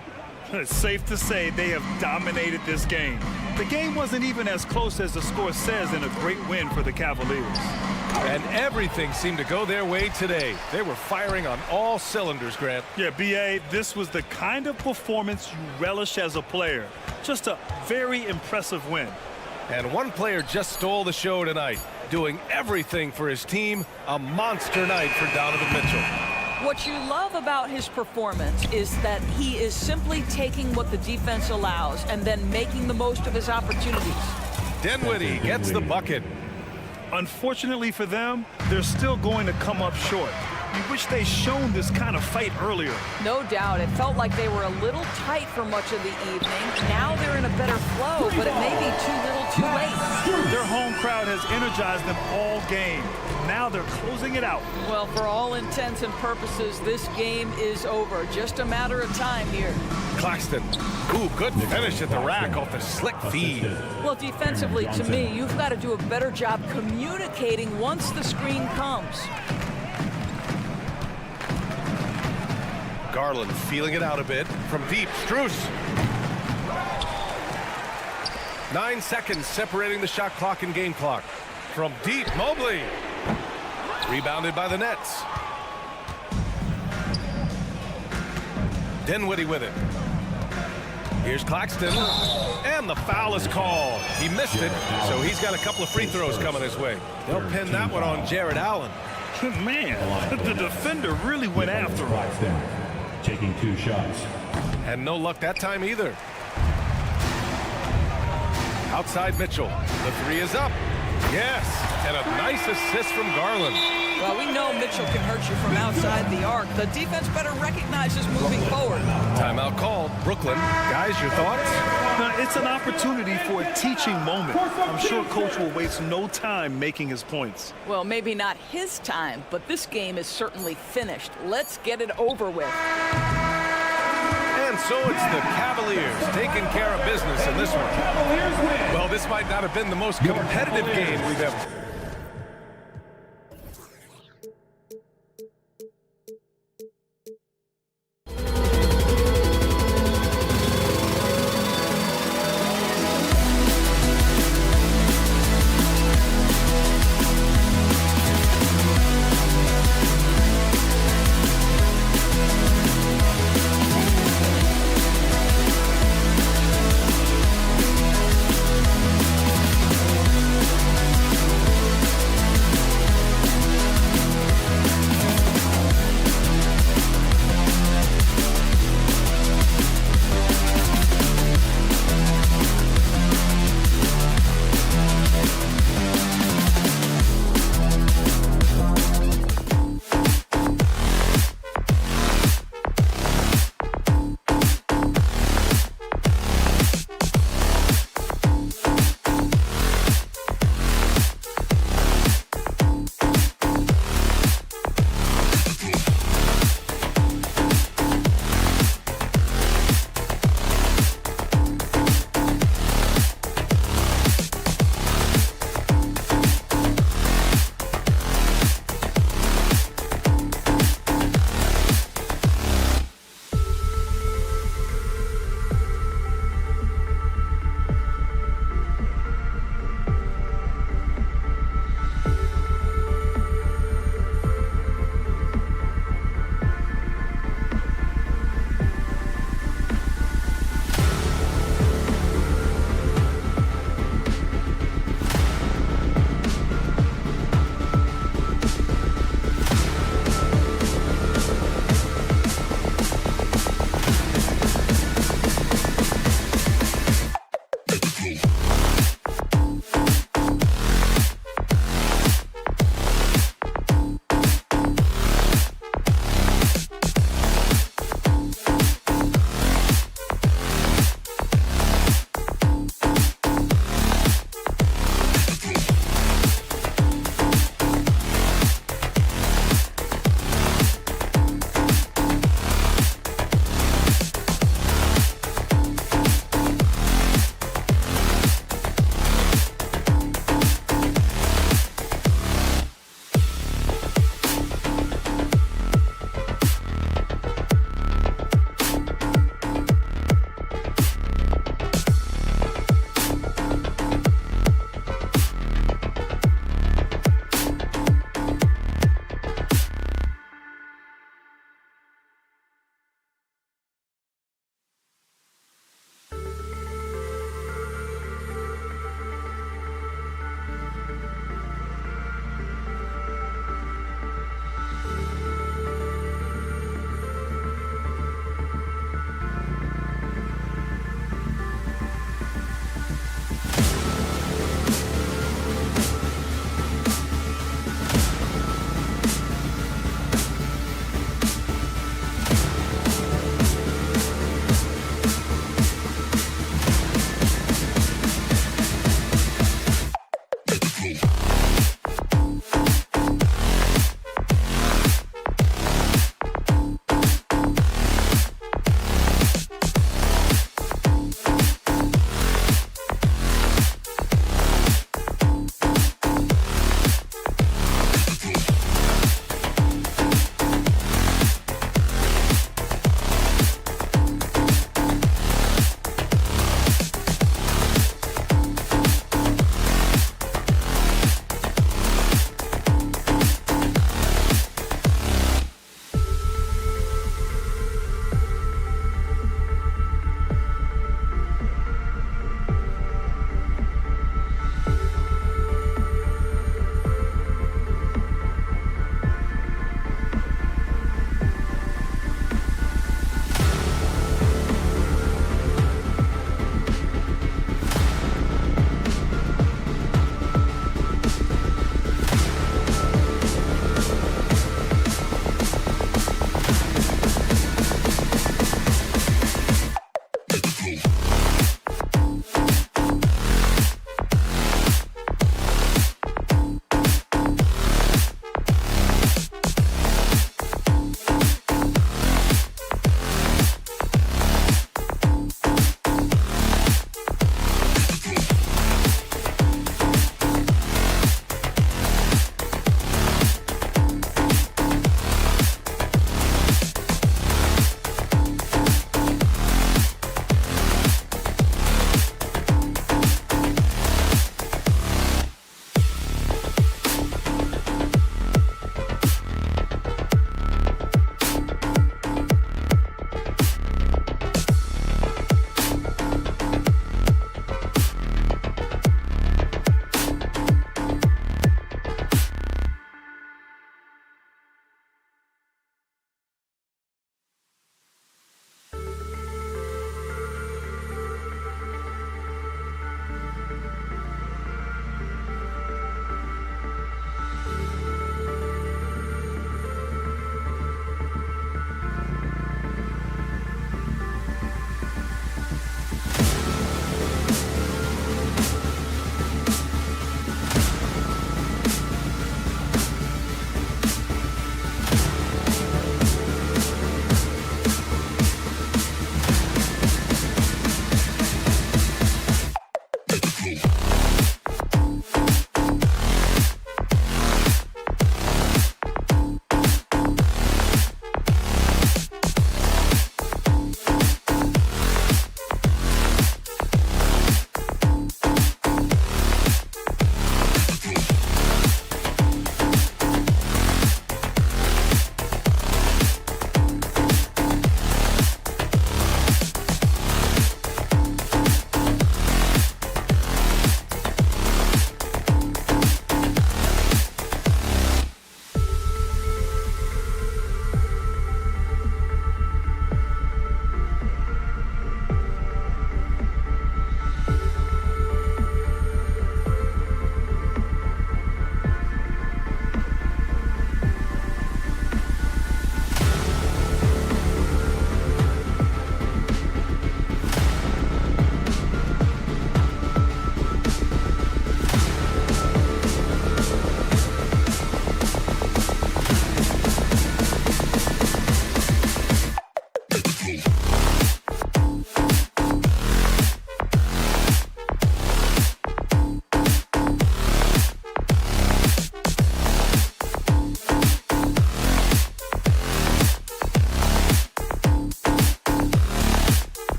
It's safe to say they have dominated this game. The game wasn't even as close as the score says in a great win for the Cavaliers. And everything seemed to go their way today. They were firing on all cylinders, Grant. Yeah, B.A., this was the kind of performance you relish as a player. Just a very impressive win. And one player just stole the show tonight, doing everything for his team. A monster night for Donovan Mitchell. What you love about his performance is that he is simply taking what the defense allows and then making the most of his opportunities. Dinwiddie gets the bucket. Unfortunately for them, they're still going to come up short. You wish they'd shown this kind of fight earlier. No doubt. It felt like they were a little tight for much of the evening. Now they're in a better flow, but it may be too little too late. Their home crowd has energized them all game. Now they're closing it out. Well, for all intents and purposes, this game is over. Just a matter of time here. Claxton. Ooh, good finish at the rack off the slick feed. Well, defensively, to me, you've got to do a better job communicating once the screen comes. Garland feeling it out a bit from deep. Strus. 9 seconds separating the shot clock and game clock. From deep, Mobley. Rebounded by the Nets. Dinwiddie with it. Here's Claxton. And the foul is called. He missed it, so he's got a couple of free throws coming his way. They'll pin that one on Jared Allen. Man, the defender really went after him. Taking 2 shots. And no luck that time either. Outside Mitchell. The 3 is up. Yes, and a nice assist from Garland. Well, we know Mitchell can hurt you from outside the arc. The defense better recognize this moving forward. Timeout called. Brooklyn. Guys, your thoughts? It's an opportunity for a teaching moment. I'm sure Coach will waste no time making his points. Well, maybe not his time, but this game is certainly finished. Let's get it over with. And so it's the Cavaliers taking care of business in this one. Well, this might not have been the most competitive game we've ever.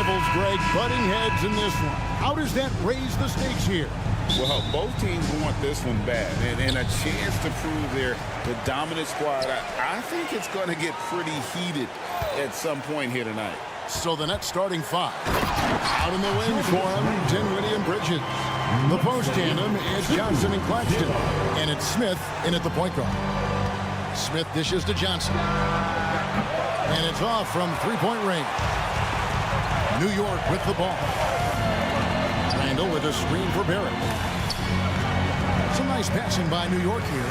rivals, Greg, butting heads in this one. How does that raise the stakes here? Well, both teams want this one bad, and a chance to prove they're the dominant squad. I think it's going to get pretty heated at some point here tonight. So the Nets starting 5. Out in the wings for him, Dinwiddie and Bridges. The post tandem is Johnson and Claxton. And it's Smith in at the point guard. Smith dishes to Johnson. And it's off from three-point range. New York with the ball. Randall with a screen for Barrett. Some nice passing by New York here.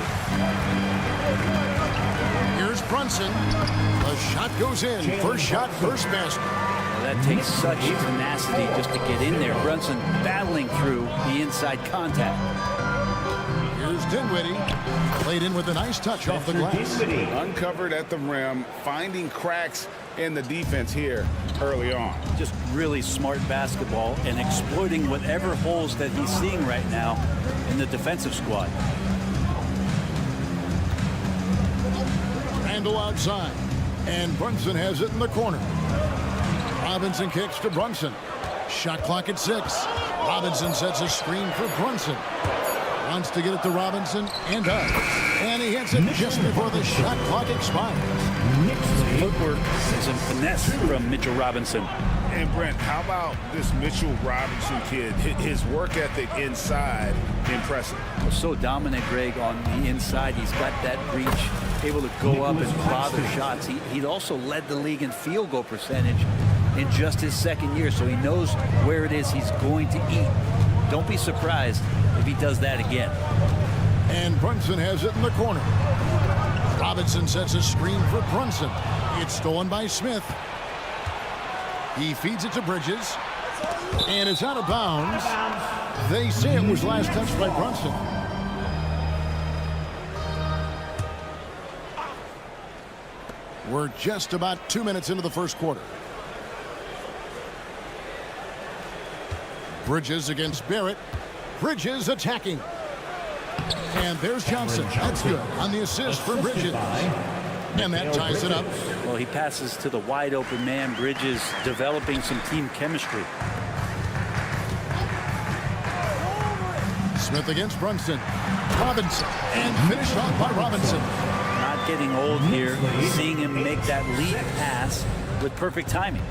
Here's Brunson. The shot goes in. First shot, first basket. Well, that takes such tenacity just to get in there. Brunson battling through the inside contact. Here's Dinwiddie. Played in with a nice touch off the glass. Uncovered at the rim, finding cracks in the defense here early on. Just really smart basketball and exploiting whatever holes that he's seeing right now in the defensive squad. Randall outside. And Brunson has it in the corner. Robinson kicks to Brunson. Shot clock at 6. Robinson sets a screen for Brunson. Wants to get it to Robinson and does. And he hits it just before the shot clock expires. Footwork and some finesse from Mitchell Robinson. And Brent, how about this Mitchell Robinson kid? His work ethic inside, impressive. So dominant, Greg, on the inside. He's got that reach, able to go up and bother shots. He'd also led the league in field goal percentage in just his second year, so he knows where it is he's going to eat. Don't be surprised if he does that again. And Brunson has it in the corner. Robinson sets a screen for Brunson. It's stolen by Smith. He feeds it to Bridges. And it's out of bounds. They say it was last touched by Brunson. We're just about 2 minutes into the first quarter. Bridges against Barrett. Bridges attacking. And there's Johnson. That's good on the assist for Bridges. And that ties it up. Well, he passes to the wide open man. Bridges developing some team chemistry. Smith against Brunson. Robinson. And finished off by Robinson. Not getting old here. Seeing him make that lead pass with perfect timing.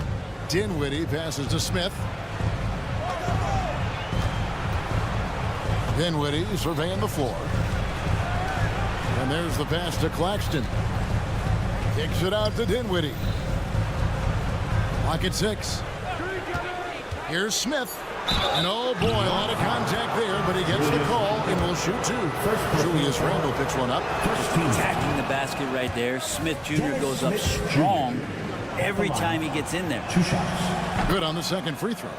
Dinwiddie passes to Smith. Dinwiddie surveying the floor. And there's the pass to Claxton. Kicks it out to Dinwiddie. Clock at 6. Here's Smith. And oh boy, a lot of contact there, but he gets the call and will shoot 2. Julius Randle picks one up. Attacking the basket right there. Smith Jr. goes up strong every time he gets in there. 2 shots. Good on the second free throw.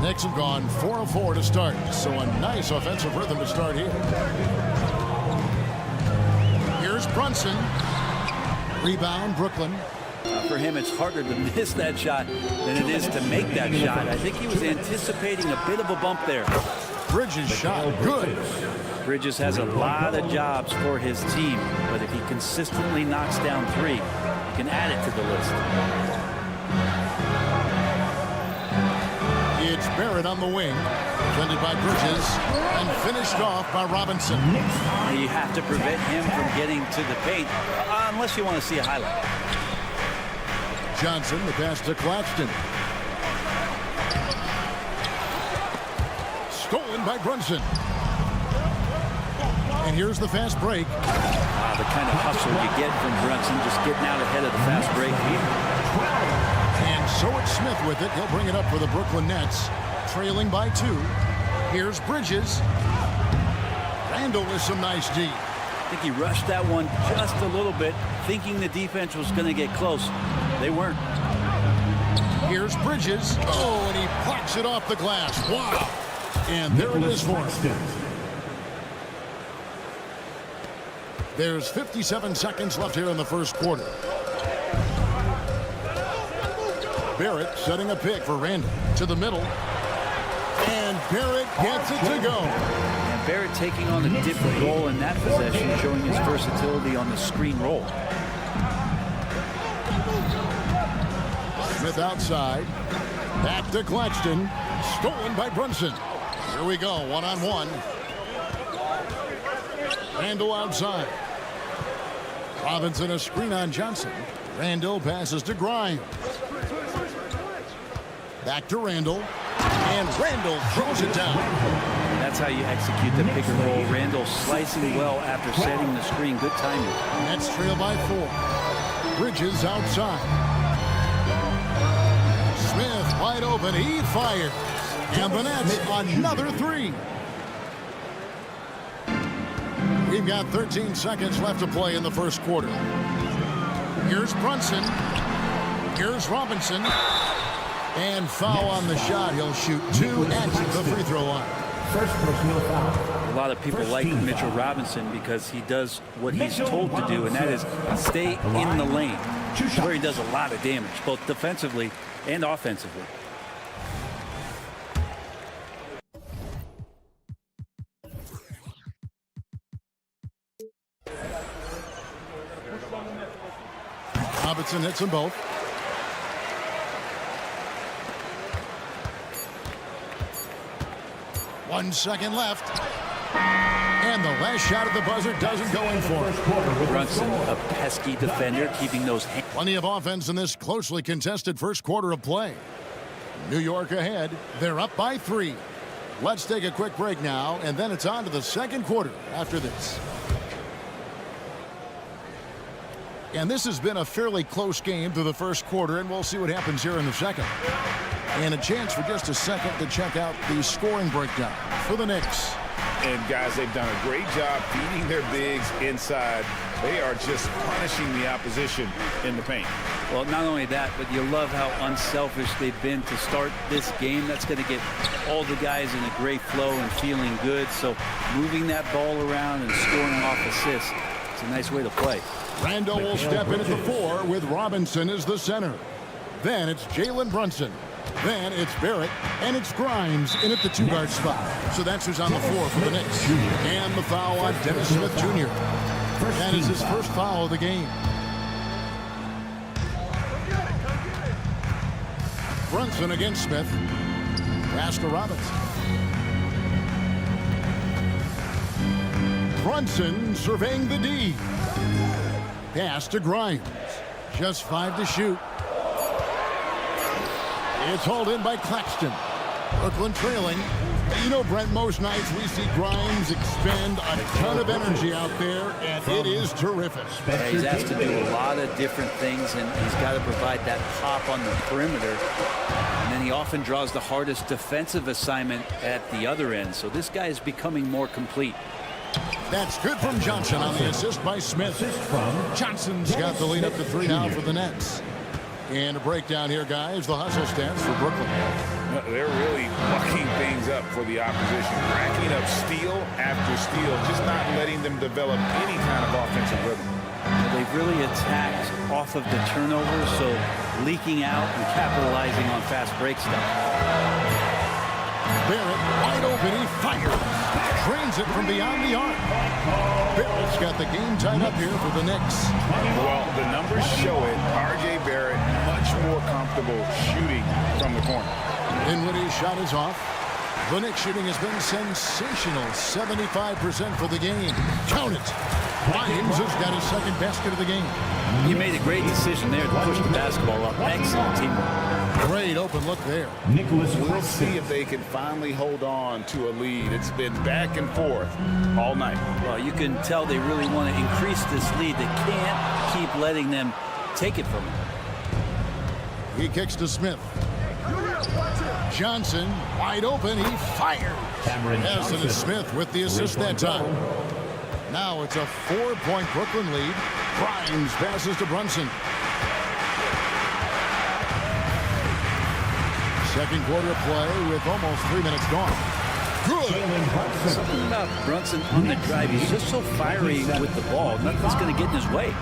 Knicks have gone 4 of 4 to start, so a nice offensive rhythm to start here. Here's Brunson. Rebound, Brooklyn. For him, it's harder to miss that shot than it is to make that shot. I think he was anticipating a bit of a bump there. Bridges shot good. Bridges has a lot of jobs for his team, but if he consistently knocks down 3, he can add it to the list. It's Barrett on the wing, defended by Bridges, and finished off by Robinson. You have to prevent him from getting to the paint, unless you want to see a highlight. Johnson, the pass to Claxton. Stolen by Brunson. And here's the fast break. The kind of hustle you get from Brunson, just getting out ahead of the fast break. And so it's Smith with it. He'll bring it up for the Brooklyn Nets, trailing by 2. Here's Bridges. Randall with some nice D. I think he rushed that one just a little bit, thinking the defense was going to get close. They weren't. Here's Bridges. Oh, and he plucks it off the glass. Wow. And there it is for him. There's 57 seconds left here in the first quarter. Barrett setting a pick for Randall to the middle. And Barrett gets it to go. And Barrett taking on a different role in that possession, showing his versatility on the screen roll. Smith outside. Back to Claxton. Stolen by Brunson. Here we go, one-on-one. Randall outside. Robinson a screen on Johnson. Randall passes to Grimes. Back to Randall. And Randall throws it down. That's how you execute the pick and roll. Randall slicing well after setting the screen. Good timing. Nets trail by 4. Bridges outside. Smith wide open. He fires. And the Nets another 3. We've got 13 seconds left to play in the first quarter. Here's Brunson. Here's Robinson. And foul on the shot. He'll shoot 2 at the free throw line. First personal foul. A lot of people like Mitchell Robinson because he does what he's told to do, and that is stay in the lane, where he does a lot of damage, both defensively and offensively. Robinson hits them both. One second left. And the last shot at the buzzer doesn't go in for it. Brunson, a pesky defender, keeping those hands. Plenty of offense in this closely contested first quarter of play. New York ahead. They're up by 3. Let's take a quick break now, and then it's on to the second quarter after this. And this has been a fairly close game through the first quarter, and we'll see what happens here in the second. And a chance for just a second to check out the scoring breakdown for the Knicks. And guys, they've done a great job feeding their bigs inside. They are just punishing the opposition in the paint. Well, not only that, but you love how unselfish they've been to start this game. That's going to get all the guys in a great flow and feeling good. So moving that ball around and scoring off assists, it's a nice way to play. Randall will step in at the 4 with Robinson as the center. Then it's Jalen Brunson. Then it's Barrett, and it's Grimes in at the 2-guard spot. So that's who's on the floor for the Knicks. And the foul on Dennis Smith Jr. That is his first foul of the game. Brunson against Smith. Pass to Robinson. Brunson surveying the D. Pass to Grimes. Just 5 to shoot. It's hauled in by Claxton. Brooklyn trailing. You know, Brent, most nights we see Grimes expend a ton of energy out there, and it is terrific. Yeah, he's asked to do a lot of different things, and he's got to provide that pop on the perimeter. And then he often draws the hardest defensive assignment at the other end. So this guy is becoming more complete. That's good from Johnson on the assist by Smith. Johnson's got the lead up to 3 now for the Nets. And a breakdown here, guys. The hustle stance for Brooklyn. They're really mucking things up for the opposition. Racking up steal after steal, just not letting them develop any kind of offensive rhythm. They've really attacked off of the turnovers, so leaking out and capitalizing on fast break stuff. Barrett wide open. He fires. Trains it from beyond the arc. Barrett's got the game tied up here for the Knicks. Well, the numbers show it. R.J. Barrett much more comfortable shooting from the corner. Dinwiddie's shot is off. The Knicks shooting has been sensational. 75% for the game. Count it. Grimes has got his second basket of the game. You made a great decision there to push the basketball up. Excellent teamwork. Great open look there. We'll see if they can finally hold on to a lead. It's been back and forth all night. Well, you can tell they really want to increase this lead. They can't keep letting them take it from them. He kicks to Smith. Johnson wide open. He fires. Yes, and it's Smith with the assist that time. Now it's a 4-point Brooklyn lead. Grimes passes to Brunson. Second quarter of play with almost 3 minutes gone. Good. Something about Brunson on the drive. He's just so fiery with the ball. Nothing's going to get in his way.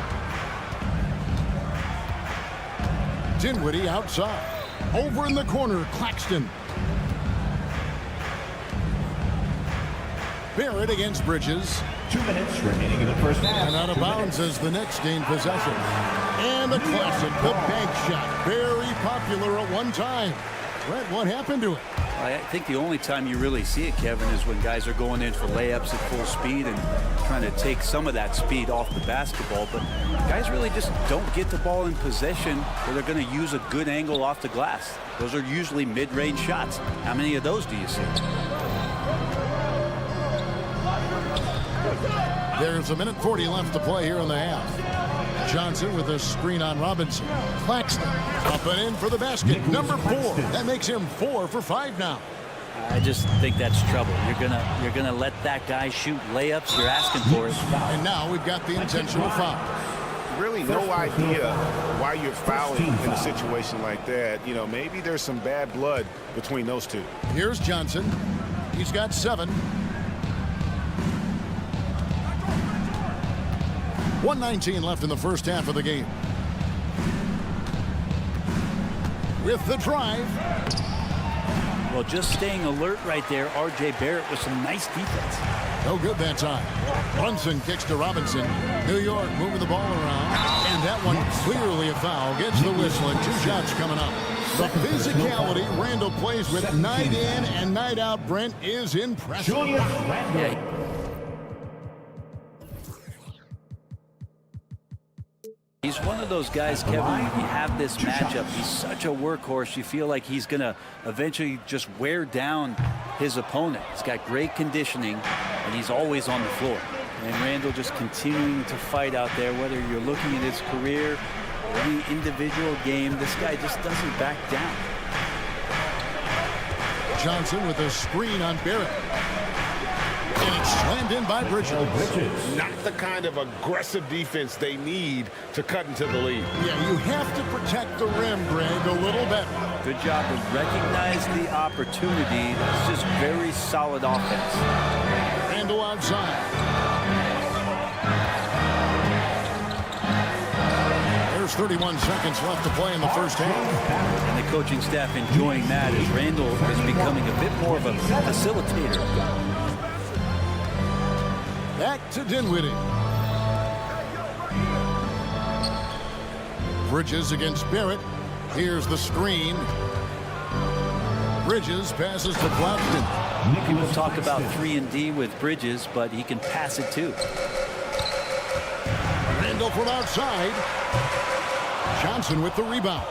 Dinwiddie outside. Over in the corner, Claxton. Barrett against Bridges. 2 minutes remaining in the first half. And out of bounds as the Knicks gain possession. And the classic, the bank shot. Very popular at one time. Brett, what happened to it? I think the only time you really see it, Kevin, is when guys are going in for layups at full speed and trying to take some of that speed off the basketball. But guys really just don't get the ball in possession where they're going to use a good angle off the glass. Those are usually mid-range shots. How many of those do you see? There's 1:40 left to play here in the half. Johnson with a screen on Robinson. Claxton up and in for the basket. Number 4. That makes him 4 for 5 now. I just think that's trouble. You're gonna let that guy shoot layups. You're asking for it. And now we've got the intentional foul. Really no idea why you're fouling in a situation like that. You know, maybe there's some bad blood between those two. Here's Johnson. He's got 7. 1:19 left in the first half of the game. With the drive. Well, just staying alert right there. R.J. Barrett with some nice defense. No good that time. Brunson kicks to Robinson. New York moving the ball around. And that one clearly a foul. Gets the whistle and 2 shots coming up. The physicality Randall plays with night in and night out, Brent, is impressive. Yeah. He's one of those guys, Kevin, when you have this matchup, he's such a workhorse. You feel like he's going to eventually just wear down his opponent. He's got great conditioning, and he's always on the floor. And Randall just continuing to fight out there, whether you're looking at his career or any individual game, this guy just doesn't back down. Johnson with a screen on Barrett. And it's slammed in by Bridges. Not the kind of aggressive defense they need to cut into the lead. Yeah, you have to protect the rim, Greg, a little better. Good job to recognize the opportunity. It's just very solid offense. Randall outside. There's 31 seconds left to play in the first half. And the coaching staff enjoying that as Randall is becoming a bit more of a facilitator. Back to Dinwiddie. Bridges against Barrett. Here's the screen. Bridges passes to Claxton. People talk about 3-and-D with Bridges, but he can pass it too. Randall from outside. Johnson with the rebound.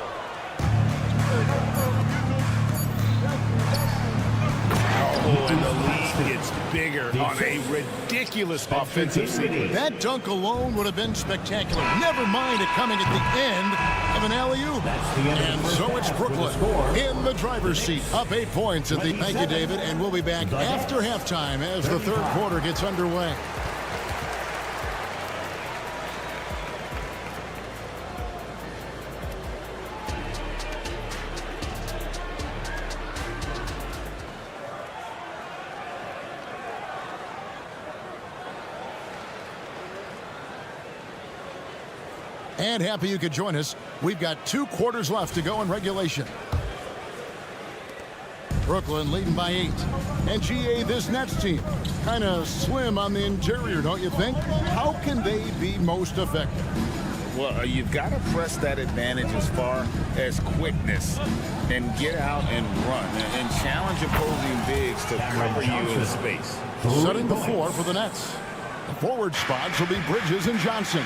And the lead gets bigger on a ridiculous offensive sequence. That dunk alone would have been spectacular. Never mind it coming at the end of an alley-oop. And so it's Brooklyn in the driver's seat. Up 8 points at the... Thank you, David. And we'll be back after halftime as the third quarter gets underway. And happy you could join us. We've got 2 quarters left to go in regulation. Brooklyn leading by 8. And GA, this Nets team, kind of slim on the interior, don't you think? How can they be most effective? Well, you've got to press that advantage as far as quickness and get out and run and challenge opposing bigs to cover you in space. Setting the floor for the Nets. The forward spots will be Bridges and Johnson.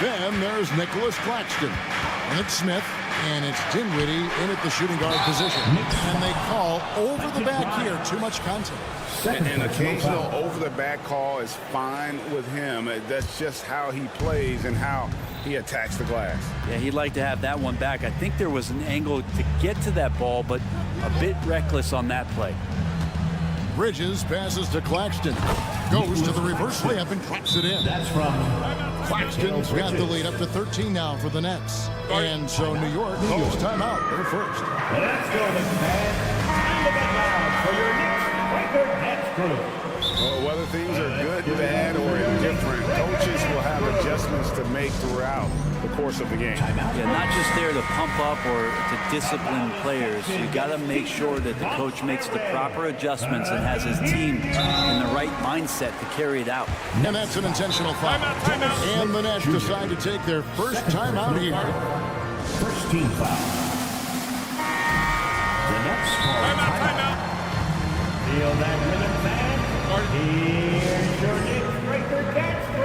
Then there's Nicholas Claxton. And it's Smith. And it's Dinwiddie in at the shooting guard position. And they call over the back here. Too much contact. An occasional over-the-back call is fine with him. That's just how he plays and how he attacks the glass. Yeah, he'd like to have that one back. I think there was an angle to get to that ball, but a bit reckless on that play. Bridges passes to Claxton. Goes to the reverse layup and drops it in. That's from Claxton's got the lead up to 13 now for the Nets. And so New York calls timeout. They're first. Let's go, Knicks fans. Time to get loud for your Knicks Frankfurt Nets crew. Well, whether things are good, bad, or indifferent, coaches will have adjustments to make make throughout the course of the game. Yeah, not just there to pump up or to discipline players. You got to make sure that the coach makes the proper adjustments and has his team in the right mindset to carry it out. And that's an intentional foul. And the Nets decide to take their first timeout here. First team foul. The Nets call timeout. Feel that rhythm, man. Here's your Knicks breaker dance crew.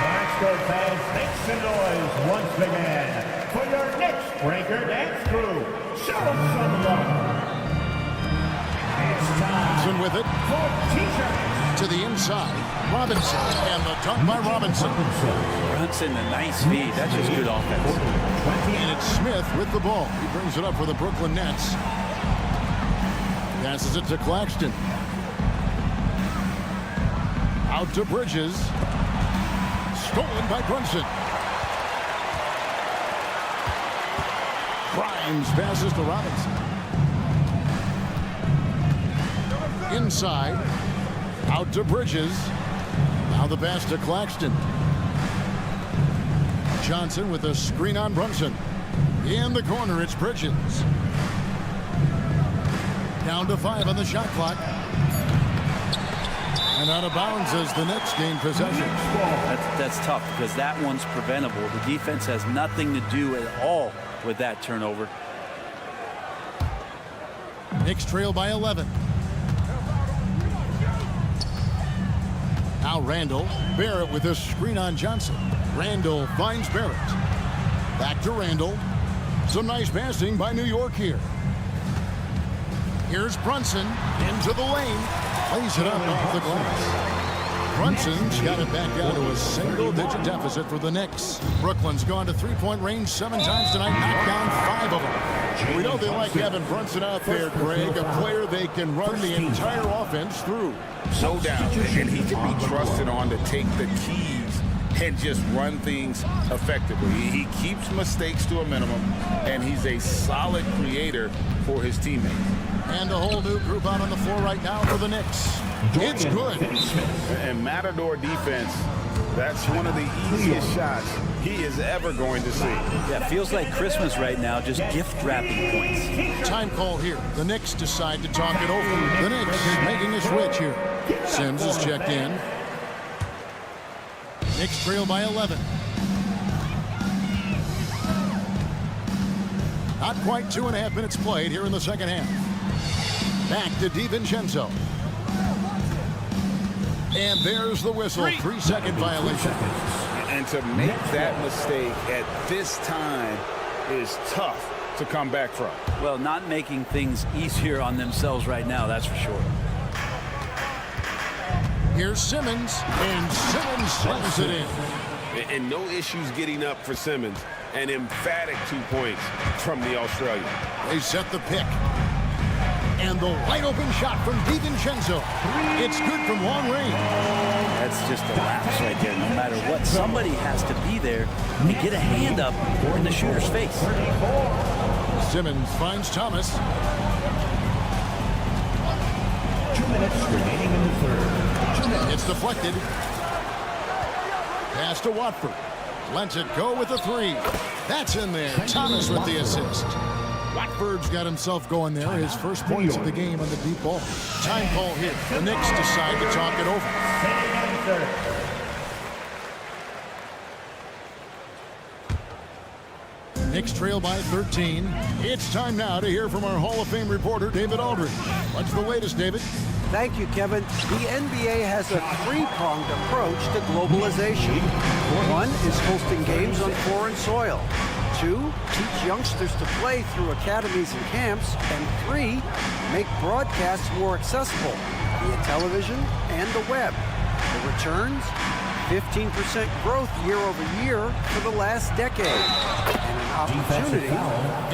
Let's go, fans. Make some noise once again for your Knicks breaker dance crew. Show them some love. It's time with it for t-shirts. to the inside. Robinson, and the dunk by Robinson. Brunson, a nice feed. That's just good offense. And it's Smith with the ball. He brings it up for the Brooklyn Nets. Passes it to Claxton. Out to Bridges. Stolen by Brunson. Grimes passes to Robinson. Inside. Out to Bridges. Now the pass to Claxton. Johnson with a screen on Brunson. In the corner, it's Bridges. Down to 5 on the shot clock. And out of bounds as the Knicks gain possession. That's tough because that one's preventable. The defense has nothing to do at all with that turnover. Knicks trail by 11. Now Randall. Barrett with a screen on Johnson. Randall finds Barrett. Back to Randall. Some nice passing by New York here. Here's Brunson into the lane. Plays it up off the glass. Brunson's got it back down to a single-digit deficit for the Knicks. Brooklyn's gone to three-point range 7 times tonight, knocked down 5 of them. We know they like having Brunson out there, Greg, a player they can run the entire offense through. No doubt, and he can be trusted on to take the keys and just run things effectively. He keeps mistakes to a minimum, and he's a solid creator for his teammates. And a whole new group out on the floor right now for the Knicks. It's good. And Matador defense, that's one of the easiest shots he is ever going to see. Yeah, feels like Christmas right now, just gift wrapping points. Time call here. The Knicks decide to talk it over. The Knicks making a switch here. Sims is checked in. Knicks trail by 11. Not quite 2.5 minutes played here in the second half. Back to DiVincenzo. And there's the whistle. 3-second violation. And to make that mistake at this time is tough to come back from. Well, not making things easier on themselves right now, that's for sure. Here's Simmons, and Simmons slams it in. And no issues getting up for Simmons. An emphatic 2 points from the Australian. They set the pick. And the wide open shot from DiVincenzo. It's good from long range. That's just a lapse right there. No matter what, somebody has to be there and get a hand up in the shooter's face. Simmons finds Thomas. 2 minutes remaining in the third. 2 minutes. It's deflected. Pass to Watford. Lets it go with a 3. That's in there. Thomas with the assist. Watford's got himself going there. His first points of the game on the deep ball. Time call here. The Knicks decide to talk it over. Knicks trail by 13. It's time now to hear from our Hall of Fame reporter, David Aldridge. What's the latest, David? Thank you, Kevin. The NBA has a three-pronged approach to globalization. 1 is hosting games on foreign soil. 2, teach youngsters to play through academies and camps. And 3, make broadcasts more accessible via television and the web. The returns? 15% growth year over year for the last decade. And an opportunity.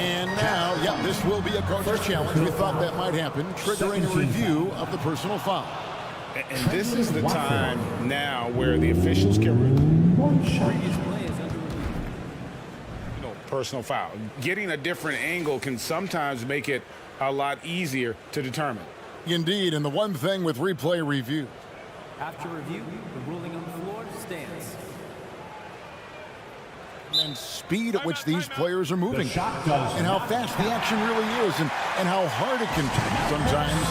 And now, this will be a coach's challenge. We thought that might happen, triggering a review of the personal foul. And this is the time now where the officials can personal foul. Getting a different angle can sometimes make it a lot easier to determine. Indeed, and the one thing with replay review. After review, the ruling on the floor stands. And speed at which these players are moving. does And how fast the action really is. And how hard it can be sometimes,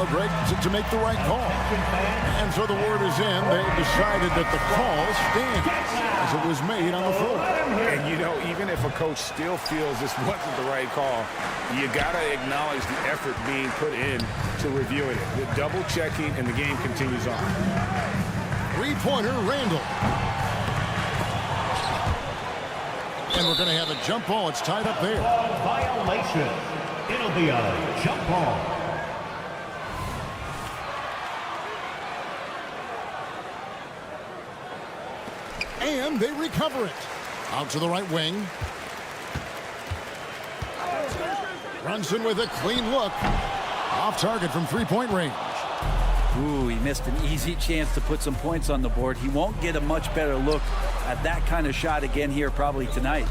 Greg, to make the right call. And so the word is in. They've decided that the call stands as it was made on the floor. And, even if a coach still feels this wasn't the right call, you got to acknowledge the effort being put in to reviewing it. The double checking, and the game continues on. Three-pointer, Randall. And we're going to have a jump ball. It's tied up there. Violation. It'll be a jump ball. And they recover it. Out to the right wing. Brunson with a clean look. Off target from three-point range. Ooh, he missed an easy chance to put some points on the board. He won't get a much better look at that kind of shot again here probably tonight.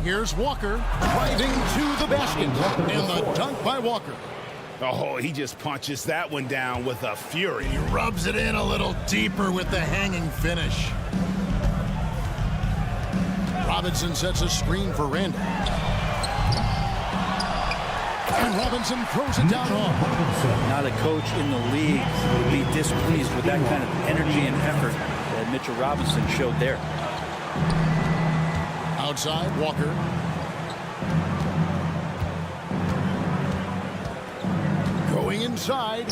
Here's Walker driving to the basket. And the dunk by Walker. Oh, he just punches that one down with a fury. He rubs it in a little deeper with the hanging finish. Robinson sets a screen for Randall. And Robinson throws it down home. Not a coach in the league would be displeased with that kind of energy and effort that Mitchell Robinson showed there. Outside, Walker. Going inside.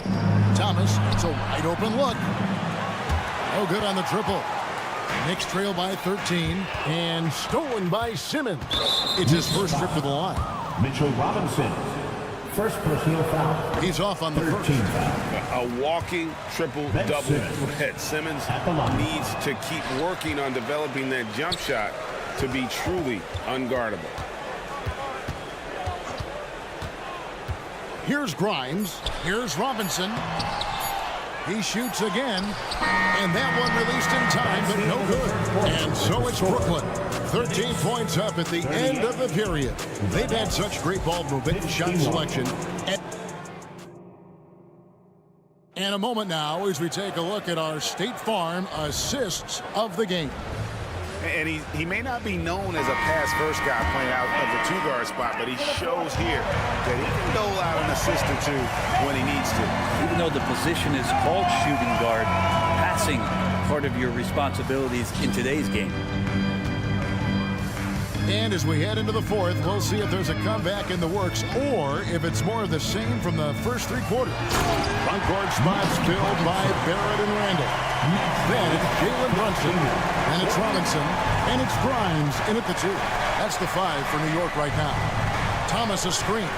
Thomas, it's a wide open look. No good on the triple. Knicks trail by 13 and stolen by Simmons. It's his first trip to the line. Mitchell Robinson. First personal foul. He's off on the first. A walking triple-double threat. Simmons needs to keep working on developing that jump shot to be truly unguardable. Here's Grimes. Here's Robinson. He shoots again. And that one released in time, but no good. And so it's Brooklyn. 13 points up at the end of the period. They've had such great ball movement and shot selection. And a moment now as we take a look at our State Farm assists of the game. And he may not be known as a pass-first guy playing out of the two-guard spot, but he shows here that he can dole out an assist or two when he needs to. Even though the position is called shooting guard, passing part of your responsibilities in today's game. And as we head into the fourth, we'll see if there's a comeback in the works or if it's more of the same from the first three quarters. Front court spots filled by Barrett and Randall. Then it's Jalen Brunson, and it's Robinson, and it's Grimes in at the two. That's the 5 for New York right now. Thomas a screen.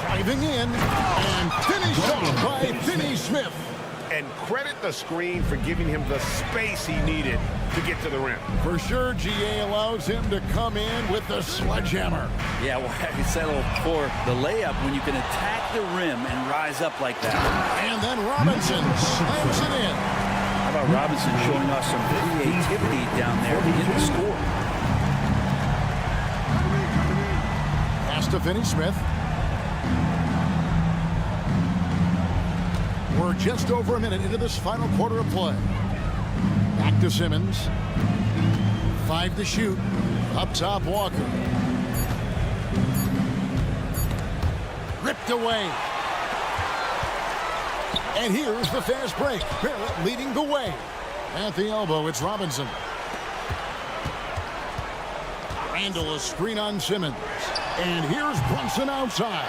Driving in, and finished off by Finney Smith. And credit the screen for giving him the space he needed to get to the rim. For sure, GA allows him to come in with the sledgehammer. Yeah, well, you settle for the layup when you can attack the rim and rise up like that. And then Robinson slams it in. How about Robinson showing us some creativity down there to get the score? Pass to Finney Smith. We're just over a minute into this final quarter of play. Back to Simmons. 5 to shoot. Up top, Walker. Ripped away. And here's the fast break. Barrett leading the way. At the elbow, it's Robinson. Randall a screen on Simmons. And here's Brunson outside.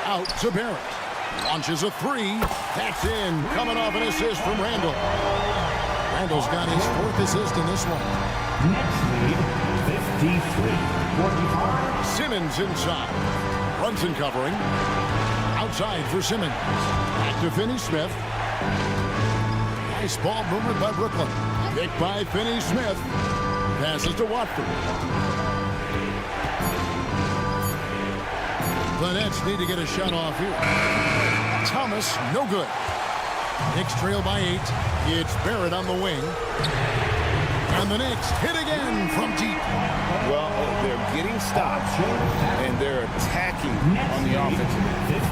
Out to Barrett. Launches a 3. That's in. Coming off an assist from Randall. Randall's got his 4th assist in this one. Next lead, 53-45. Simmons inside. Brunson covering. Outside for Simmons. Back to Finney Smith. Nice ball movement by Brooklyn. Picked by Finney Smith. Passes to Watford. The Nets need to get a shot off here. Thomas, no good. Knicks trail by 8. It's Barrett on the wing. And the Knicks hit again from deep. Well, they're getting stops, and they're attacking on the offensive.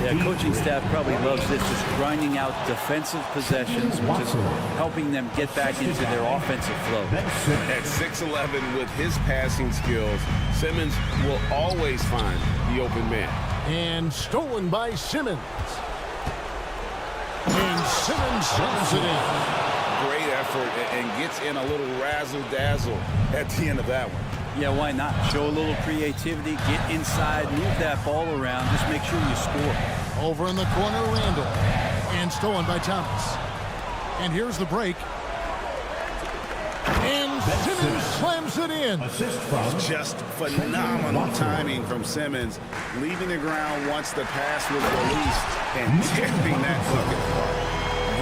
Yeah, coaching staff probably loves this, just grinding out defensive possessions, just helping them get back into their offensive flow. At 6'11", with his passing skills, Simmons will always find the open man. And stolen by Simmons. And Simmons slams it in. Great effort and gets in a little razzle-dazzle at the end of that one. Yeah, why not? Show a little creativity, get inside, move that ball around, just make sure you score. Over in the corner, Randall. And stolen by Thomas. And here's the break. And Simmons slams it in. Just phenomenal timing from Simmons, leaving the ground once the pass was released and tipping that bucket.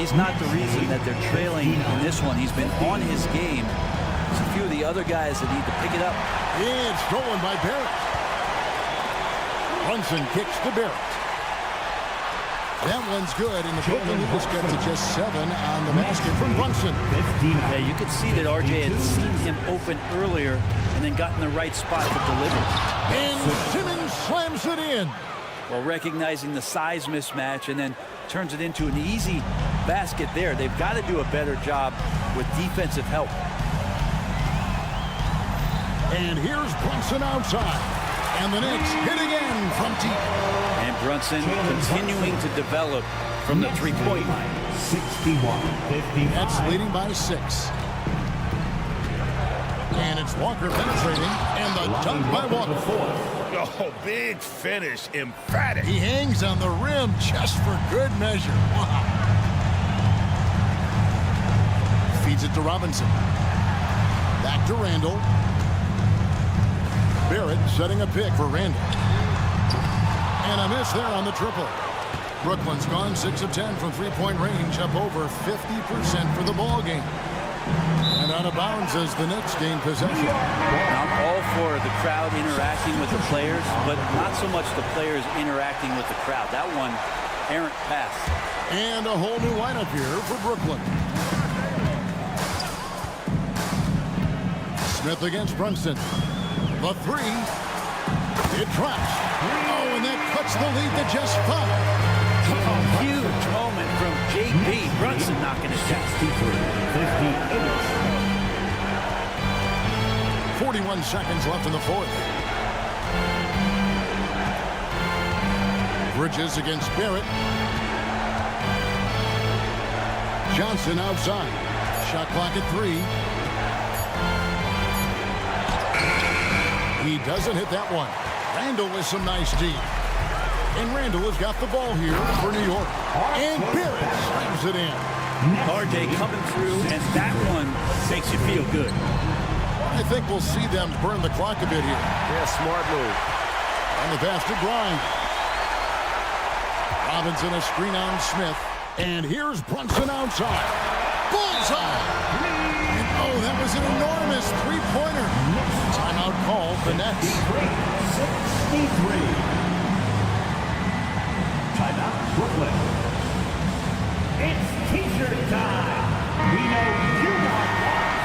He's not the reason that they're trailing in this one. He's been on his game. There's a few of the other guys that need to pick it up. And stolen by Barrett. Brunson kicks to Barrett. That one's good, and the Brooklyn Eagles get to just 7 on the basket from Brunson. Yeah, you could see that RJ had seen him open earlier and then got in the right spot to deliver. And Simmons slams it in. Well, recognizing the size mismatch and then turns it into an easy basket there. They've got to do a better job with defensive help. And here's Brunson outside. And the Knicks hit again from deep. And Brunson continuing to develop from the three-point line. 61-55. That's leading by 6. And it's Walker penetrating. And the dunk by Walker. Oh, big finish, emphatic. He hangs on the rim just for good measure. Wow. Feeds it to Robinson. Back to Randall. Barrett setting a pick for Randall. And a miss there on the triple. Brooklyn's gone 6 of 10 from three-point range, up over 50% for the ball game. And out of bounds as the Knicks gain possession. I'm all for the crowd interacting with the players, but not so much the players interacting with the crowd. That one, errant pass. And a whole new lineup here for Brooklyn. Smith against Brunson. The 3. It drops. Oh, and that cuts the lead to just 5. Huge moment from J.B. Brunson knocking it down. 41 seconds left in the fourth. Bridges against Barrett. Johnson outside. Shot clock at 3. He doesn't hit that one. Randall with some nice D. And Randall has got the ball here for New York. And Barrett slams it in. RJ coming through, and that one makes you feel good. I think we'll see them burn the clock a bit here. Yeah, smart move. On the basket grind. Robinson a screen on Smith. And here's Brunson outside. Bullseye! And oh, that was an enormous three-pointer. Timeout call for Nets. 63. Timeout, Brooklyn. It's T-shirt time. We know you want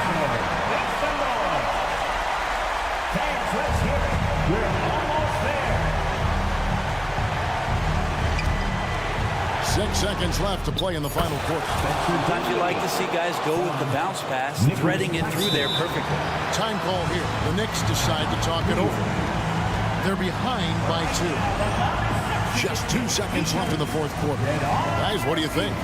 more. Make some noise. Fans, let's hear it. We're almost there. 6 seconds left to play in the final quarter. Sometimes you like to see guys go with the bounce pass, threading it through there perfectly. Time call here. The Knicks decide to talk it over. They're behind by 2. Just 2 seconds left in the fourth quarter. Guys, what do you think?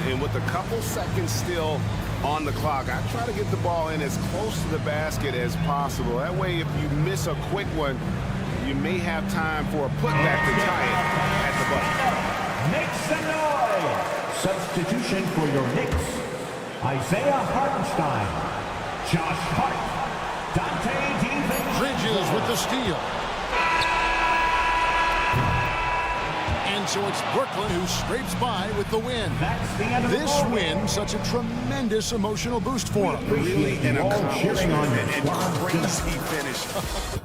And with a couple seconds still on the clock, I try to get the ball in as close to the basket as possible. That way, if you miss a quick one, you may have time for a putback to tie it at the bucket. Make some noise. Substitution for your Knicks. Isaiah Hartenstein. Josh Hart. Dante DiVincenzo. Bridges with the steal. And so it's Brooklyn who scrapes by with the win. That's the end of This the win, such a tremendous emotional boost for them. Really an all cheering on accomplishment your and squad. crazy finish.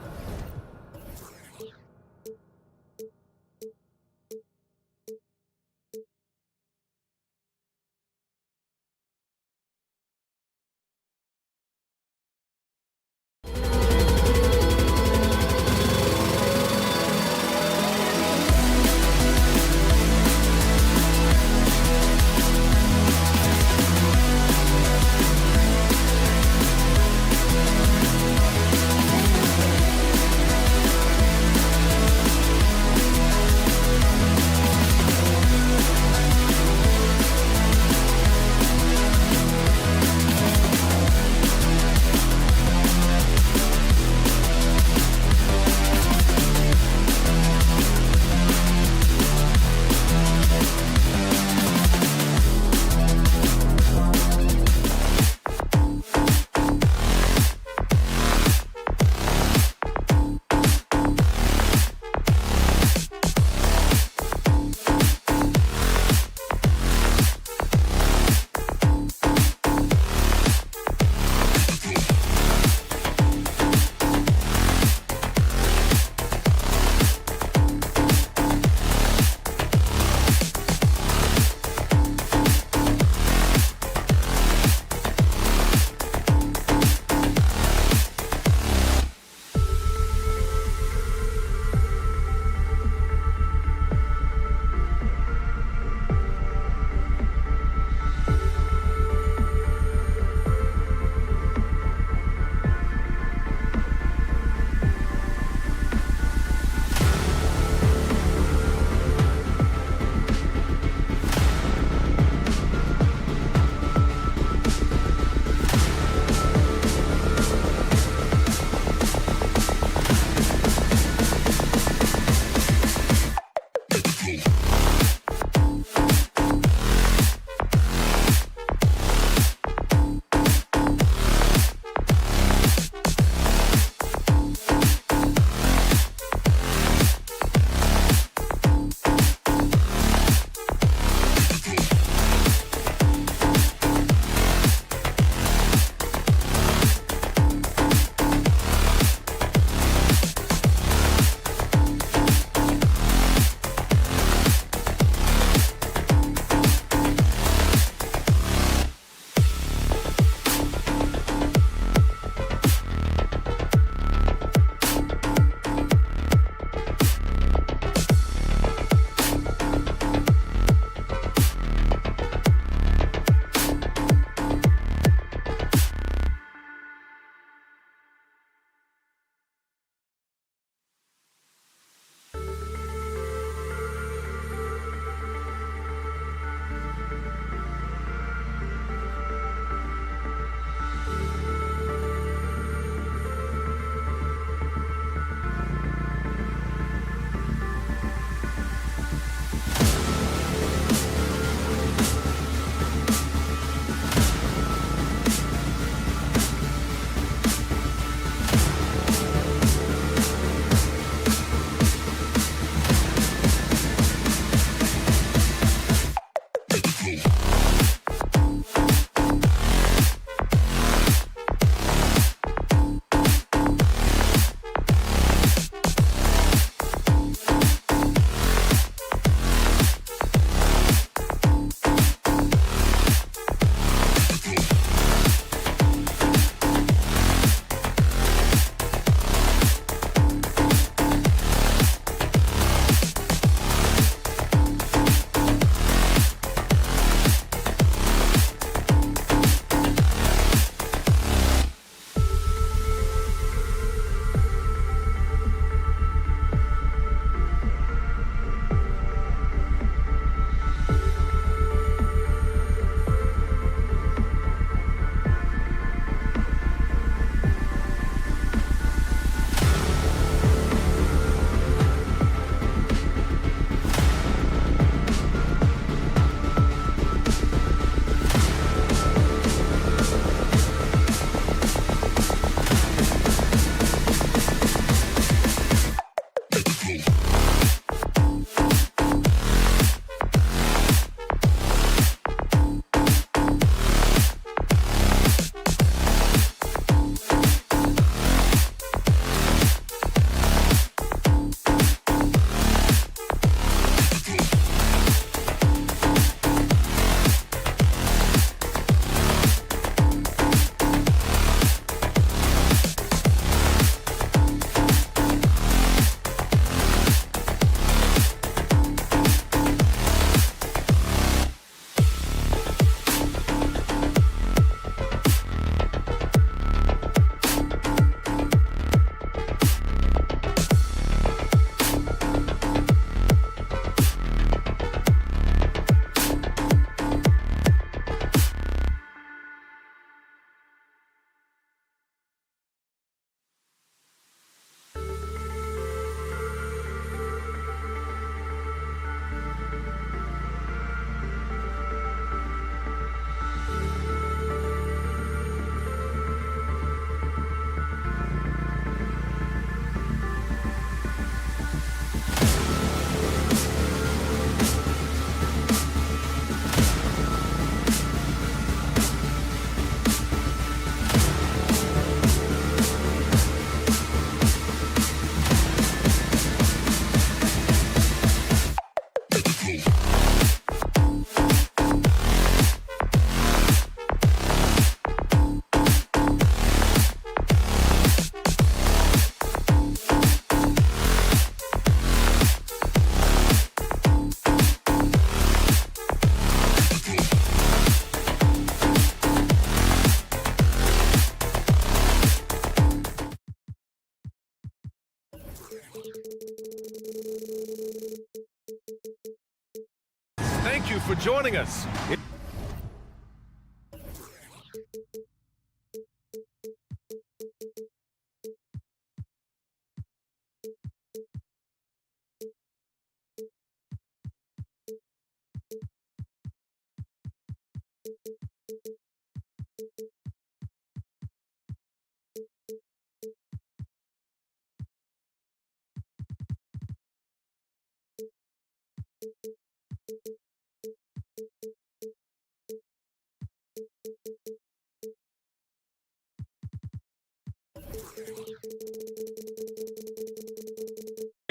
for joining us.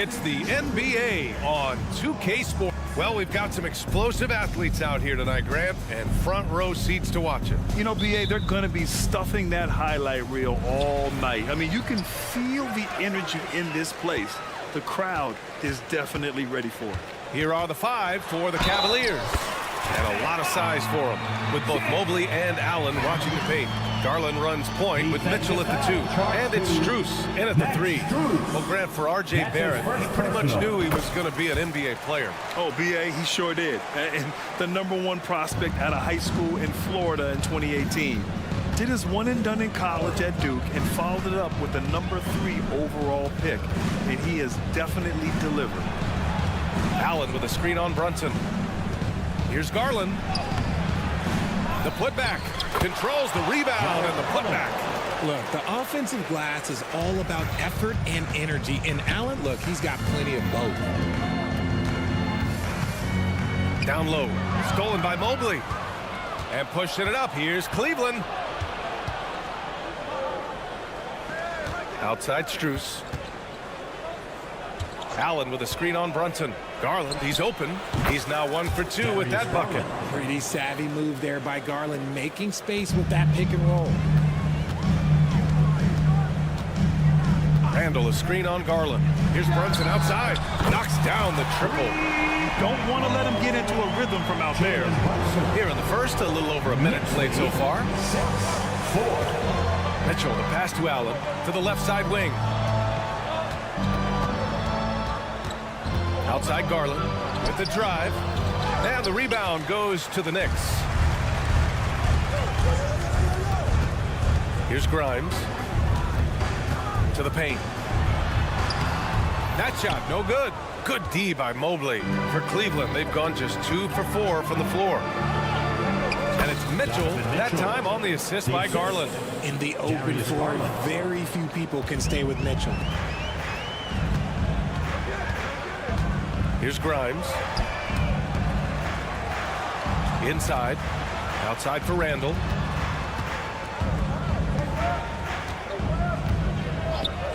It's the NBA on 2K Sports. Well, we've got some explosive athletes out here tonight, Grant, and front row seats to watch it. You know, BA, they're going to be stuffing that highlight reel all night. I mean, you can feel the energy in this place. The crowd is definitely ready for it. Here are the 5 for the Cavaliers. And a lot of size for them, with both Mobley and Allen watching the paint. Garland runs point with Mitchell at the 2. And it's Strus in at the 3. Well, Grant, for R.J. Barrett, he pretty much knew he was going to be an NBA player. Oh, BA, he sure did. And the #1 prospect out of high school in Florida in 2018. Did his one and done in college at Duke and followed it up with the #3 overall pick. And he has definitely delivered. Allen with a screen on Brunson. Here's Garland. The putback. Controls the rebound and the putback. Look, the offensive glass is all about effort and energy. And Allen, look, he's got plenty of both. Down low. Stolen by Mobley. And pushing it up. Here's Cleveland. Outside Strus. Allen with a screen on Brunson. Garland, he's open. He's now 1 for 2 with that bucket. Pretty savvy move there by Garland, making space with that pick and roll. Randall, a screen on Garland. Here's Brunson outside. Knocks down the triple. Don't want to let him get into a rhythm from out there. Here in the first, a little over a minute played so far. Mitchell, the pass to Allen, to the left side wing. Outside Garland with the drive. And the rebound goes to the Knicks. Here's Grimes. To the paint. That shot, no good. Good D by Mobley. For Cleveland, they've gone just 2 for 4 from the floor. And it's Mitchell, that time on the assist by Garland. In the open floor, very few people can stay with Mitchell. Here's Grimes. Inside. Outside for Randall.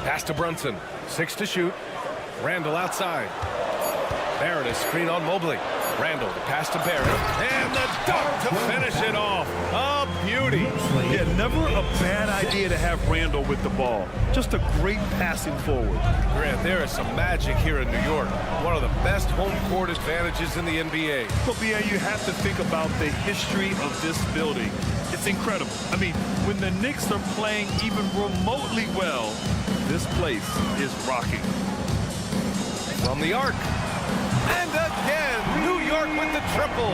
Pass to Brunson. 6 to shoot. Randall outside. Barrett is screen on Mobley. Randall, the pass to Barrett. And the dunk to finish it off. A beauty. Yeah, never a bad idea to have Randall with the ball. Just a great passing forward. Grant, there is some magic here in New York. One of the best home court advantages in the NBA. But, BA, you have to think about the history of this building. It's incredible. I mean, when the Knicks are playing even remotely well, this place is rocking. From the arc. And again, New York with the triple.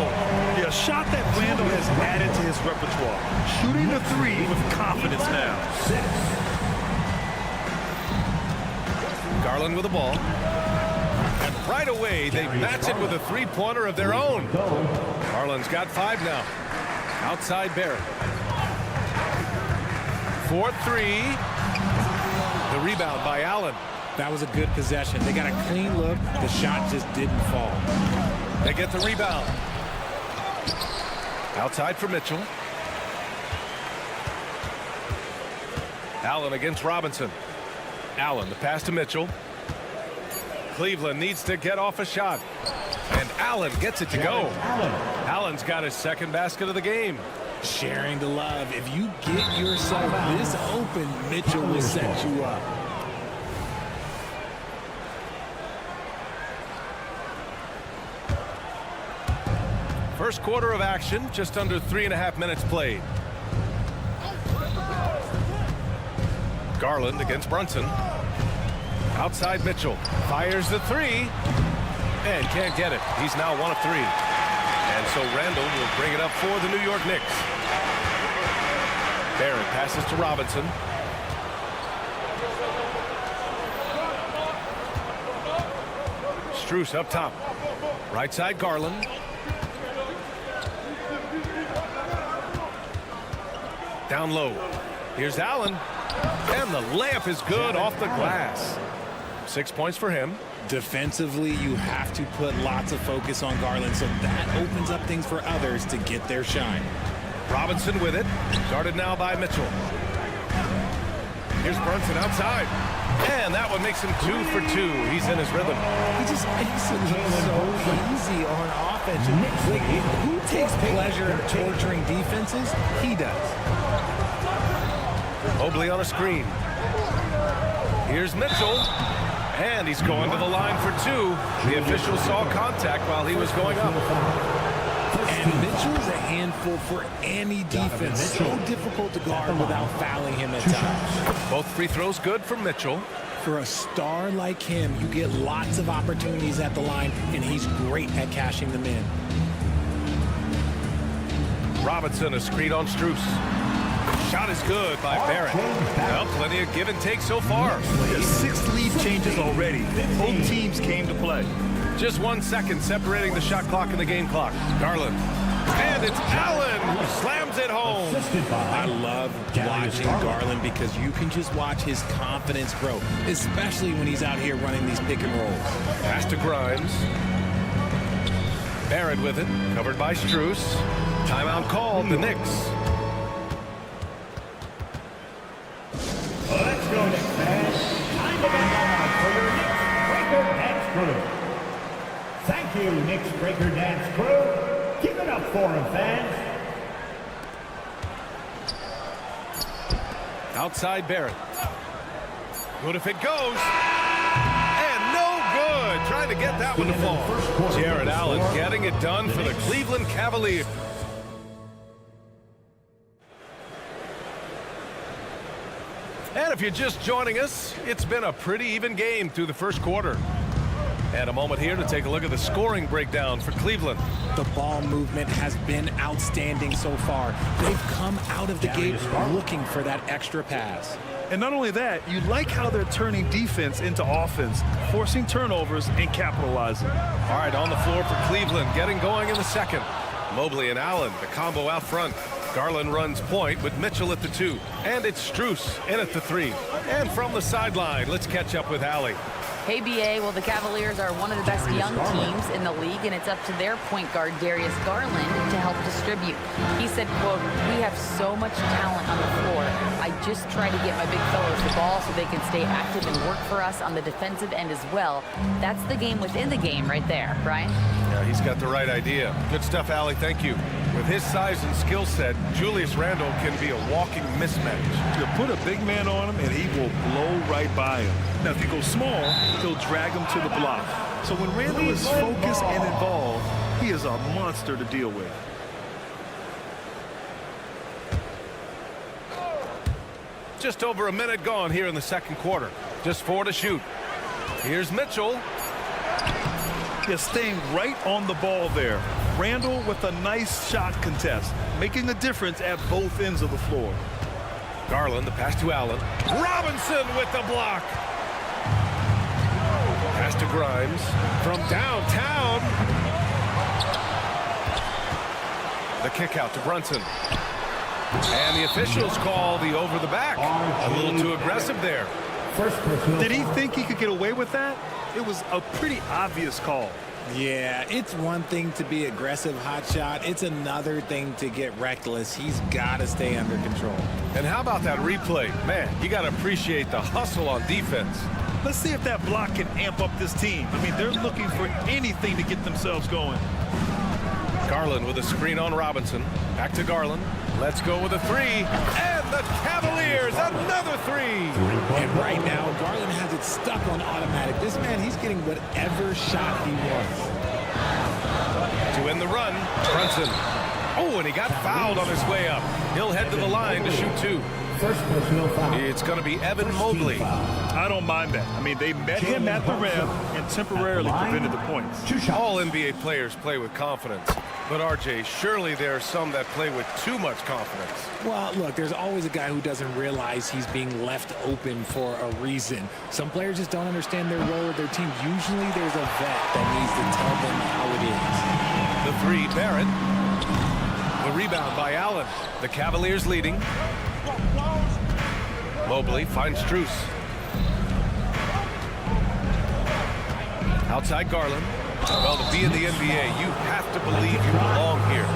Yeah, a shot that Randall has added to his repertoire. Shooting the 3 with confidence now. Garland with the ball. And right away, they match it with a 3-pointer of their own. Garland's got 5 now. Outside Barrett. 4-3. The rebound by Allen. That was a good possession. They got a clean look. The shot just didn't fall. They get the rebound. Outside for Mitchell. Allen against Robinson. Allen, the pass to Mitchell. Cleveland needs to get off a shot. And Allen gets it to go. Allen's got his 2nd basket of the game. Sharing the love. If you get yourself this open, Mitchell will set you up. First quarter of action, just under 3.5 minutes played. Garland against Brunson. Outside Mitchell. Fires the 3. And can't get it. He's now 1 of 3. And so Randall will bring it up for the New York Knicks. Barrett passes to Robinson. Strus up top. Right side, Garland. Down low. Here's Allen. And the layup is good off the glass. 6 points for him. Defensively, you have to put lots of focus on Garland, so that opens up things for others to get their shine. Robinson with it. Guarded now by Mitchell. Here's Brunson outside. And that one makes him 2 for 2. He's in his rhythm. He just makes it look so easy on offense. Like, who takes pleasure in torturing defenses? He does. Mobley on a screen. Here's Mitchell. And he's going to the line for 2. The official saw contact while he was going up. And Mitchell's a handful for any defense. So difficult to guard without fouling him at times. Both free throws good for Mitchell. For a star like him, you get lots of opportunities at the line, and he's great at cashing them in. Robinson, a screen on Strus. Shot is good by Barrett. Well, plenty of give and take so far. There's 6 lead changes already. Both teams came to play. Just 1 second separating the shot clock and the game clock. Garland. And it's Allen who slams it home. I love watching Garland because you can just watch his confidence grow, especially when he's out here running these pick and rolls. Pass to Grimes. Barrett with it, covered by Strus. Timeout called, the Knicks. Let's go, Knicks fans. Time to get on for your Knicks Breaker Dance Crew. Thank you, Knicks Breaker Dance Crew. Give it up for him, fans. Outside Barrett. Good if it goes. And no good. Trying to get that one to fall. Jared Allen getting it done for the Cleveland Cavaliers. And if you're just joining us, it's been a pretty even game through the first quarter. And a moment here to take a look at the scoring breakdown for Cleveland. The ball movement has been outstanding so far. They've come out of the gate looking for that extra pass. And not only that, you like how they're turning defense into offense, forcing turnovers and capitalizing. All right, on the floor for Cleveland, getting going in the second. Mobley and Allen, the combo out front. Garland runs point with Mitchell at the 2. And it's Strus in at the 3. And from the sideline, let's catch up with Allie. Hey, BA, well, the Cavaliers are one of the best young teams in the league, and it's up to their point guard, Darius Garland, to help distribute. He said, quote, "We have so much talent on the floor. I just try to get my big fellows the ball so they can stay active and work for us on the defensive end as well." That's the game within the game right there, Brian. Yeah, he's got the right idea. Good stuff, Allie. Thank you. With his size and skill set, Julius Randle can be a walking mismatch. You put a big man on him, and he will blow right by him. Now, if you go small, he'll drag him to the block. So when Randle is focused and involved, he is a monster to deal with. Just over a minute gone here in the second quarter. Just 4 to shoot. Here's Mitchell. Just staying right on the ball there. Randle with a nice shot contest, making a difference at both ends of the floor. Garland, the pass to Allen. Robinson with the block. Pass to Grimes from downtown. The kick out to Brunson. And the officials call the over the back. A little too aggressive there. Did he think he could get away with that? It was a pretty obvious call. Yeah, it's one thing to be aggressive hot shot. It's another thing to get reckless. He's got to stay under control. And how about that replay? Man, you got to appreciate the hustle on defense. Let's see if that block can amp up this team. I mean, they're looking for anything to get themselves going. Garland with a screen on Robinson. Back to Garland. Let's go with a 3. And the Cavaliers, another 3. And right now, Garland has it stuck on automatic. This man, he's getting whatever shot he wants. To end the run, Brunson. Oh, and he got fouled on his way up. He'll head to the line to shoot 2. First personal foul. It's going to be Evan Mobley. I don't mind that. I mean, they met him at the rim and temporarily prevented the points. All NBA players play with confidence. But, RJ, surely there are some that play with too much confidence. Well, look, there's always a guy who doesn't realize he's being left open for a reason. Some players just don't understand their role with their team. Usually there's a vet that needs to tell them how it is. The 3, Barrett. The rebound by Allen. The Cavaliers leading. Mobley finds Strus. Outside Garland. Well, to be in the NBA, you have to believe you belong here.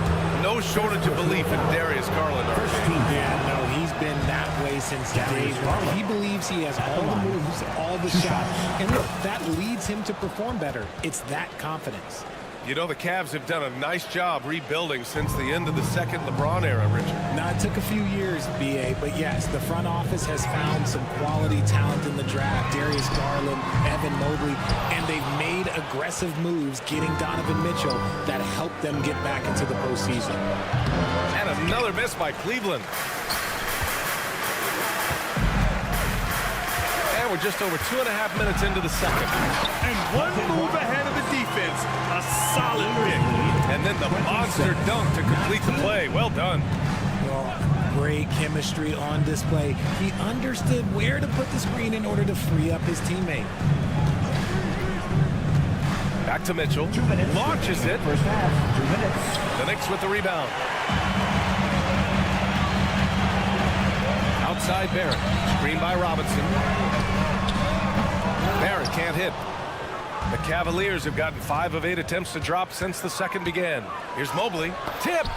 No shortage of belief in Darius Garland. Yeah, no, he's been that way since day one. He believes he has all the moves, all the shots, and look, that leads him to perform better. It's that confidence. You know, the Cavs have done a nice job rebuilding since the end of the second LeBron era, Richard. Now, it took a few years, B.A., but yes, the front office has found some quality talent in the draft. Darius Garland, Evan Mobley, and they've made aggressive moves getting Donovan Mitchell that helped them get back into the postseason. And another miss by Cleveland. And we're just over 2.5 minutes into the second. And one move ahead of the defense. A solid pick. And then the monster dunk to complete the play. Well done. Well, great chemistry on display. He understood where to put the screen in order to free up his teammate. Back to Mitchell. 2 minutes. Launches it. First half. 2 minutes. The Knicks with the rebound. Outside Barrett. Screen by Robinson. Barrett can't hit. The Cavaliers have gotten 5 of 8 attempts to drop since the second began. Here's Mobley. Tipped.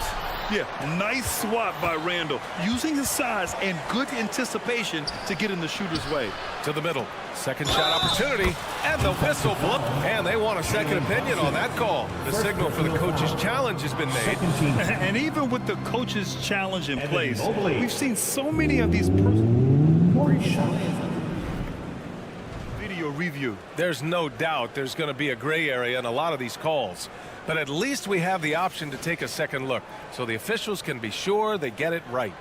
Yeah, nice swat by Randall. Using his size and good anticipation to get in the shooter's way. To the middle. Second shot opportunity. And the whistle blow. And they want a second opinion on that call. The signal for the coach's challenge has been made. And even with the coach's challenge in place, Mobley. we've seen so many of these video review. There's no doubt there's going to be a gray area in a lot of these calls. But at least we have the option to take a second look, so the officials can be sure they get it right.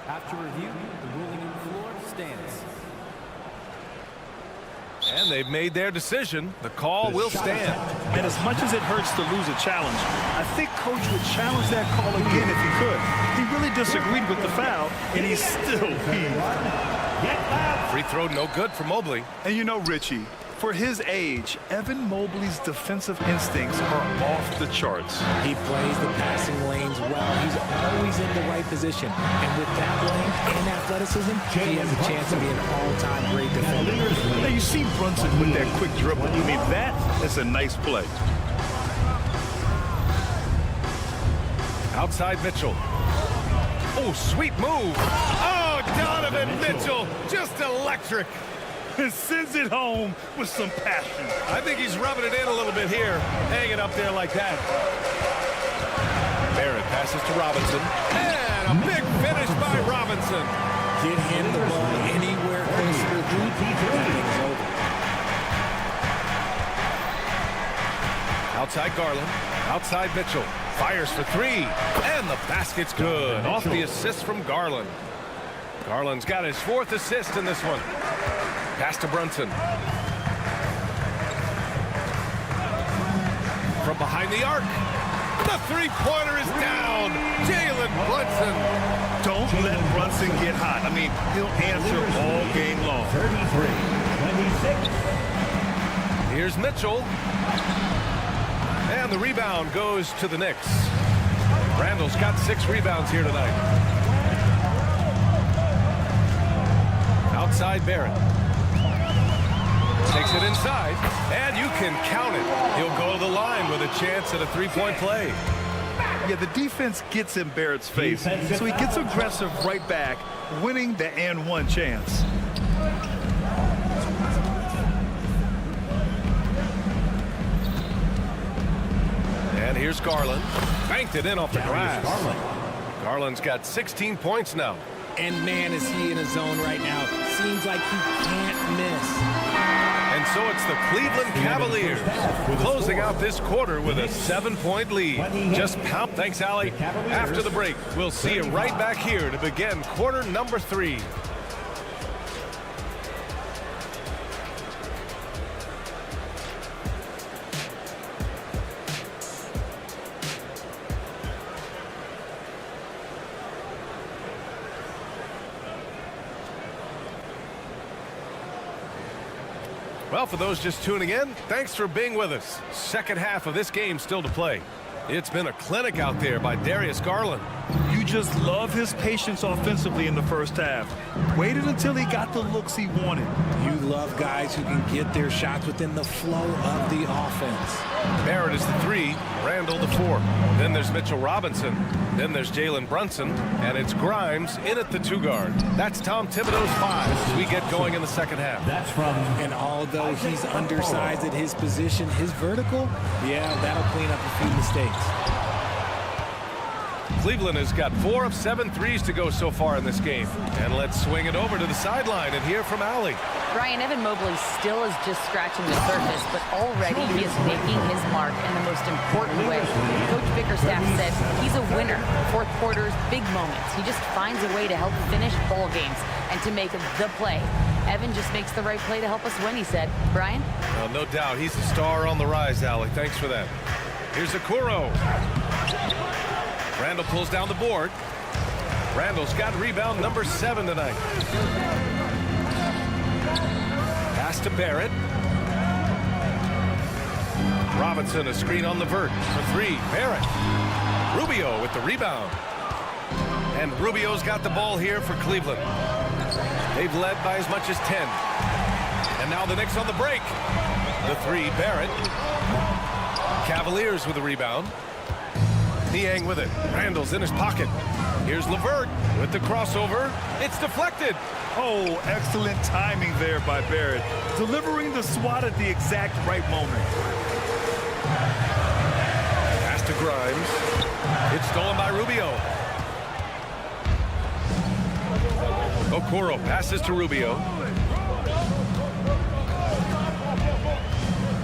After review, the ruling on the floor stands. And they've made their decision. The call will stand. And as much as it hurts to lose a challenge, I think Coach would challenge that call again if he could. He really disagreed with the foul, and he still heaved. Free throw no good for Mobley. And you know, Richie, for his age, Evan Mobley's defensive instincts are off the charts. He plays the passing lanes well. He's always in the right position. And with that length and athleticism, he has a chance to be an all-time great defender. Now, you see Brunson with that quick dribble. I mean, that is a nice play. Outside Mitchell. Oh, sweet move. Oh, Donovan Mitchell, just electric. And sends it home with some passion. I think he's rubbing it in a little bit here, hanging up there like that. Barrett passes to Robinson. And a big finish by Robinson. Get him the ball anywhere close to the hoop. That thing's over. Outside Garland. Outside Mitchell. Fires for 3. And the basket's good. Off the assist from Garland. Garland's got his 4th assist in this one. Pass to Brunson. From behind the arc. The three-pointer is down. Jalen Brunson. Don't let Brunson get hot. I mean, he'll answer all game long. 33-26. Here's Mitchell. And the rebound goes to the Knicks. Randall's got 6 rebounds here tonight. Outside Barrett. Takes it inside, and you can count it. He'll go to the line with a chance at a 3-point play. Yeah, the defense gets in Barrett's face, so he gets aggressive right back, winning the and one chance. And here's Garland. Banked it in off the glass. Garland's got 16 points now. And man, is he in a zone right now. Seems like he can't miss. And so it's the Cleveland Cavaliers closing out this quarter with a 7-point lead. Just pound. Thanks, Allie. After the break, we'll see you right back here to begin quarter number 3. Well, for those just tuning in, thanks for being with us. Second half of this game still to play. It's been a clinic out there by Darius Garland. You just love his patience offensively in the first half. Waited until he got the looks he wanted. You love guys who can get their shots within the flow of the offense. Barrett is the 3, Randall the 4. Then there's Mitchell Robinson. Then there's Jalen Brunson. And it's Grimes in at the 2 guard. That's Tom Thibodeau's 5 as we get going in the second half. That's from. And although he's undersized at his position, his vertical, yeah, that'll clean up a few mistakes. Cleveland has got 4 of 7 threes to go so far in this game. And let's swing it over to the sideline and hear from Allie. Brian, Evan Mobley still is just scratching the surface, but already he is making his mark in the most important way. Coach Bickerstaff said he's a winner. Fourth quarter's big moments. He just finds a way to help finish bowl games and to make the play. Evan just makes the right play to help us win, he said. Brian? Well, no doubt. He's a star on the rise, Allie. Thanks for that. Here's Okoro. Randall pulls down the board. Randall's got rebound number 7 tonight. Pass to Barrett. Robinson, a screen on Levert for 3. Barrett. Rubio with the rebound. And Rubio's got the ball here for Cleveland. They've led by as much as 10. And now the Knicks on the break. The 3, Barrett. Cavaliers with the rebound. Niang with it. Randall's in his pocket. Here's Levert with the crossover. It's deflected. Oh, excellent timing there by Barrett. Delivering the swat at the exact right moment. Pass to Grimes. It's stolen by Rubio. Okoro passes to Rubio.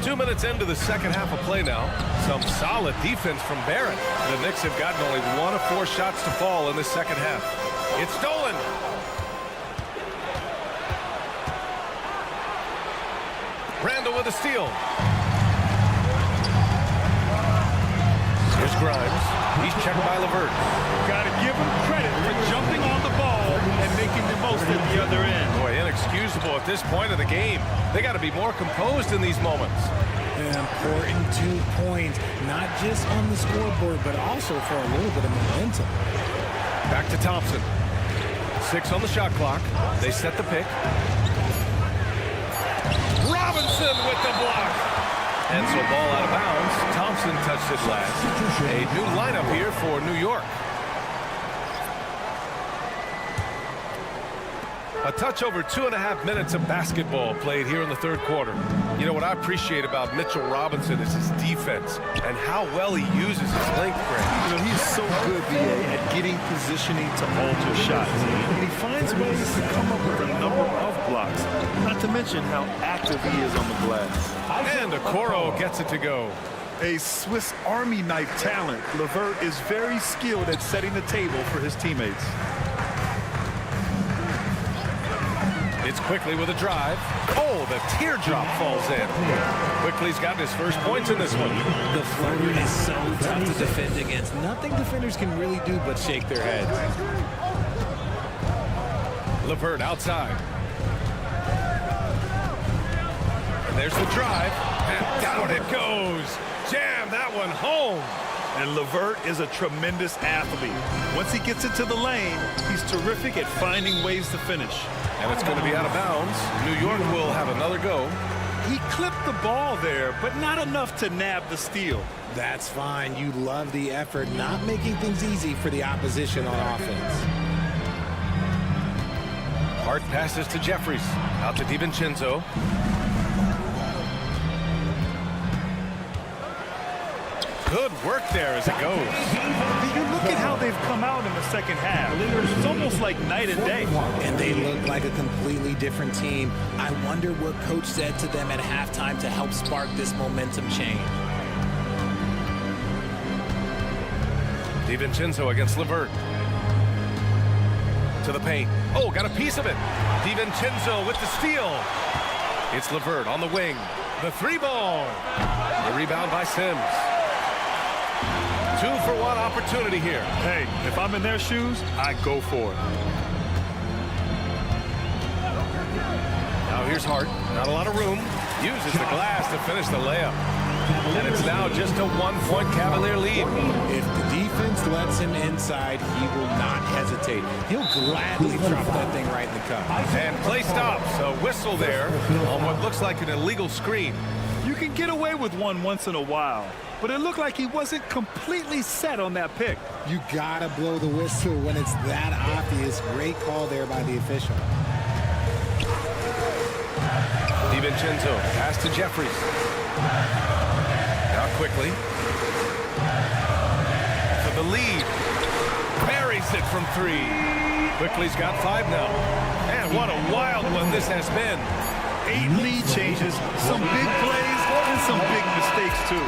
2 minutes into the second half of play now. Some solid defense from Barrett. The Knicks have gotten only 1 of 4 shots to fall in the second half. It's stolen. Randall with a steal. Here's Grimes. He's checked by Levert. Got to give him credit for jumping on the ball and making the most at the other end. Boy, inexcusable at this point of the game. They got to be more composed in these moments. An important 2 points, not just on the scoreboard, but also for a little bit of momentum. Back to Thompson. 6 on the shot clock. They set the pick. Robinson with the block. And so ball out of bounds. Thompson touched it last. A new lineup here for New York. A touch over 2.5 minutes of basketball played here in the third quarter. You know what I appreciate about Mitchell Robinson is his defense and how well he uses his length, Grant. You know, he's so good, BA, at getting positioning to alter shots. And he finds ways to come up with a number of blocks, not to mention how active he is on the glass. And Okoro gets it to go. A Swiss Army knife talent, Levert is very skilled at setting the table for his teammates. It's Quickly with a drive. Oh, the teardrop falls in. Quickly's got his first points in this one. The floater is so tough to defend against. Nothing defenders can really do but shake their heads. Levert outside. And there's the drive. And down it goes. Jam that one home. And Levert is a tremendous athlete. Once he gets into the lane, he's terrific at finding ways to finish. And it's going to be out of bounds. New York will have another go. He clipped the ball there, but not enough to nab the steal. That's fine. You love the effort, not making things easy for the opposition on offense. Hart passes to Jeffries. Out to Good work there as it goes. You look at how they've come out in the second half. It's almost like night and day. And they look like a completely different team. I wonder what coach said to them at halftime to help spark this momentum change. DiVincenzo against LeVert. To the paint. Oh, got a piece of it. DiVincenzo with the steal. It's LeVert on the wing. The three ball. The rebound by Sims. 2-for-1 opportunity here. Hey, if I'm in their shoes, I go for it. Now here's Hart. Not a lot of room. Uses the glass to finish the layup. And it's now just a 1-point Cavalier lead. If the defense lets him inside, he will not hesitate. He'll gladly drop that thing right in the cup. And play stops. A whistle there on what looks like an illegal screen. You can get away with one once in a while, but it looked like he wasn't completely set on that pick. You gotta blow the whistle when it's that obvious. Great call there by the official. DiVincenzo pass to Jeffries. Now quickly. For the lead. Buries it from 3. Quickly's got 5 now. And what a wild one this has been. 8 lead changes, some big plays, and some big mistakes too.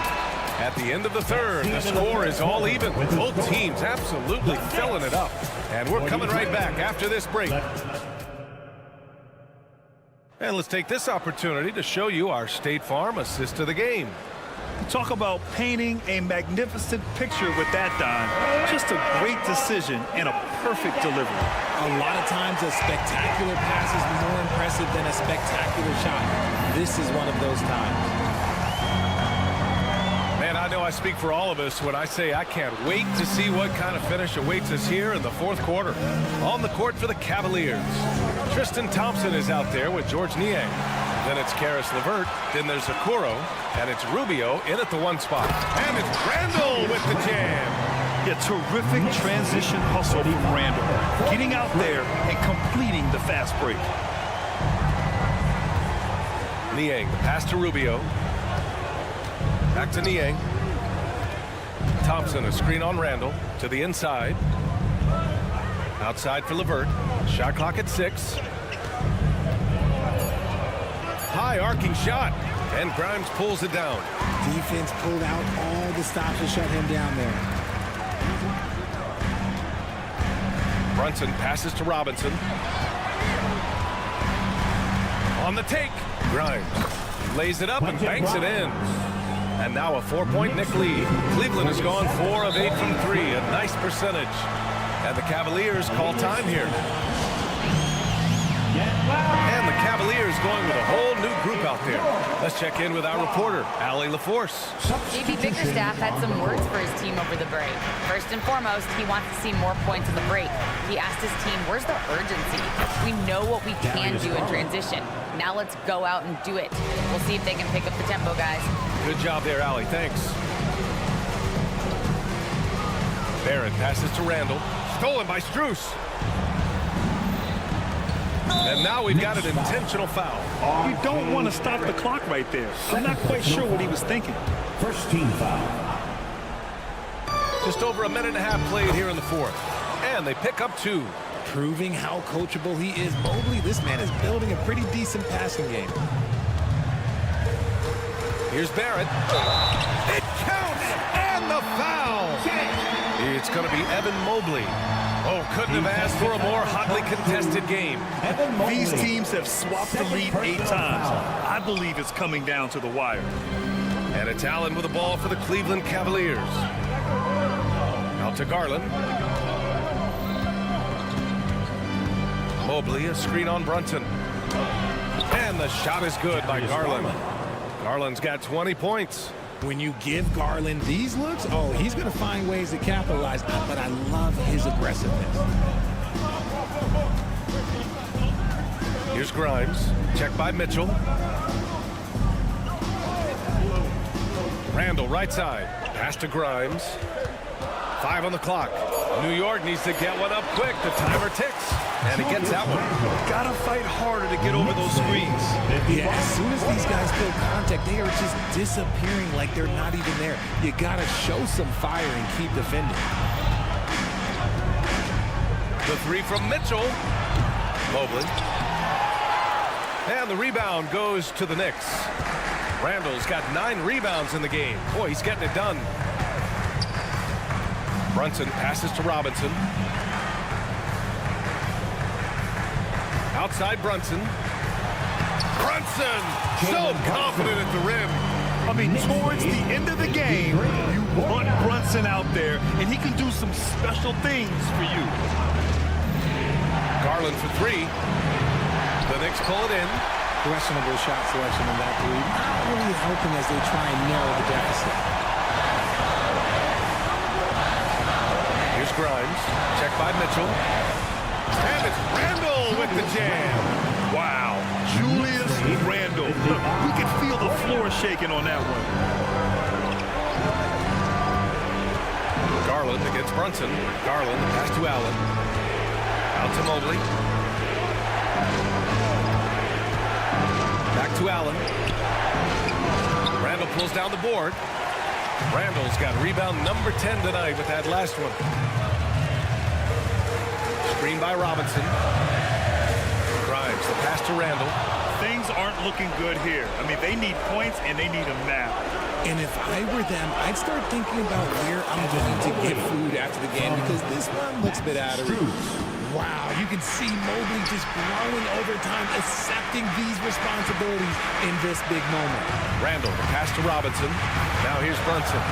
At the end of the third, the score is all even. Both teams absolutely filling it up. And we're coming right back after this break. And let's take this opportunity to show you our State Farm assist to the game. Talk about painting a magnificent picture with that dime. Just a great decision and a perfect delivery. A lot of times a spectacular pass is more impressive than a spectacular shot. This is one of those times. Man, I know I speak for all of us when I say I can't wait to see what kind of finish awaits us here in the fourth quarter. On the court for the Cavaliers, Tristan Thompson is out there with Georges Niang. Then it's Caris LeVert, then there's Okoro, and it's Rubio in at the 1 spot. And it's Randall with the jam. Yeah, terrific transition hustle from Randall. Getting out there and completing the fast break. Niang, the pass to Rubio. Back to Niang. Thompson, a screen on Randall to the inside. Outside for LeVert. Shot clock at 6. High arcing shot, and Grimes pulls it down. Defense pulled out all the stops to shut him down there. Brunson passes to Robinson. On the take, Grimes lays it up and banks it in. And now a 4-point Knicks lead. Cleveland has gone 4 of 8 from 3, a nice percentage. And the Cavaliers call time here. And the Cavaliers going with a whole new group out there. Let's check in with our reporter, Allie LaForce. JB Bickerstaff had some words for his team over the break. First and foremost, he wants to see more points in the break. He asked his team, where's the urgency? We know what we can do in transition. Now let's go out and do it. We'll see if they can pick up the tempo, guys. Good job there, Allie. Thanks. Barrett passes to Randall. Stolen by Strus. And now we've got an intentional foul. You don't want to stop the clock right there. I'm not quite sure what he was thinking. First team foul. Just over a minute and a half played here in the fourth. And they pick up 2. Proving how coachable he is. Mobley, this man is building a pretty decent passing game. Here's Barrett. It counts! And the foul! It's going to be Evan Mobley. Oh, couldn't have asked for a more hotly contested game. These teams have swapped the lead 8 times. I believe it's coming down to the wire. And it's Allen with the ball for the Cleveland Cavaliers. Out to Garland. Mobley, a screen on Brunson. And the shot is good by Garland. Garland's got 20 points. When you give Garland these looks, oh, he's going to find ways to capitalize. But I love his aggressiveness. Here's Grimes. Check by Mitchell. Randall, right side. Pass to Grimes. 5 on the clock. New York needs to get one up quick. The timer ticks. And he gets that one. Gotta fight harder to get over those screens. Yeah, as soon as these guys feel contact, they are just disappearing like they're not even there. You gotta show some fire and keep defending. The three from Mitchell. Mobley. And the rebound goes to the Knicks. Randall's got 9 rebounds in the game. Boy, he's getting it done. Brunson passes to Robinson. Outside Brunson. Brunson! So confident at the rim. I mean, towards the end of the game, you want Brunson out there, and he can do some special things for you. Garland for 3. The Knicks pull it in. Questionable shot selection in that three. Not really helping as they try and narrow the deficit. Here's Grimes. Check by Mitchell. And it's Randall with the jam. Wow. Julius Randall. We can feel the floor shaking on that one. Garland against Brunson. Garland, pass to Allen. Out to Mobley. Back to Allen. Randall pulls down the board. Randall's got rebound number 10 tonight with that last one. Screen by Robinson. Grimes, the pass to Randall. Things aren't looking good here. I mean, they need points, and they need them now. And if I were them, I'd start thinking about where I'm going to get food after the game because this one looks a bit out of reach. Wow, you can see Mobley just growing over time, accepting these responsibilities in this big moment. Randall, the pass to Robinson. Now here's Brunson.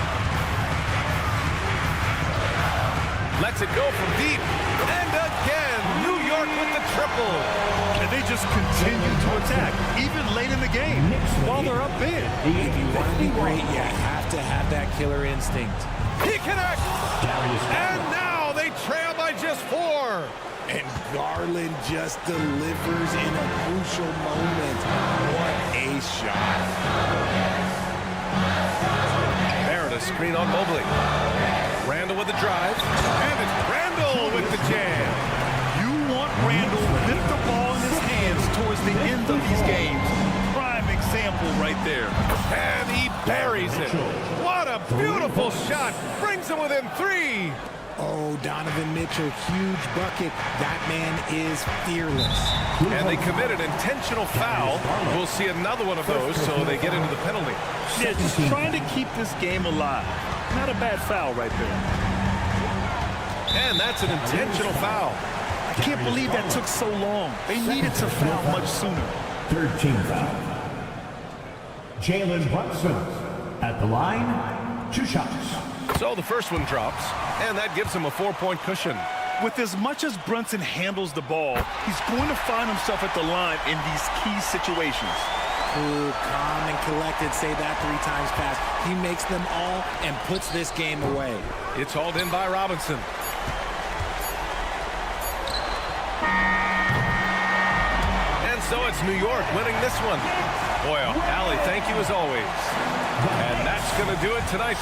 Lets it go from deep. And again, New York with the triple. And they just continue to attack, even late in the game, while they're up big. If you want to be great, you have to have that killer instinct. He connects. And now they trail by just 4. And Garland just delivers in a crucial moment. What a shot. Meredith screen on Mobley. Randall with the drive. And it's Randall with the jam. You want Randall with the ball in his hands towards the end of these games. Prime example right there. And he buries it. What a beautiful shot. Brings him within 3. Oh, Donovan Mitchell, huge bucket. That man is fearless. And they commit an intentional foul. We'll see another one of those, so they get into the penalty. Yeah, just trying to keep this game alive. Not a bad foul right there. And that's an intentional foul. I can't believe that took so long. They needed to foul much sooner. 13 foul. Jalen Brunson at the line, 2 shots. So the first one drops, and that gives him a 4-point cushion. With as much as Brunson handles the ball, he's going to find himself at the line in these key situations. Cool, calm, and collected. Say that 3 times fast. He makes them all and puts this game away. It's hauled in by Robinson. And so it's New York winning this one. Boy, Allie, thank you as always. And that's going to do it tonight.